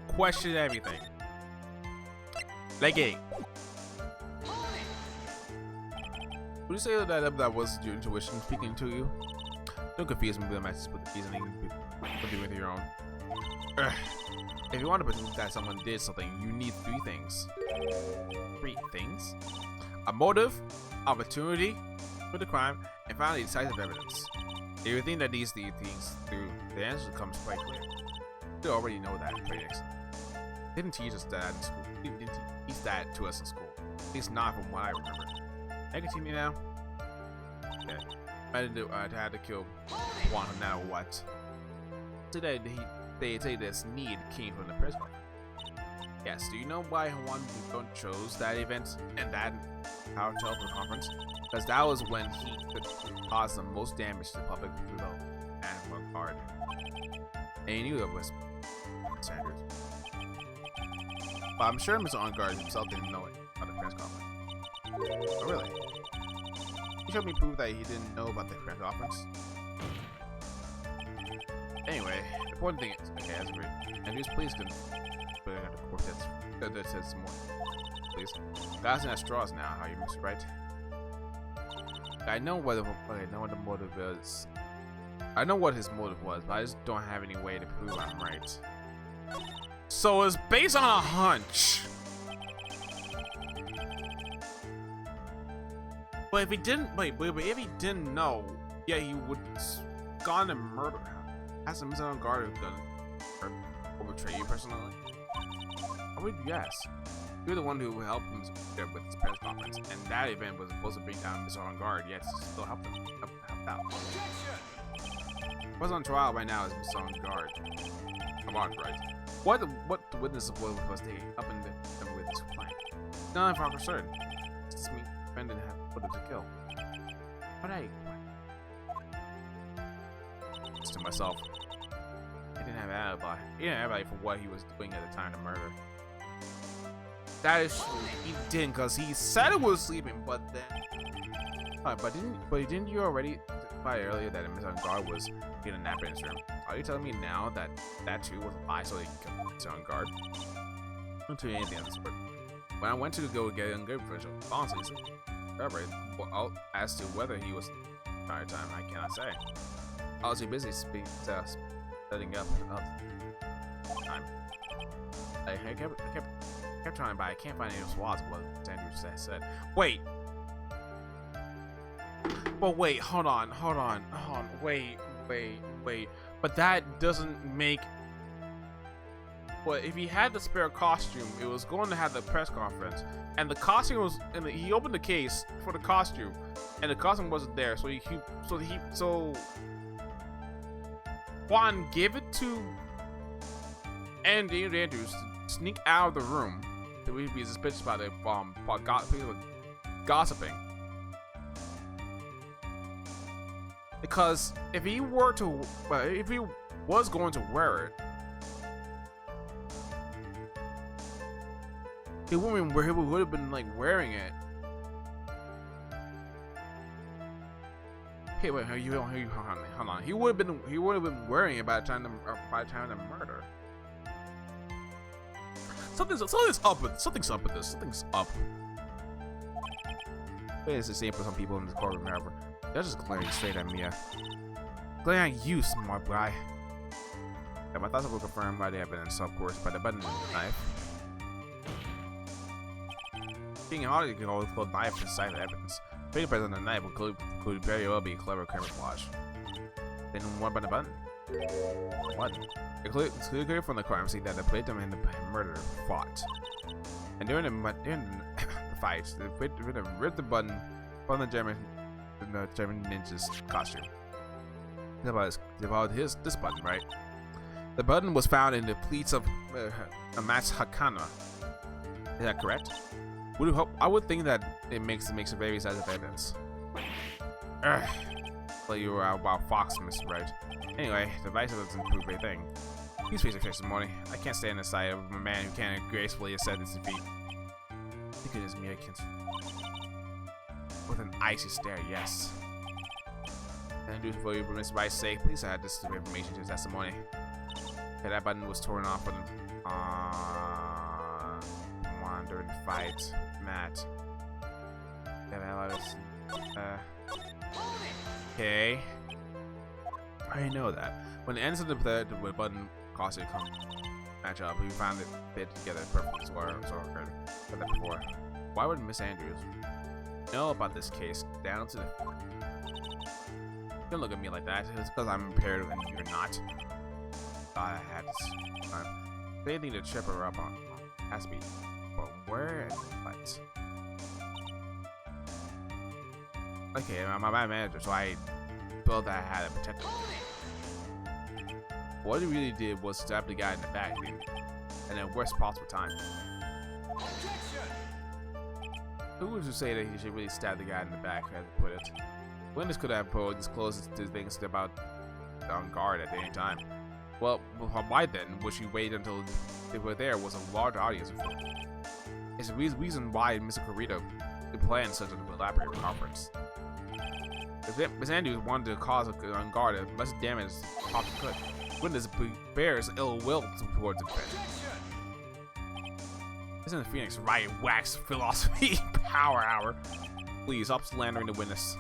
Question everything. Leg 8. Would you say that was your intuition speaking to you? Don't confuse me with the message with the reasoning with your own. If you want to believe that someone did something, you need 3 things. 3 things? A motive, opportunity for the crime, and finally decisive evidence. If you think that these 3 things through, the answer comes quite clear. You already know that in critics. Didn't teach us that in school. Didn't teach that to us in school. At least not from what I remember. Can you continue now? Okay. I had to kill Juan no matter what. Today they say this need came from the press conference. Yes, do you know why Juan chose that event and that power telephone conference? Because that was when he could cause the most damage to public development and work hard. And he knew it was Sanders. But I'm sure Mr. On Guard himself didn't know it at the press conference. Oh, really? He showed me proof that he didn't know about the press conference. Anyway, the important thing is, okay, as we Andrews, please can put it the court that says more. Please. Guys and straws now, how you Mr. Wright? I know what the motive is. I know what his motive was, but I just don't have any way to prove I'm right. So it's based on a hunch. But if he didn't, but if he didn't know, yeah, he would gone and murder him. As a Mr. Guard who's gonna betray you personally. I would guess. You're the one who helped him with his press conference, and that event was supposed to bring down Mr. On Guard, yet still helped him out. What's on trial right now is Mr. On Guard. Come on, right? What the witness was taking up in the with this client? None of our concern. It's just me, Brendan had put him to kill. But just to myself, he didn't have an alibi. He didn't have an alibi for what he was doing at the time of murder. That is true. He didn't, cause he said he was sleeping, but then, didn't you already testify earlier that Mr. Guard was getting a nap in his room? Are you telling me now that that too was a lie so he could kill Mr. On Guard? I don't do anything of the sort. When I went to go get a good version, honestly, well, as to whether he was the entire time, I cannot say. I was too busy setting up time. I kept trying, but I can't find any swaths of what Andrew said. Wait. But wait, hold on. Wait. But that doesn't make. But if he had the spare costume, it was going to have the press conference, and the costume was. And he opened the case for the costume, and the costume wasn't there. So Juan gave it to Andrews to sneak out of the room. That we'd be suspicious about it people gossiping. Because if he were to, if he was going to wear it, he would have been like wearing it. Hey, wait, hold on. He would have been wearing it by the time of murder. Something's up with this. Something's up. It's the same for some people in the courtroom, however. They're just glaring straight at me. Glaring at you, smart guy. Yeah, my thoughts will confirm by the evidence, of course, by the button and the knife. Being hard, you can always pull the knife inside the evidence. Fingerprints on the knife could very well be clever camouflage. Then what about the button? What? It's clear from the crime scene that the victim and the murderer fought. And during the fight, the victim ripped the button from the German ninja's costume. It's about this button, right? The button was found in the pleats of a match Hakana. Is that correct? I would think that it makes a very size of evidence. Well, you were about Fox, Mr. Wright. Anyway, the vice doesn't prove a thing. Please face your testimony. I can't stand the sight of a man who can't gracefully ascend his feet. Thank goodness me, I can't. With an icy stare, yes. And do for you, for Mr. Wright's sake, please add this information to his testimony. Okay, that button was torn off during the fight. Matt. Okay. I know that. When the ends of the button costume match up, we found it fit together perfectly. So I said that before. Why would Miss Andrews know about this case down to the? Don't look at me like that. It's because I'm impaired and you're not. Thought I had this time. They need to trip her up on. Has to be. But where and what? Okay, I'm my manager, so I felt that I had to protect him. What he really did was stab the guy in the back, and at worst possible time. Who would you say that he should really stab the guy in the back, as to put it? Witness could have disclosed to things about on guard at any time. Well, why then would she wait until they were there was a large audience? It's the reason why Mr. Corrito to plan such an elaborate conference. If Miss Andrews wanted to cause on guard as much damage as possibly could, witness bears ill will towards the defense. Isn't the Phoenix Wright wax philosophy power hour? Please stop slandering the witness.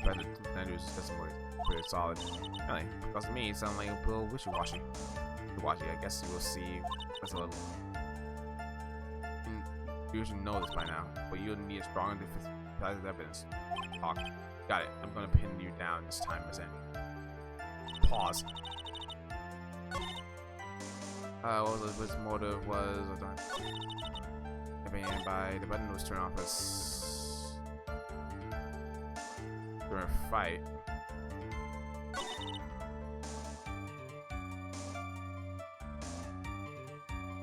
But Andrews is pretty solid. Really, because to me, it sounds like a little wishy-washy. I guess you will see. That's a little. You should know this by now, but you'll need a strong defensive evidence. Talk. Got it. I'm gonna pin you down this time, Miss Annie. Pause. What was his motive was by the button was turned off as during a fight.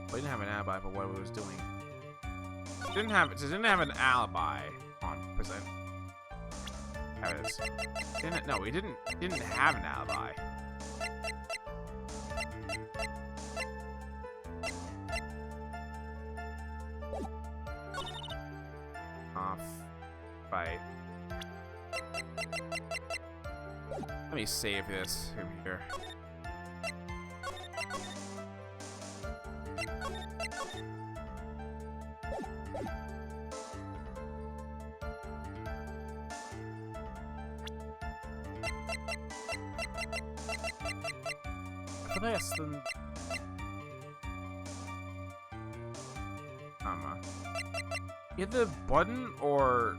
But he didn't have an alibi for what he was doing. It didn't have an alibi on present evidence. No, he didn't have an alibi. Fight. Let me save this here. Either button or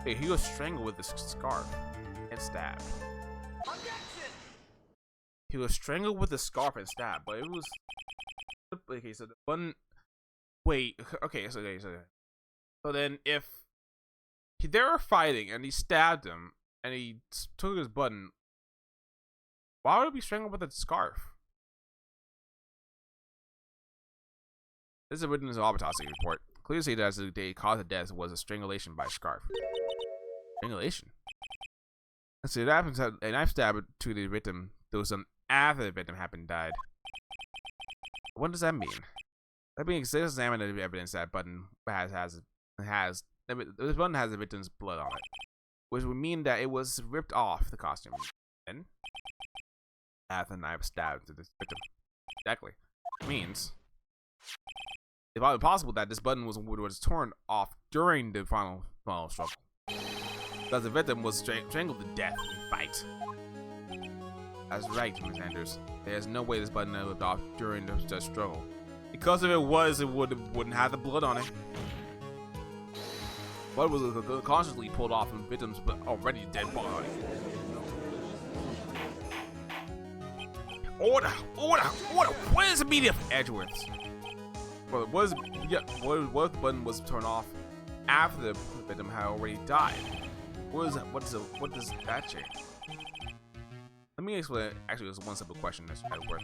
hey, he was strangled with this scarf and stabbed. He was strangled with the scarf and stabbed, but it was okay. So the button. Wait. Okay. So then if they were fighting and he stabbed him and he took his button, why would he be strangled with a scarf? This is written in his autopsy report. Clearly stated that the cause of death was a strangulation by scarf. Strangulation? Let's see, that happens a knife stab to the victim. There was an after the victim died. What does that mean? That means they examine the evidence that button this button has the victim's blood on it, which would mean that it was ripped off the costume. Then, after the knife stabbed to this victim. Exactly. Means it's probably possible that this button was torn off during the final struggle, because the victim was strangled to death in the fight. That's right, Miss Andrews. There's no way this button lived off during the struggle. Because if it was, it wouldn't have the blood on it. Blood was consciously pulled off from the victim's already dead body. Order! What is immediate Edgeworths? Well, what if the button was turned off after the victim had already died? What does that change? Let me explain. Actually, there's one simple question that's trying to work.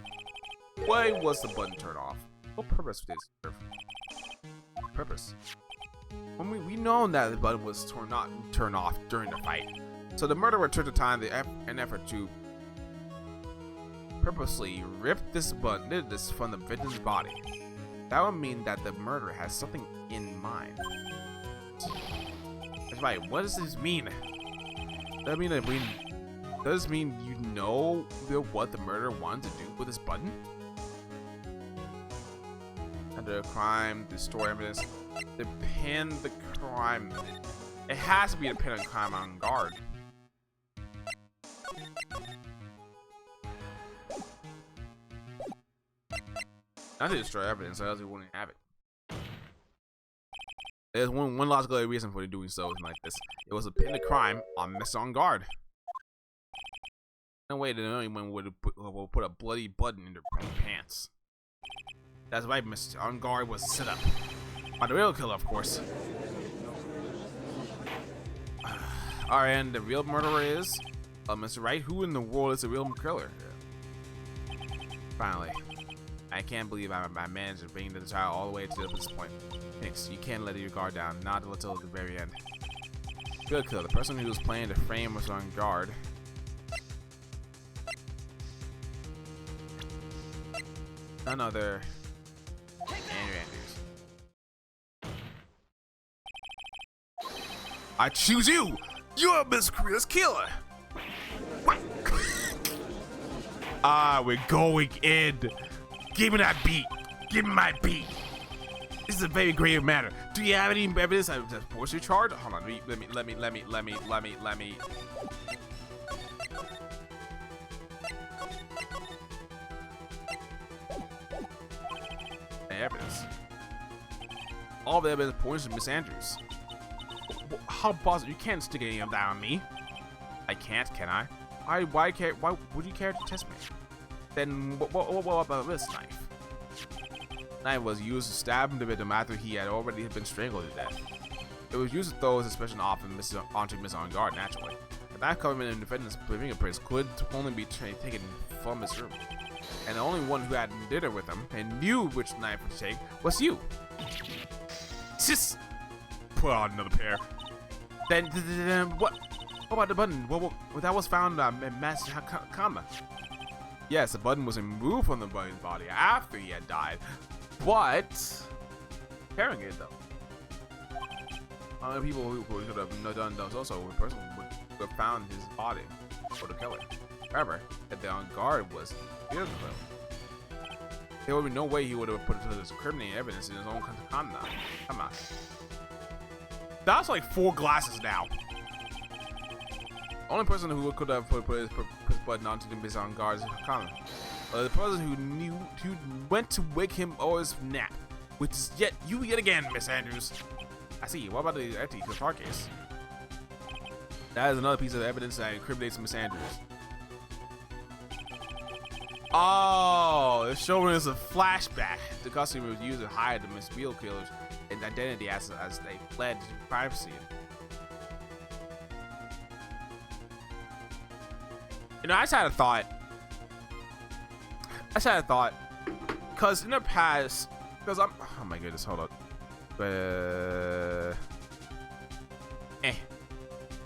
Why was the button turned off? What purpose did it serve? Purpose. When we know that the button was turned off during the fight, so the murderer took the time and effort to purposely rip this button from the victim's body. That would mean that the murderer has something in mind. That's right. What does this mean? Does this mean you know what the murderer wanted to do with this button? Under a crime, the story evidence, to pin the crime. It has to be to pin a crime on guard. Not to destroy evidence, else we wouldn't have it. There's one logical reason for doing so like this. It was to pin the crime on Mr. On Guard. No way that anyone would put a bloody button in their pants. That's right, Mr. On Guard was set up by the real killer, of course. And the real murderer is Mr. Wright. Who in the world is the real killer? Finally. I can't believe I managed to bring the child all the way to this point. Nix, you can't let your guard down, not until the very end. Good kill. The person who was playing the frame was on guard. None other I choose you. You're Miss Korea's killer. What? We're going in. Give me that beat. Give me my beat. This is a very grave matter. Do you have any evidence of the force charge? Hold on. Let me. Evidence. All the evidence points to Miss Andrews. How possible? You can't stick any of that on me. I can't, can I? Why would you care to test me? Then what about this knife? Knife was used to stab him to victim after he had already been strangled to death. It was used to throw his suspicion off and onto Miss On Guard naturally. The knife covered in defendant's fingerprints could only be taken from his room. And the only one who had dinner with him and knew which knife to take was you. Sis! Put on another pair. Then what? What about the button? Well, that was found in Master Kama. Yes, the button was removed from the button's body after he had died, but carrying it though. Other people who could have done those also, a person would have found his body for the killer. However, if the on guard was here, there would be no way he would have put it to this incriminating evidence in his own conduct. Come on. That's like 4 glasses now. Only person who could have put his button onto the Miss On Guard is Kama. The person who went to wake him or his nap, which is yet again, Miss Andrews. I see. What about the empty car case? That is another piece of evidence that incriminates Miss Andrews. Oh, it's showing us a flashback. The costume was used to hide the Miss Wheel killers and identity as they fled to privacy. You know, I just had a thought, because in the past, because oh my goodness, hold up.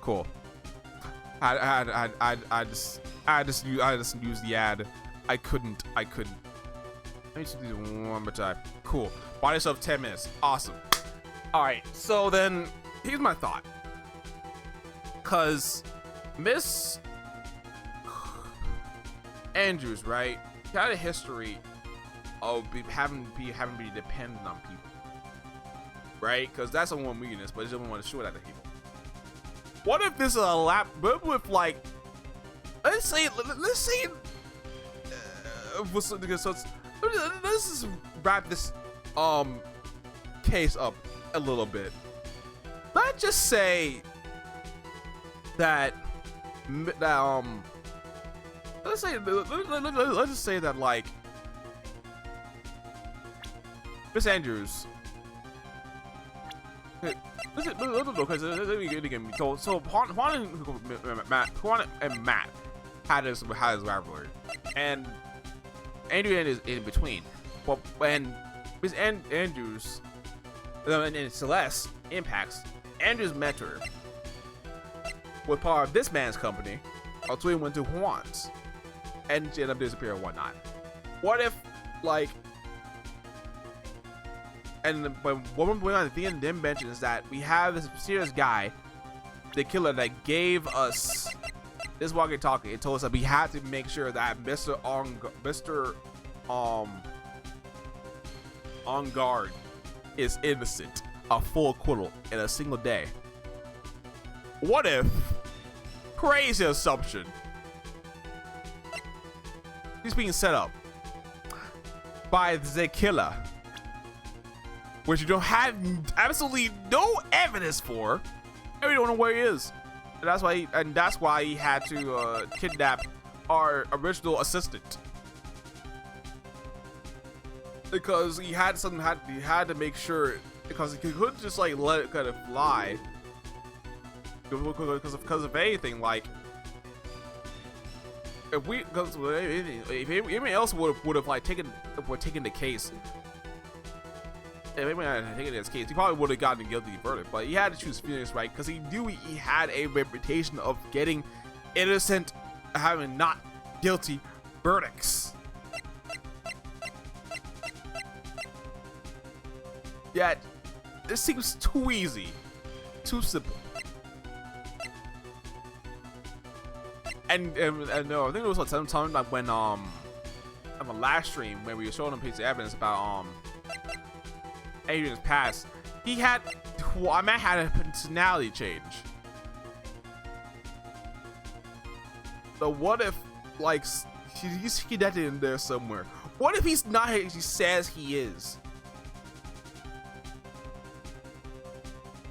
Cool. I just used the ad. I couldn't. Let me just do this one more time. Cool. Bought yourself 10 minutes. Awesome. All right. So then, here's my thought. Cause Miss Andrews, right? She had a history of having to be dependent on people, right? Because that's a one weakness, but she doesn't want to show that to people. What if this is a lap? But with like, let's say. So let's just wrap this case up a little bit. Let's just say that let's just say that like Miss Andrews. So Juan and Matt had his rivalry, and Andrew is in between. But when Miss Andrews and Celeste impacts, Andrew's mentor was part of this man's company, until he went to Juan's, and she ended up disappearing and whatnot. What if, like, and but one point on the end then mentions that we have this mysterious guy, the killer, that gave us this walkie-talkie. It told us that we had to make sure that Mr. On Guard is innocent, a full acquittal in a single day. What if, crazy assumption, he's being set up by the killer, which you don't have absolutely no evidence for, and we don't know where he is. And that's why he had to kidnap our original assistant, because he had to make sure, because he couldn't just like let it kind of fly, because of anything. Like, if anyone else would have like taken the case. If anyone had taken this case, he probably would have gotten a guilty verdict. But he had to choose Phoenix, right? Because he knew he had a reputation of getting innocent, having not guilty verdicts. Yet, this seems too easy, too simple. And no, I think it was like sometime like when on the last stream when we were showing him piece of evidence about Adrian's past, he had man had a personality change. So what if like he's connected in there somewhere? What if he's not? He says he is,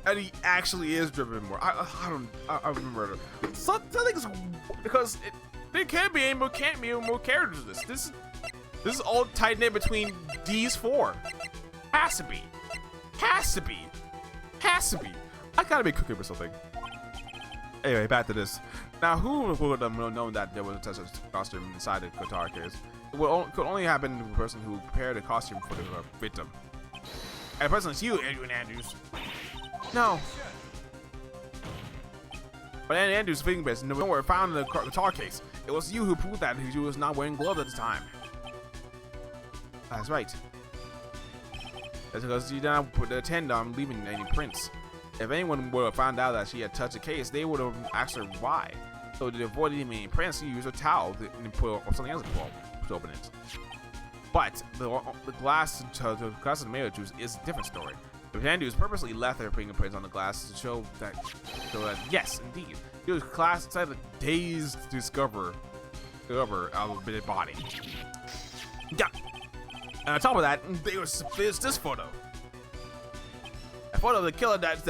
and he actually is driven more. I remember something's because there can't be any more characters in this. This is all tight knit between these four. Has to be. I gotta be cooking with something. Anyway, back to this. Now, who would have known that there was a costume inside the guitar case? It could only happen to the person who prepared a costume for the victim. And the person is you, Adrian Andrews. No. But Andrews' fingerprints were found in the guitar case. It was you who proved that he was not wearing gloves at the time. That's right. That's because you didn't put the attend on leaving any prints. If anyone would have found out that she had touched the case, they would have asked her why. So to avoid leaving any prints, you use a towel and put or something else to open it. But the glass of tomato juice is a different story. The Andrews purposely left their fingerprints on the glass to show that yes, indeed, it was class inside the dazed discover of a dead body. Yeah. And on top of that, there's this photo. A photo of the killer that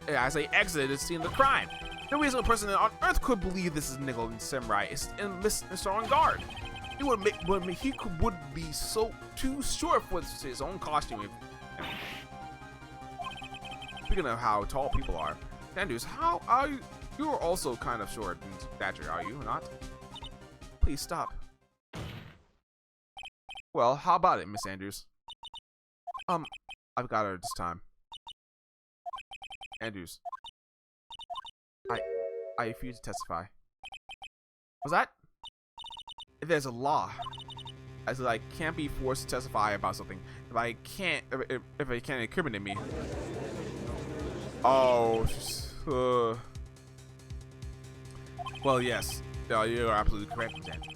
as they exited the scene of the crime. No reasonable person on Earth could believe this is Nickel and Samurai is Mr. On guard. He would be so too short for his own costume. Speaking of how tall people are, Andrews, how are you? You are also kind of short in stature, are you not? Please stop. Well, how about it, Miss Andrews? I've got her this time. Andrews. I refuse to testify. Was that? If there's a law, I said I can't be forced to testify about something if I can't if it can't incriminate me. Oh, well, yes, you're absolutely correct, Lieutenant.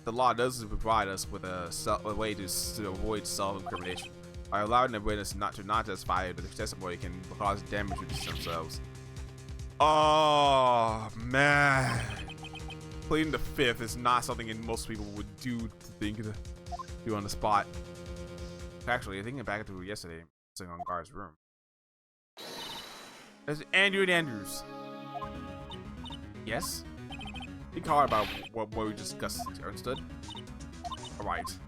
The law does provide us with a way to avoid self-incrimination. By allowing the witness not to testify, the testimony can cause damage to themselves. Oh man, pleading the fifth is not something that most people would do on the spot. Actually, thinking back to yesterday, sitting on guard's room. There's Andrew and Andrews. Yes? You call her about what we discussed, understood? Alright.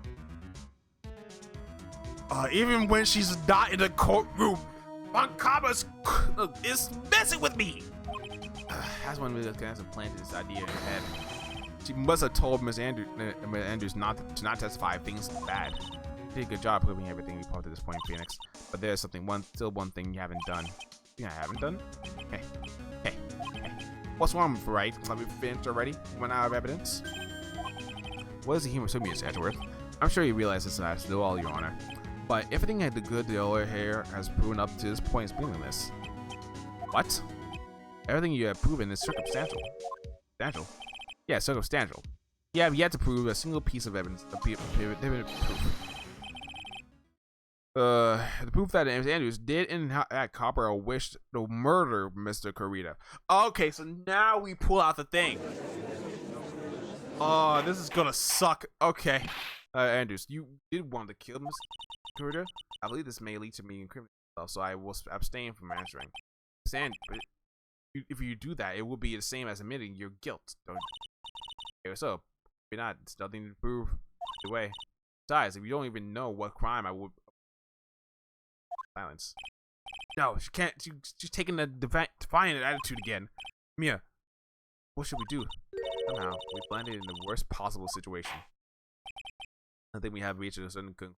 Even when she's not in the courtroom, Moncaba is messing with me! That's when we have planted this idea in her head. She must have told Miss Andrews not to testify if things are bad. You did a good job proving everything we proved to this point, Phoenix. But there's still one thing you haven't done. Thing I haven't done? Hey. What's wrong with Wright? Have we finished already? Run out of evidence? What is the humor to me, Mr. Edgeworth? I'm sure you realize this is still all, Your Honor. But everything I did good the other here has proven up to this point is meaningless. What? Everything you have proven is circumstantial. Circumstantial? Yeah, circumstantial. You have yet to prove a single piece of evidence. Proof. The proof that Andrews did in that Copper wished to murder Mr. Kurita. Okay, so now we pull out the thing. Oh, this is gonna suck. Okay. Andrews, you did want to kill Mr. Kurita? I believe this may lead to me incriminating myself, so I will abstain from answering. But if you do that, it will be the same as admitting your guilt, don't you? Okay, so, if not, it's nothing to prove either way. Besides, if you don't even know what crime I would... Silence. No, she can't. She's taking the defiant attitude again. Mia, what should we do? Somehow, we landed in the worst possible situation. I think we have reached a certain point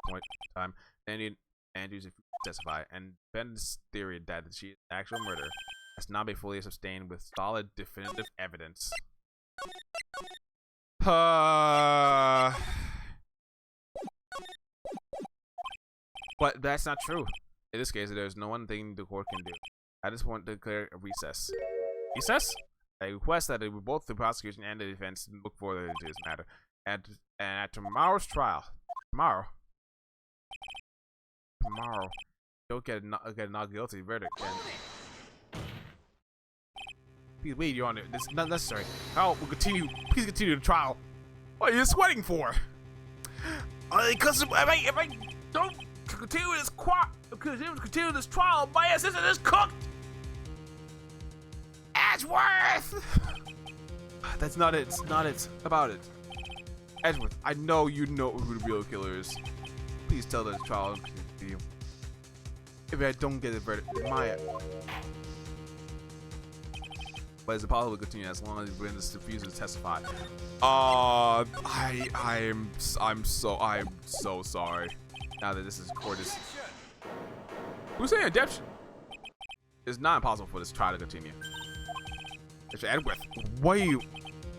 in time. Andrews, if you testify, and Ben's theory that she is an actual murder has not been fully sustained with solid, definitive evidence. But that's not true. In this case, there's no one thing the court can do. I just want to declare a recess. Recess? I request that both the prosecution and the defense look further into this matter. And at tomorrow's trial, tomorrow, don't get a not guilty verdict. Please wait, Your Honor. This is not necessary. How will continue? Please continue the trial. What are you sweating for? Because if I don't continue this trial, my assistant is cooked. Edgeworth. That's not it. It's not it. About it. Edgeworth, I know you know who the real killer is. Please tell the trial to you. If I don't get a verdict, but is it possible to continue as long as Brandis refuses to testify? I'm so sorry. Now that this is court is. Who's saying redemption? It's not impossible for this trial to continue. Mr. Edgeworth, why are you?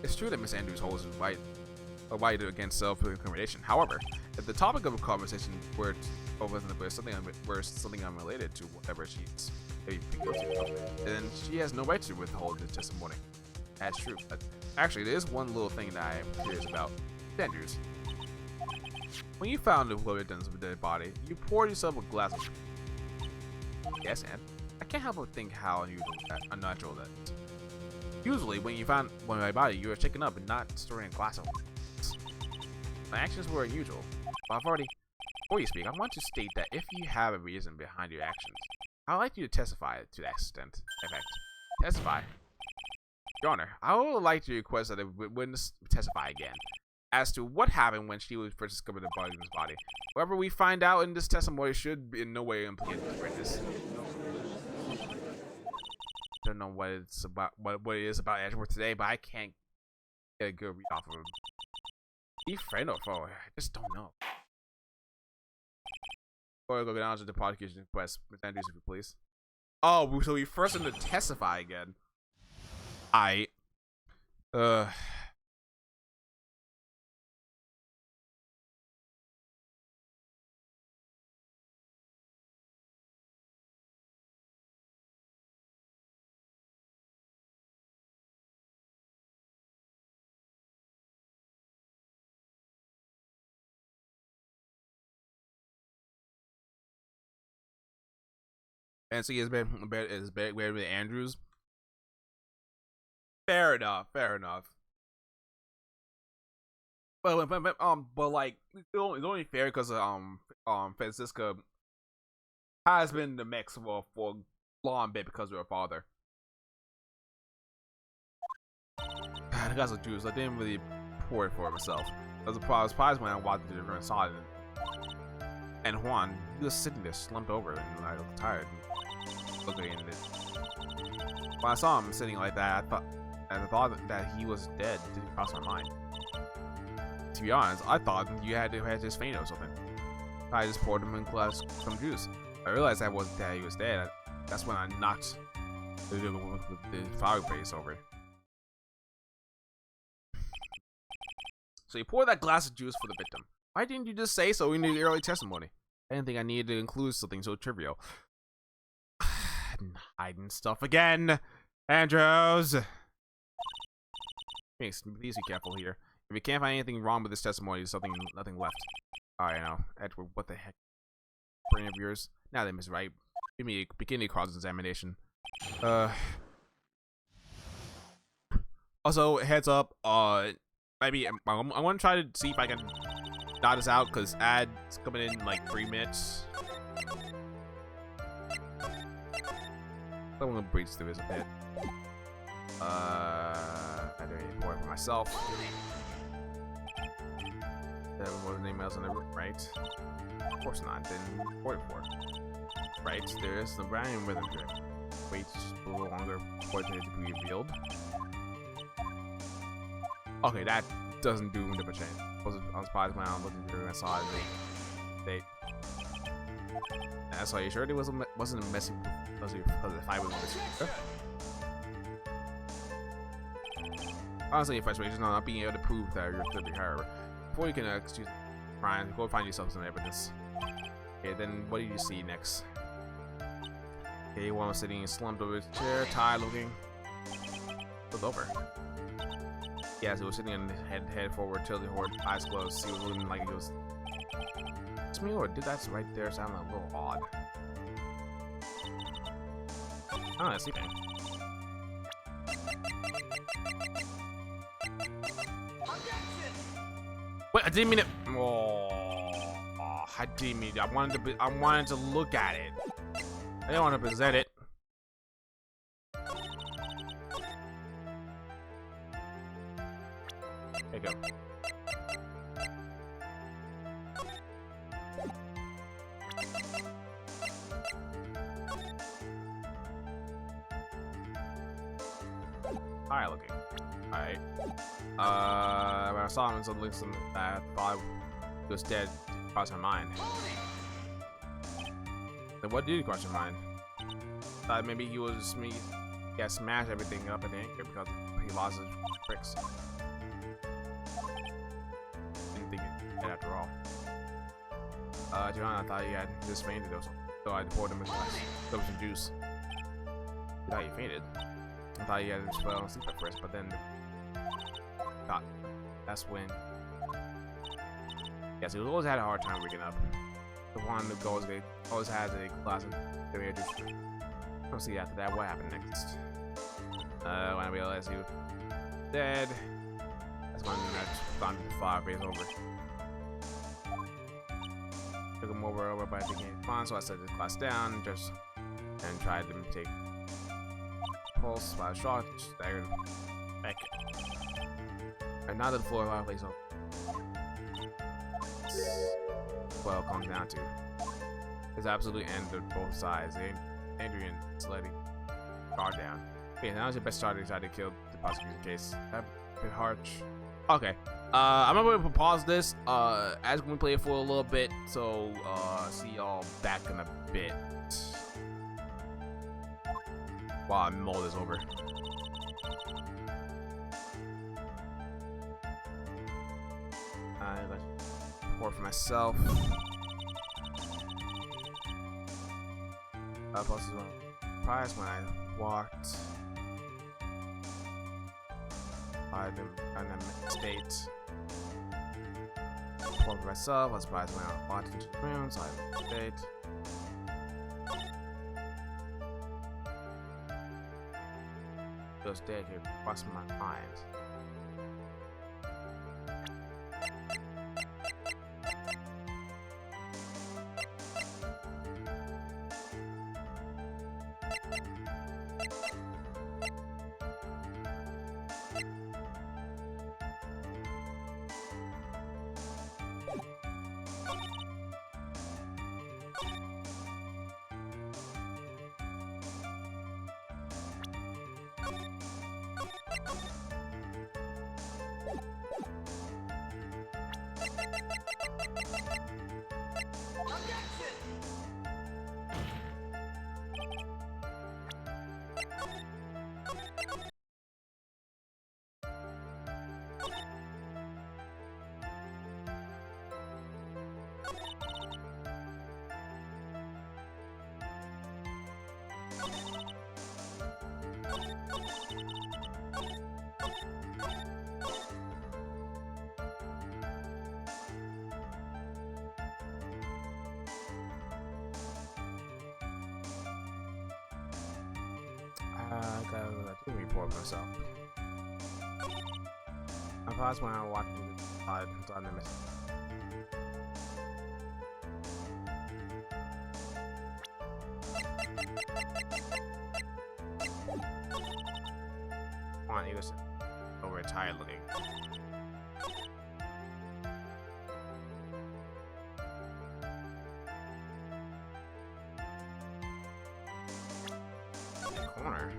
It's true that Miss Andrews holds a right against self-incrimination. However, if the topic of a conversation were something unrelated to whatever she's guilty of, then she has no right to withhold the testimony. That's true. But actually, there is one little thing that I am curious about. Andrews, when you found the evidence of a dead body, you poured yourself a glass of. Yes, and I can't help but think how unnatural that is. Usually, when you found my body, you were shaken up and not storing a glass of water. My actions were unusual. But before you speak, I want to state that if you have a reason behind your actions, I'd like you to testify to that extent. In fact, testify. Your Honor, I would like to request that the witness testify again as to what happened when she was first discovered the body in his body. Whatever we find out in this testimony should in no way implicate the witness. Don't know what it's about, what it is about Edgeworth today, but I can't get a good read off of him. Be friend or foe? I just don't know. Before I go down to the prosecution request, Ms. Andrews, if you please. Oh, so we first him to testify again. And so he is better with Andrews. Fair enough. But like it's only fair because Francisca has been in the mix for a long bit because of her father. I got some juice. I didn't really pour it for myself. I was surprised when I walked into the room and saw it. And Juan, he was sitting there slumped over, and I looked tired. Looking at it. When I saw him sitting like that, I thought that he was dead. It didn't cross my mind. To be honest, I thought you had just fainted or something. I just poured him in a glass some juice. I realized that he was dead. That's when I knocked the fireplace over. So you poured that glass of juice for the victim. Why didn't you just say so in the early testimony? I didn't think I needed to include something so trivial. Hiding stuff again, Andrews. Please be careful here. If you can't find anything wrong with this testimony, there's nothing left. Alright, now, Edward, what the heck? Brain of yours. Now then, Miss Wright, begin the cross-examination. Also, heads up. Maybe I'm gonna try to see if I can dot this out because ad's coming in like 3 minutes. I'm gonna breeze through this a bit. I don't need more for myself. What name else on the right? Of course not. Then 44. Right, there's the Brian rhythm here. Wait a little longer for it to be revealed. Okay, that doesn't do much change. I was surprised when I was looking through and I saw it. So you sure it wasn't a messy because the fight was messy? Honestly, frustration on not being able to prove that you're clearly her. Before you can excuse Brian, go find yourself some evidence. Okay, then what do you see next? Okay, one was sitting slumped over his chair, tired looking. It's over. Yeah, so he was sitting on his head forward, tilted forward, eyes closed. He was looking like he was. It's me, or did that right there sound a little odd? Oh, it's sleeping. Wait, I didn't mean it. Oh, I didn't mean it. I wanted to look at it. I didn't want to present it. There you go. Alright, looking. Alright. When I saw him, so listen, I thought he was dead. Crossed my mind. Then what did cross your mind? Thought maybe he was me. Yeah, smashed everything up in the anchor because he lost his bricks. Didn't think it did after all. To be honest, I thought he had just fainted or something. So I poured him some juice. I thought he fainted. I thought he had just fell asleep at first, but then that's when. Yes, he always had a hard time waking up. The one who goes, they always has a glass of juice. We'll see after that what happened next. When I realized he was dead, that's when I found the fire phase over. Took him over by taking it fine, so I set the glass down and tried to take pulse by a shot, staggered back. And now that the floor fireplace over. Well, it comes down to his absolute end of both sides. Adrian is letting guard down. Okay, now is your best starter to try to kill the prosecution case. That bit harsh. Okay. I'm gonna pause this as we play it for a little bit. So see y'all back in a bit while I mull this over. Let's pour for myself. Plus is surprised when I walked by them in that state. Pour for myself. I was surprised when I walked into the room, so I stayed. Just dead here, crossing my mind. I gotta do a report myself. I paused when I walked into the pod and saw them. Come on, Eagles. Overtired looking. Corner.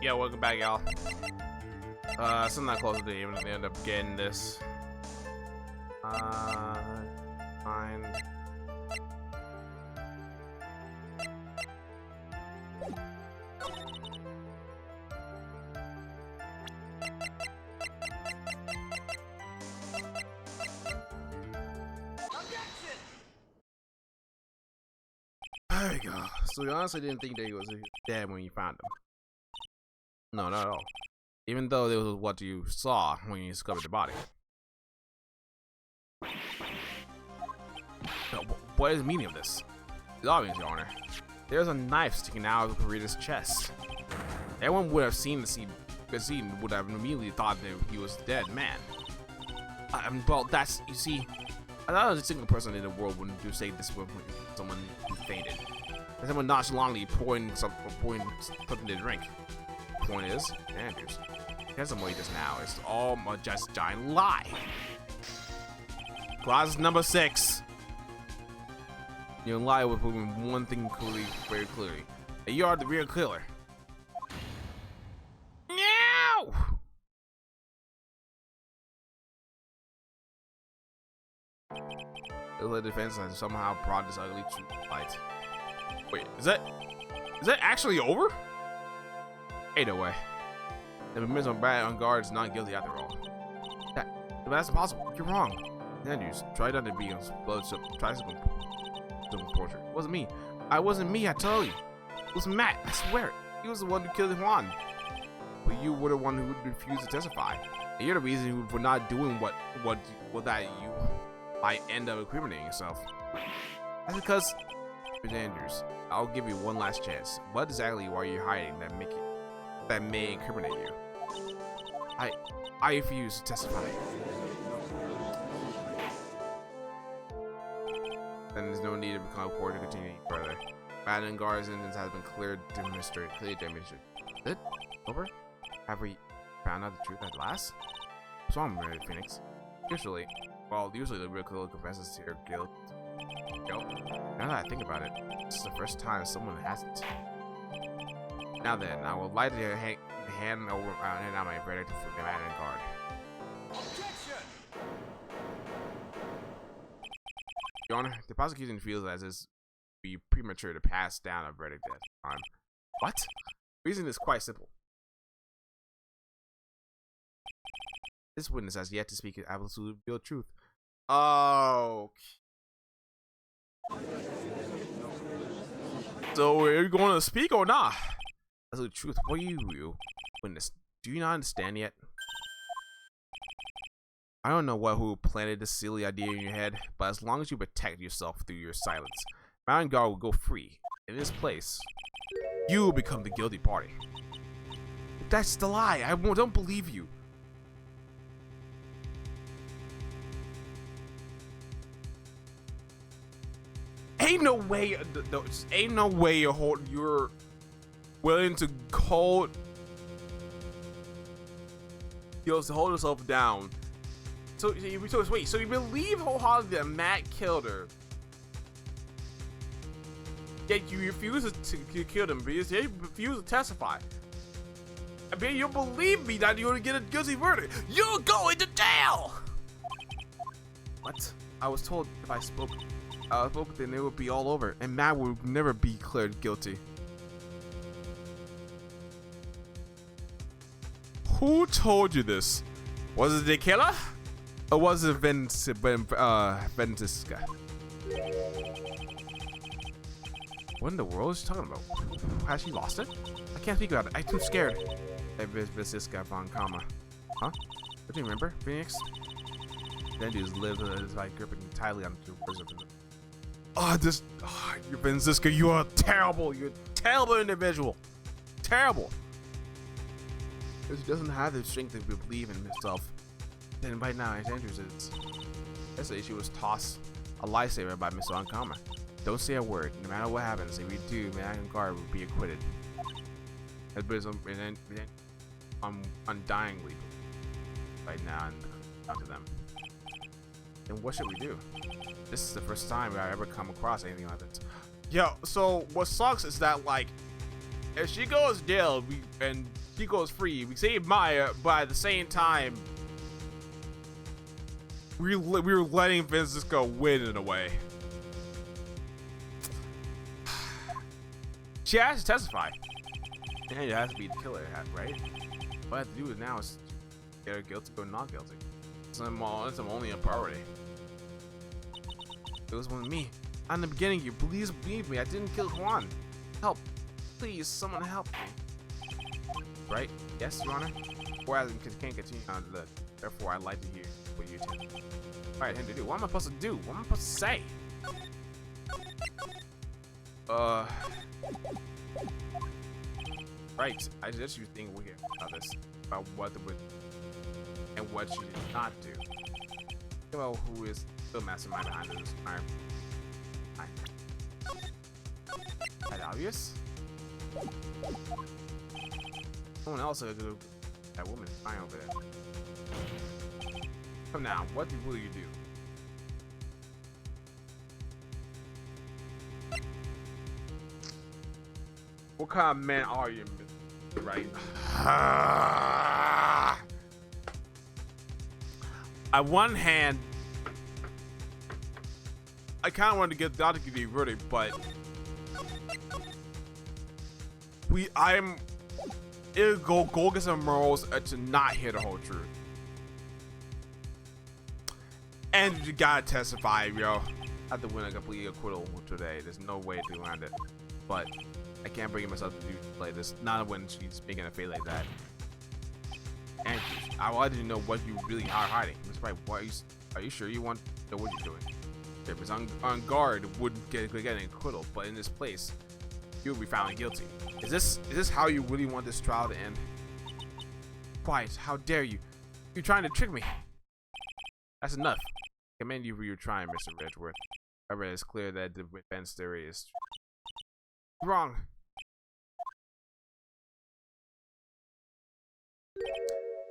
Yeah, welcome back, y'all. Still not close to the even end up getting this. Fine. There we go. So you honestly didn't think that he was dead when you found him? No, not at all. Even though this was what you saw when you discovered the body. No, what is the meaning of this? It's obvious, Your Honor. There's a knife sticking out of Karita's chest. Everyone would have seen the scene would have immediately thought that he was a dead man. Well, that's, you see, I thought a single person in the world wouldn't do say this with someone who fainted. And someone nonchalantly pouring something to drink. Point is, Andrews, here's some way just now. It's all just a giant lie. Clause number 6. You lie with proving one thing clearly, very clearly. That you are the real killer. No! The defense has somehow brought this ugly truth to light. Wait, is that actually over? Ain't no way. The members on bad on guard is not guilty after all. That's impossible. You're wrong. Andrews, try not to be on blood. Try some portrait. It wasn't me. I wasn't me. I tell you. It was Matt. I swear. He was the one who killed Juan. But you were the one who refused to testify. And you're the reason for not doing what that you might end up incriminating yourself. That's because, Mr. Andrews, I'll give you one last chance. What exactly are you hiding that may incriminate you? I refuse to testify. Then there's no need to become court to continue further. Madden Guard's sentence has been clearly demonstrated. Is it over? Have we found out the truth at last? What's wrong, Mary Phoenix? Usually the real killer confesses to her guilt. Now that I think about it, this is the first time someone hasn't. Now then, I would like to hand out my verdict for the Madden Guard. Objection! Your Honor, the prosecution feels as it's be premature to pass down a verdict at this time. What? The reason is quite simple. This witness has yet to speak the absolute real truth. Oh. So are you going to speak or not? Absolute truth. What are you witness? Do you not understand yet? I don't know who planted this silly idea in your head, but as long as you protect yourself through your silence, Mountain Guard will go free. In this place, you will become the guilty party. That's the lie. I don't believe you. Ain't no way you're willing to hold yourself down. So wait, so you believe wholeheartedly that Matt killed her, yet you refuse to kill him because you refuse to testify. I mean, you believe me that you're gonna get a guilty verdict. You're going to jail! What? I was told if I spoke, then it would be all over, and Matt would never be declared guilty. Who told you this? Was it the killer? Or was it Ventisca? What in the world is she talking about? Has she lost it? I can't speak about it. I'm too scared. Ventisca von Kama. Huh? What do you remember, Phoenix? Then dudes live by gripping tightly onto the words of it. You're Ventisca, you are terrible. You're a terrible individual. Terrible. Because he doesn't have the strength to believe in himself. Then right now, as Andrews is. Yesterday, she was tossed a lifesaver by Mr. Ankama. Don't say a word. No matter what happens, if we do, Madden Guard will be acquitted. Undyingly right now and after them. Then what should we do? This is the first time I've ever come across anything like this. Yo, so what sucks is that, like, if she goes to jail and He goes free. We save Maya, but at the same time, we were letting Francisco win in a way. She has to testify. And it has to be the killer, right? What I have to do now is get her guilty or not guilty. So I'm only a priority. It was one of me. In the beginning, you please believe me. I didn't kill Juan. Help. Please, someone help me. Right? Yes, Your Honor? Or I can't continue on the. Therefore, I'd like to hear what you tell. Alright, Henry, what am I supposed to do? What am I supposed to say? Right. I suggest you think we're here about this. About what the and what you did not do. Well, who is the mastermind behind this crime? That obvious? Someone else could do that woman fine over there. Come now, what will you do? What kind of man are you, right? On one hand, I kind of wanted to get that to give you a verdict, but it'll go get some morals to not hear the whole truth. And you gotta testify, yo. I have to win a complete acquittal today. There's no way to land it. But I can't bring myself to play this. Not when she's making a face like that. And I wanted to know what you really are hiding. That's right. Are you sure you want to know what you're doing? If it's on guard, would get an acquittal. But in this place, you'll be found guilty. Is this how you really want this trial to end? Quiet. How dare you? You're trying to trick me. That's enough. I commend you for your trying, Mr. Ridgeworth. However, it's clear that the defense theory is wrong.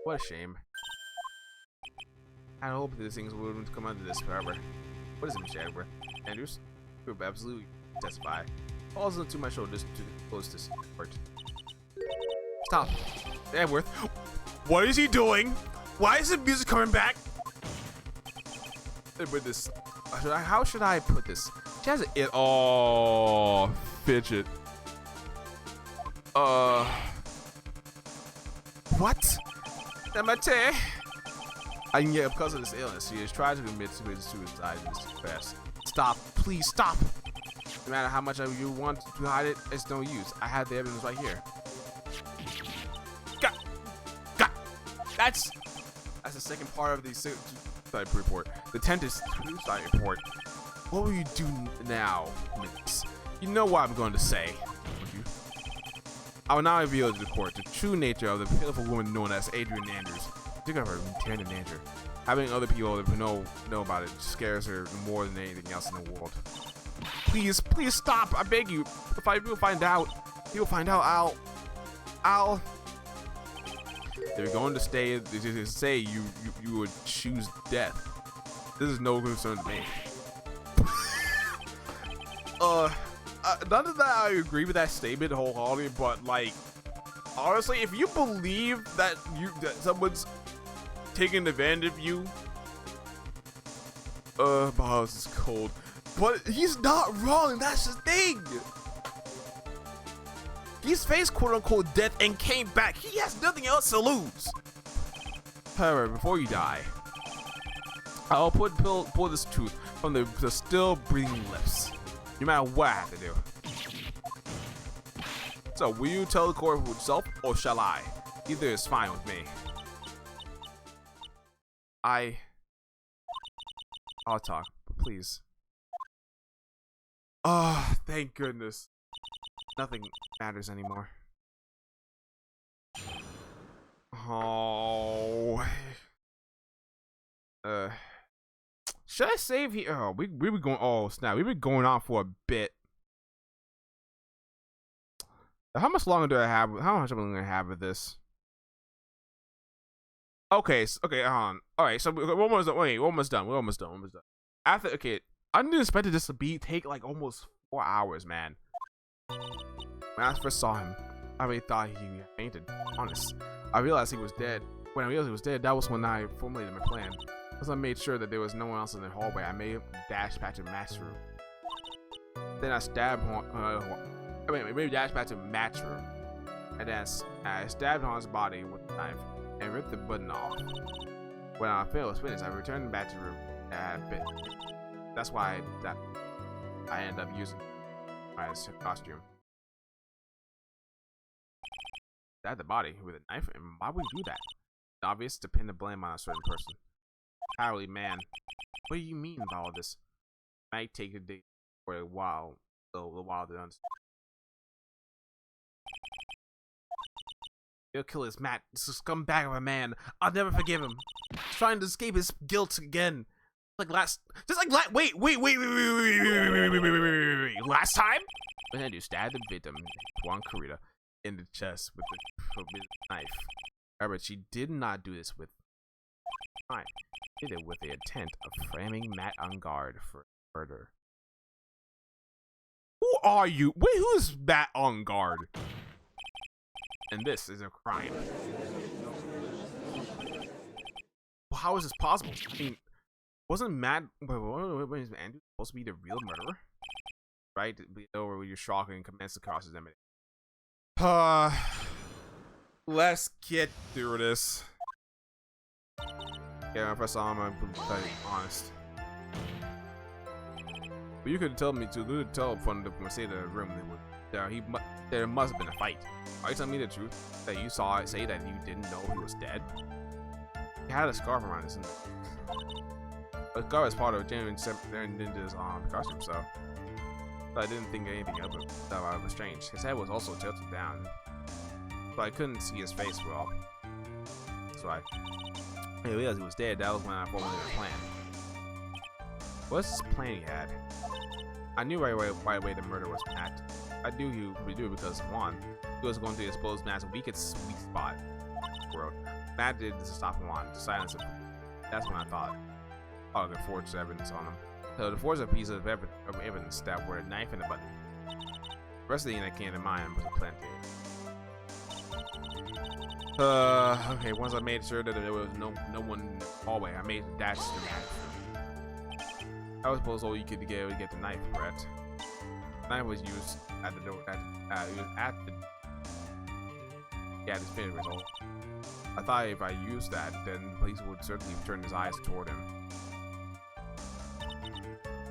What a shame. I hope these things wouldn't come under this forever. What is it, Mr. Edward? Andrews? You would absolutely testify. Falls into my shoulders to close this part. Stop. Edward. What is he doing? Why is the music coming back? With this, how should I put this? She has it. Oh, fidget. What? Damate. I can get because of this illness. She has tried to commit suicide in this fast. Stop, please stop. No matter how much you want to hide it, it's no use. I have the evidence right here. God. That's the second part of the suicide report. The 10th is suicide report. What will you do now, Miss? You know what I'm going to say. I will now reveal to the court the true nature of the pitiful woman known as Adrian Andrews. Think of her Lieutenant Andrew. Having other people who know about it scares her more than anything else in the world. Please stop! I beg you. If people find out, I'll. They're going to say you would choose death. This is no concern to me. None of that I agree with that statement wholeheartedly, but like, honestly, if you believe that someone's taking advantage of you, my house is cold. But he's not wrong. That's the thing. He's faced quote-unquote death and came back. He has nothing else to lose. However, before you die, I'll pull this truth from the still breathing lips, no matter what I have to do. So, will you tell the court for itself, or shall I? Either is fine with me. I'll talk, but please. Oh, thank goodness. Nothing matters anymore. Oh. Should I save here? Oh, we were going. Oh snap! We've been going on for a bit. How much longer do I have? How much am I gonna have with this? Okay, okay, on. All right, so we're almost done. Wait, we're almost done. We're almost done. After, okay, I didn't expect this to take like almost 4 hours, man. When I first saw him, I really thought he fainted. Honest. I realized he was dead. When I realized he was dead, that was when I formulated my plan. Once I made sure that there was no one else in the hallway, I made a dash back to Matt's room. Then I stabbed maybe dash back to Matt's room. And then I stabbed Han's body with a knife and ripped the button off. When I was finished, I returned back to the room and I had bit. That's why I ended up using my costume. Stabbed the body with a knife, and why would you do that? It's obvious to pin the blame on a certain person. Cowardly man. What do you mean by all this? It might take a day for a while, though the while to understand. He'll kill his Matt. This is a scumbag of a man. I'll never forgive him. He's trying to escape his guilt again. Last time? What did I do? Stab the victim, Juan Carita, in the chest with the forbidden knife. However, she did not do this with crime. She did it with the intent of framing Matt on guard for murder. Who are you? Wait, who is Matt on guard? And this is a crime. Well, how is this possible? I mean, wasn't Matt Andrew supposed to be the real murderer? Right? Over with your shock and commence to cross examine. Let's get through this. Yeah, Professor, I'm gonna be honest. But you could tell me to tell from the state of the room there must have been a fight. Are you telling me the truth? That you saw it, say that you didn't know he was dead? He had a scarf around his neck. The scarf is part of genuine ninja's costume, so I didn't think anything of it. That was strange. His head was also tilted down, but I couldn't see his face well. So I realized he was dead. That was when I formulated a plan. What's this plan he had? I knew right away the murder was Matt. I knew he would do it because Juan, he was going to expose Matt's weak spot. Matt did this to stop Juan, to silence him. That's when I thought, oh, the forged evidence on him. So the forged a piece of evidence that were a knife and a button. The rest of the thing that came to mind was a plan theory. Okay, once I made sure that there was no one in the hallway, I made a dash to Matt. I was supposed all you could get the knife, correct? The knife was used at the door. This video result. I thought if I used that, then the police would certainly turn his eyes toward him.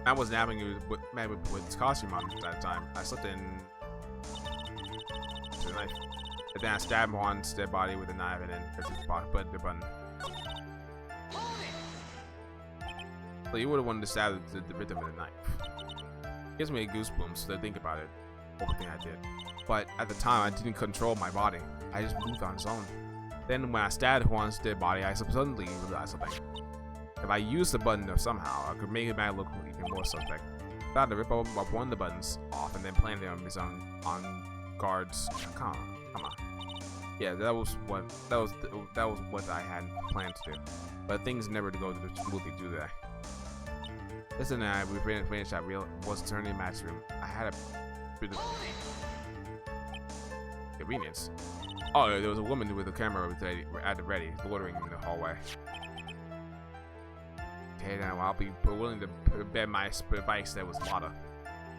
Matt was napping with his costume on at that time. I slipped in the knife. And then I stabbed Juan's dead body with a knife and then pressed his the button. So you would have wanted to stab the victim with a knife. It gives me goosebumps to think about it. Everything I did. But at the time, I didn't control my body. I just moved on its own. Then when I stabbed Juan's dead body, I suddenly realized something. If I used the button somehow, I could make it look even more suspect. I had to rip up one of the buttons off and then plant it on his own guards. Come on. Yeah, that was what I had planned to do. But things never go smoothly, do they? Listen, we finished that real was turning Matt's room. I had a bit of convenience. Oh, there was a woman with a camera at the ready, loitering in the hallway. Okay, now I'll be willing to bet my advice that was Lotta.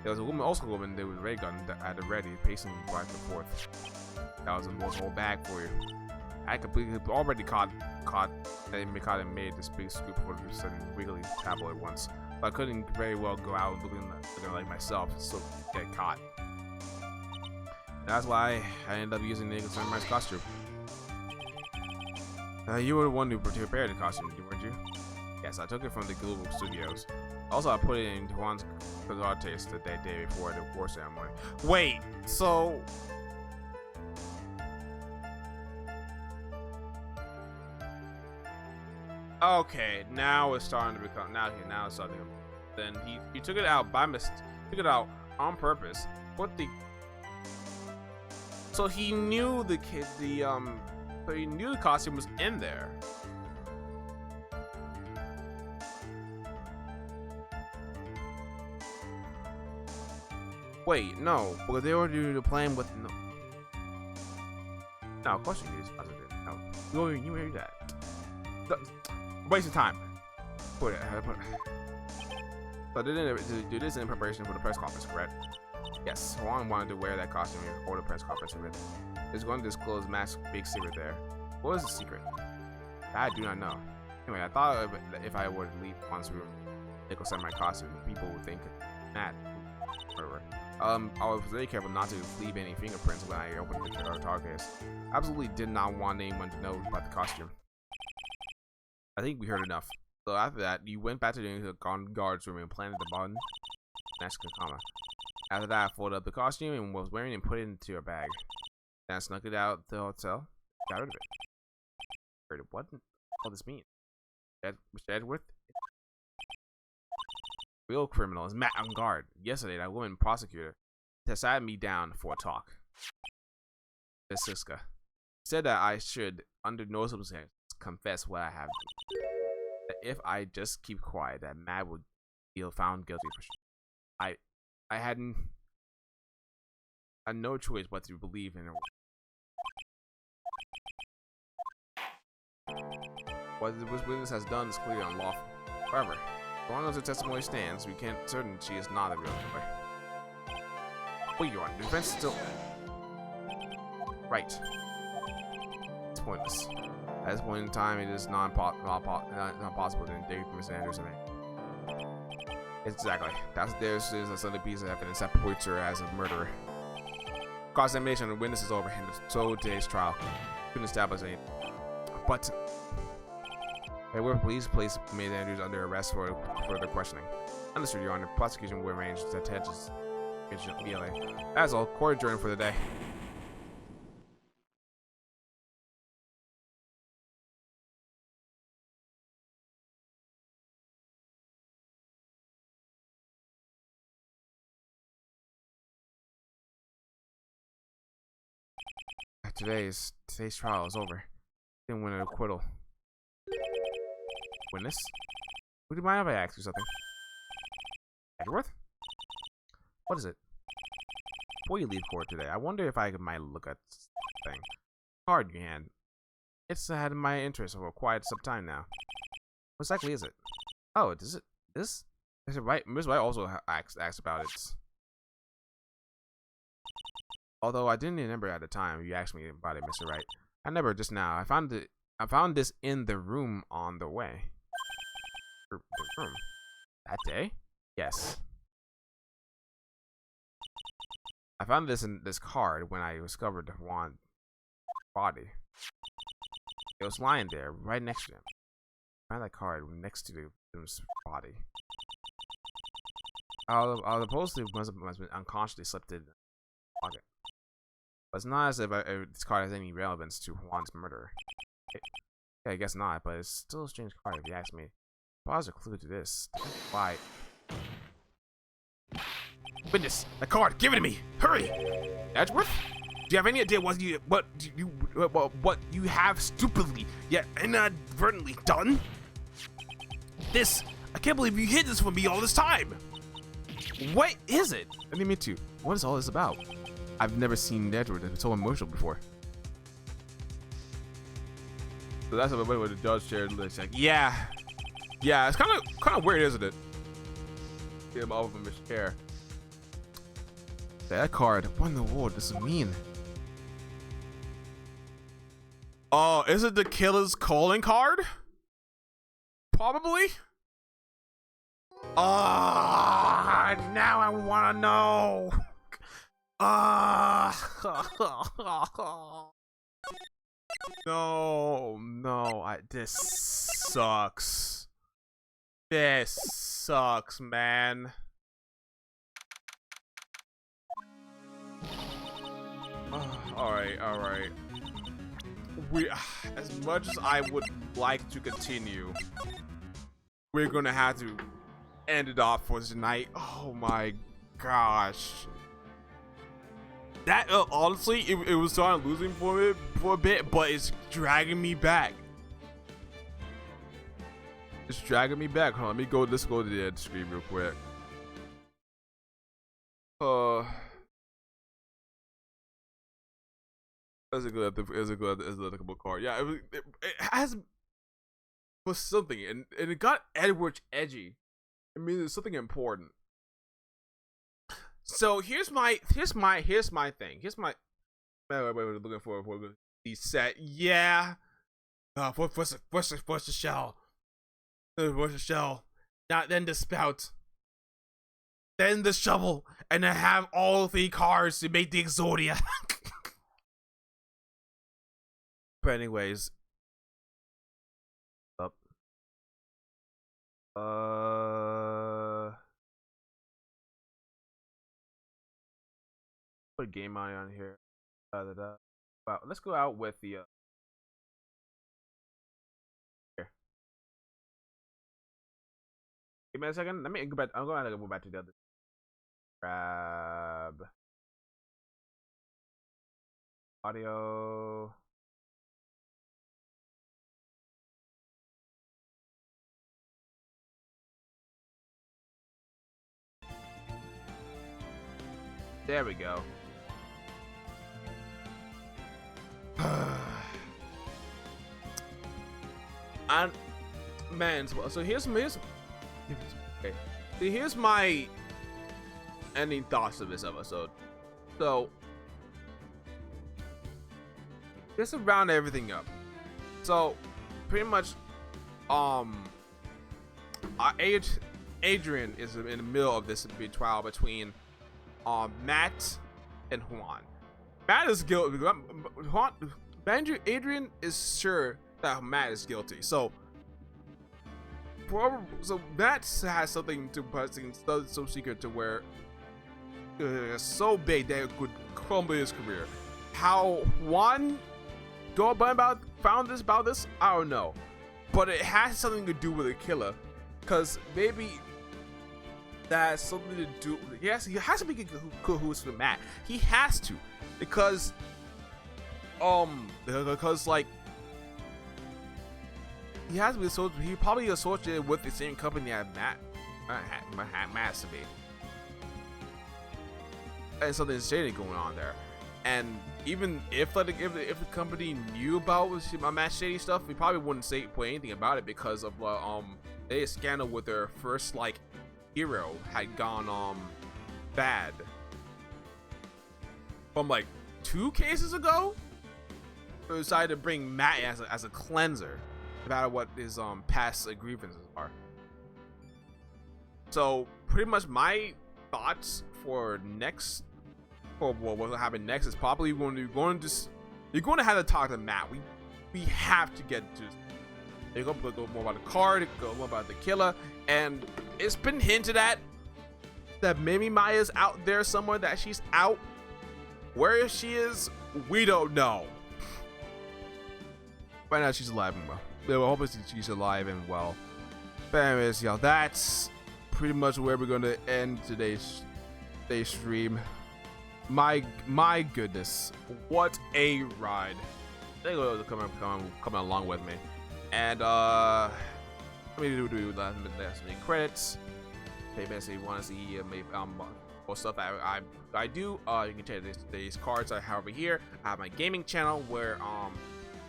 There was a woman, also a woman with a ray gun at the ready, pacing back and forth. That was a whole bag for you. I completely already caught and made this big scoop for this wiggly tabloid once. But I couldn't very well go out looking like myself, so get caught. That's why I ended up using the Sunrise costume. You were the one who prepared the costume, weren't you? Yes, I took it from the Global Studios. Also, I put it in Juan's taste the day before the war ceremony. Wait, so... Okay, now it's starting to become... Now it's starting to... Then he took it out by mistake. Took it out on purpose. What the... So he knew so he knew the costume was in there. Wait, no, but they were doing the plan with no. No, of course you use positive. No, you hear that? Waste of time. Put it. So I didn't do this in preparation for the press conference, correct? Yes, Juan wanted to wear that costume for the press conference event. He's going to disclose Matt's big secret there. What was the secret? I do not know. Anyway, I thought if I would leave once we were nickel set my costume, people would think Matt. Whatever. I was very careful not to leave any fingerprints when I opened the target. Absolutely did not want anyone to know about the costume. I think we heard enough. So after that, you went back to the guard's room and planted the button. Next, comma. After that, I folded up the costume and was wearing and put it into a bag. Then I snuck it out the hotel. Got rid of it. What all this mean? Mr. Edgeworth? Real criminal is Matt on guard. Yesterday, that woman prosecutor sat me down for a talk. Miss Siska said that I should, under no circumstances, confess what I have. That if I just keep quiet, that Matt would feel found guilty for sure. I had no choice but to believe in her. What this witness has done is clearly unlawful. However, as long as her testimony stands, we can't certain she is not the real killer. Wait, you're on defense still. Right. It's pointless. At this point in time, it is not possible to indict Mr. Anderson. Exactly. There's a solid piece of evidence that points her as a murderer. Cross-examination of the witness is over, and so today's trial couldn't establish anything. But please place Ms. Andrews under arrest for further questioning. Understood, Your Honor. Prosecution will arrange the attentions immediately. That's all. Court adjourned for the day. Today's trial is over. Didn't win an acquittal. Witness? Would you mind if I ask you something? Edgeworth? What is it? Before you leave court today, I wonder if I might look at something. Card in your hand. It's had my interest for quite some time now. What exactly is it? Oh, is it this? Is it right? Ms. Wright also asked about it. Although I didn't remember at the time you asked me about it, Mr. Wright. I never just now. I found this in the room on the way. The room? That day? Yes. I found this in this card when I discovered Juan's body. It was lying there, right next to him. I found that card next to the victim's body. I supposedly must have been unconsciously slipped in the pocket. But it's not as if this card has any relevance to Juan's murder. Yeah, I guess not, but it's still a strange card if you ask me. What's a clue to this? Why? Witness, the card, give it to me! Hurry! Edgeworth? Do you have any idea what you have stupidly yet inadvertently done? This, I can't believe you hid this from me all this time. What is it? I didn't mean to. What is all this about? I've never seen Edgeworth so emotional before. So that's what the judge shared. It's like, yeah, it's kind of weird, isn't it? Get him off of his chair. That card. What in the world does it mean? Oh, is it the killer's calling card? Probably. Now I want to know. No, this sucks. This sucks, man. All right. As much as I would like to continue, we're gonna have to end it off for tonight. Oh my gosh. That honestly, it was starting losing for a bit, but it's dragging me back. It's dragging me back. Hold on, let's go to the end screen real quick. That's a good, applicable card. Yeah, it has was something, and it got Edward edgy. I mean, there's something important. So here's my thing. Here's my looking for the set. Yeah. What's the shell? What's the shell? Not then the spout. Then the shovel, and I have all 3 cards to make the Exodia. But anyways, up. Put game on here. Wow, let's go out with the. Here. Give me a second. Let me go back. I'm going to go back to the other. Grab audio. There we go. And man, so here's okay. So here's my ending thoughts of this episode. So just to round everything up. So pretty much, Adrian is in the middle of this trial between Matt and Juan. Matt is guilty. Adrian is sure that Matt is guilty. So Matt has something to so secret to where it's so big that it could crumble his career. How Juan found this, I don't know, but it has something to do with the killer, because maybe that has something to do. He has to be cahoots with Matt. He has to, because like he has to be he probably associated with the same company that Matt has to be, and something's shady going on there. And even if the company knew about Matt's shady stuff, we probably wouldn't put anything about it, because of they scandal with their first hero had gone bad from 2 cases ago. They decided to bring Matt as a cleanser, no matter what his past grievances are. So pretty much my thoughts for what will happen next is probably you're going to have to talk to Matt. We have to get to. They're going to go more about the card, go more about the killer, and it's been hinted at that maybe Maya's out there somewhere, that she's out. Where she is, we don't know. Right now, she's alive and well. We're hoping she's alive and well. But anyways, y'all, that's pretty much where we're going to end today's stream. My goodness, what a ride! Thank you for coming along with me. And let me do last minute credits. If you want to see more stuff I do, you can check these cards I have over here. I have my gaming channel where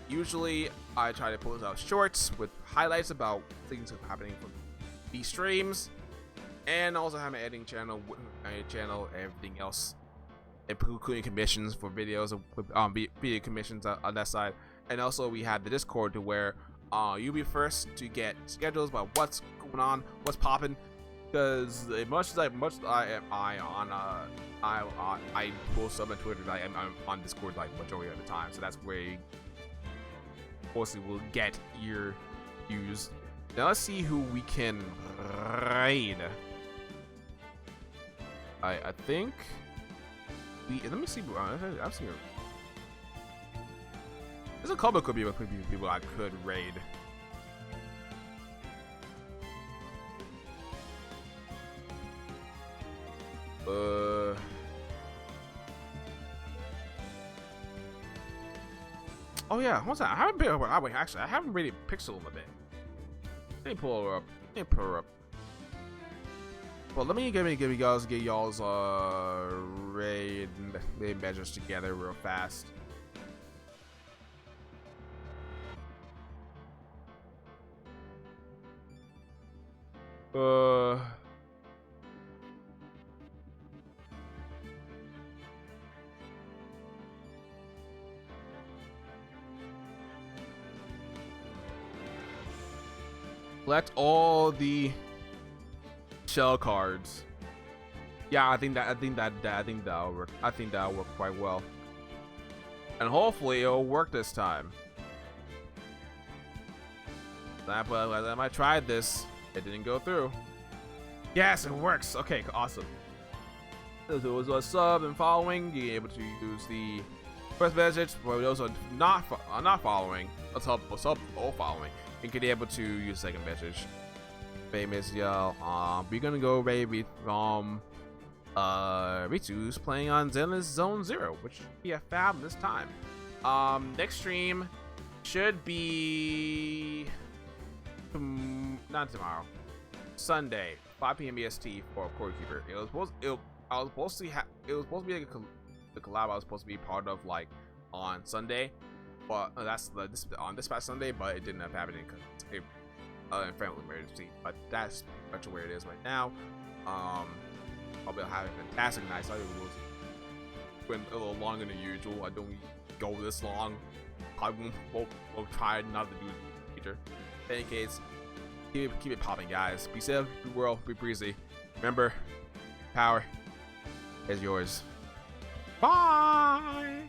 usually I try to post out shorts with highlights about things that are happening from these streams, and also have my editing channel, everything else, including commissions for videos, video commissions on that side. And also we have the Discord, to where you'll be first to get schedules about what's going on, what's popping. Because as much as I post stuff on Twitter, I'm on Discord majority of the time. So that's where you mostly will get your views. Now let's see who we can raid. I think let me see. I've seen. There's a couple of people I could raid. Oh yeah, what's that? I haven't been over. Actually, I haven't rated Pixel in a bit. Let me pull her up. Well, let me give y'all's raid measures together real fast. Uh. Collect all the shell cards. Yeah, I think that'll work. I think that'll work quite well. And hopefully it'll work this time. I tried this. It didn't go through. Yes, it works. Okay, awesome. So it was a sub and following. You're able to use the first message. For those who are not following, a sub or following, you can be able to use second message. Famous, y'all. We're gonna go baby from Ritsu's playing on Zenless Zone Zero, which should be a fabulous time. Next stream should be not tomorrow, Sunday, 5 p.m. EST for Core Keeper. It was supposed to be like the collab I was supposed to be part of like on Sunday, but that's on this past Sunday, but it didn't end up happening because it's a family emergency. But that's much where it is right now. I'll be having a fantastic night. So it went a little longer than usual. I don't go this long. I will try not to do it in the future. In any case, keep it popping, guys. Be safe, be well, be breezy. Remember, power is yours. Bye.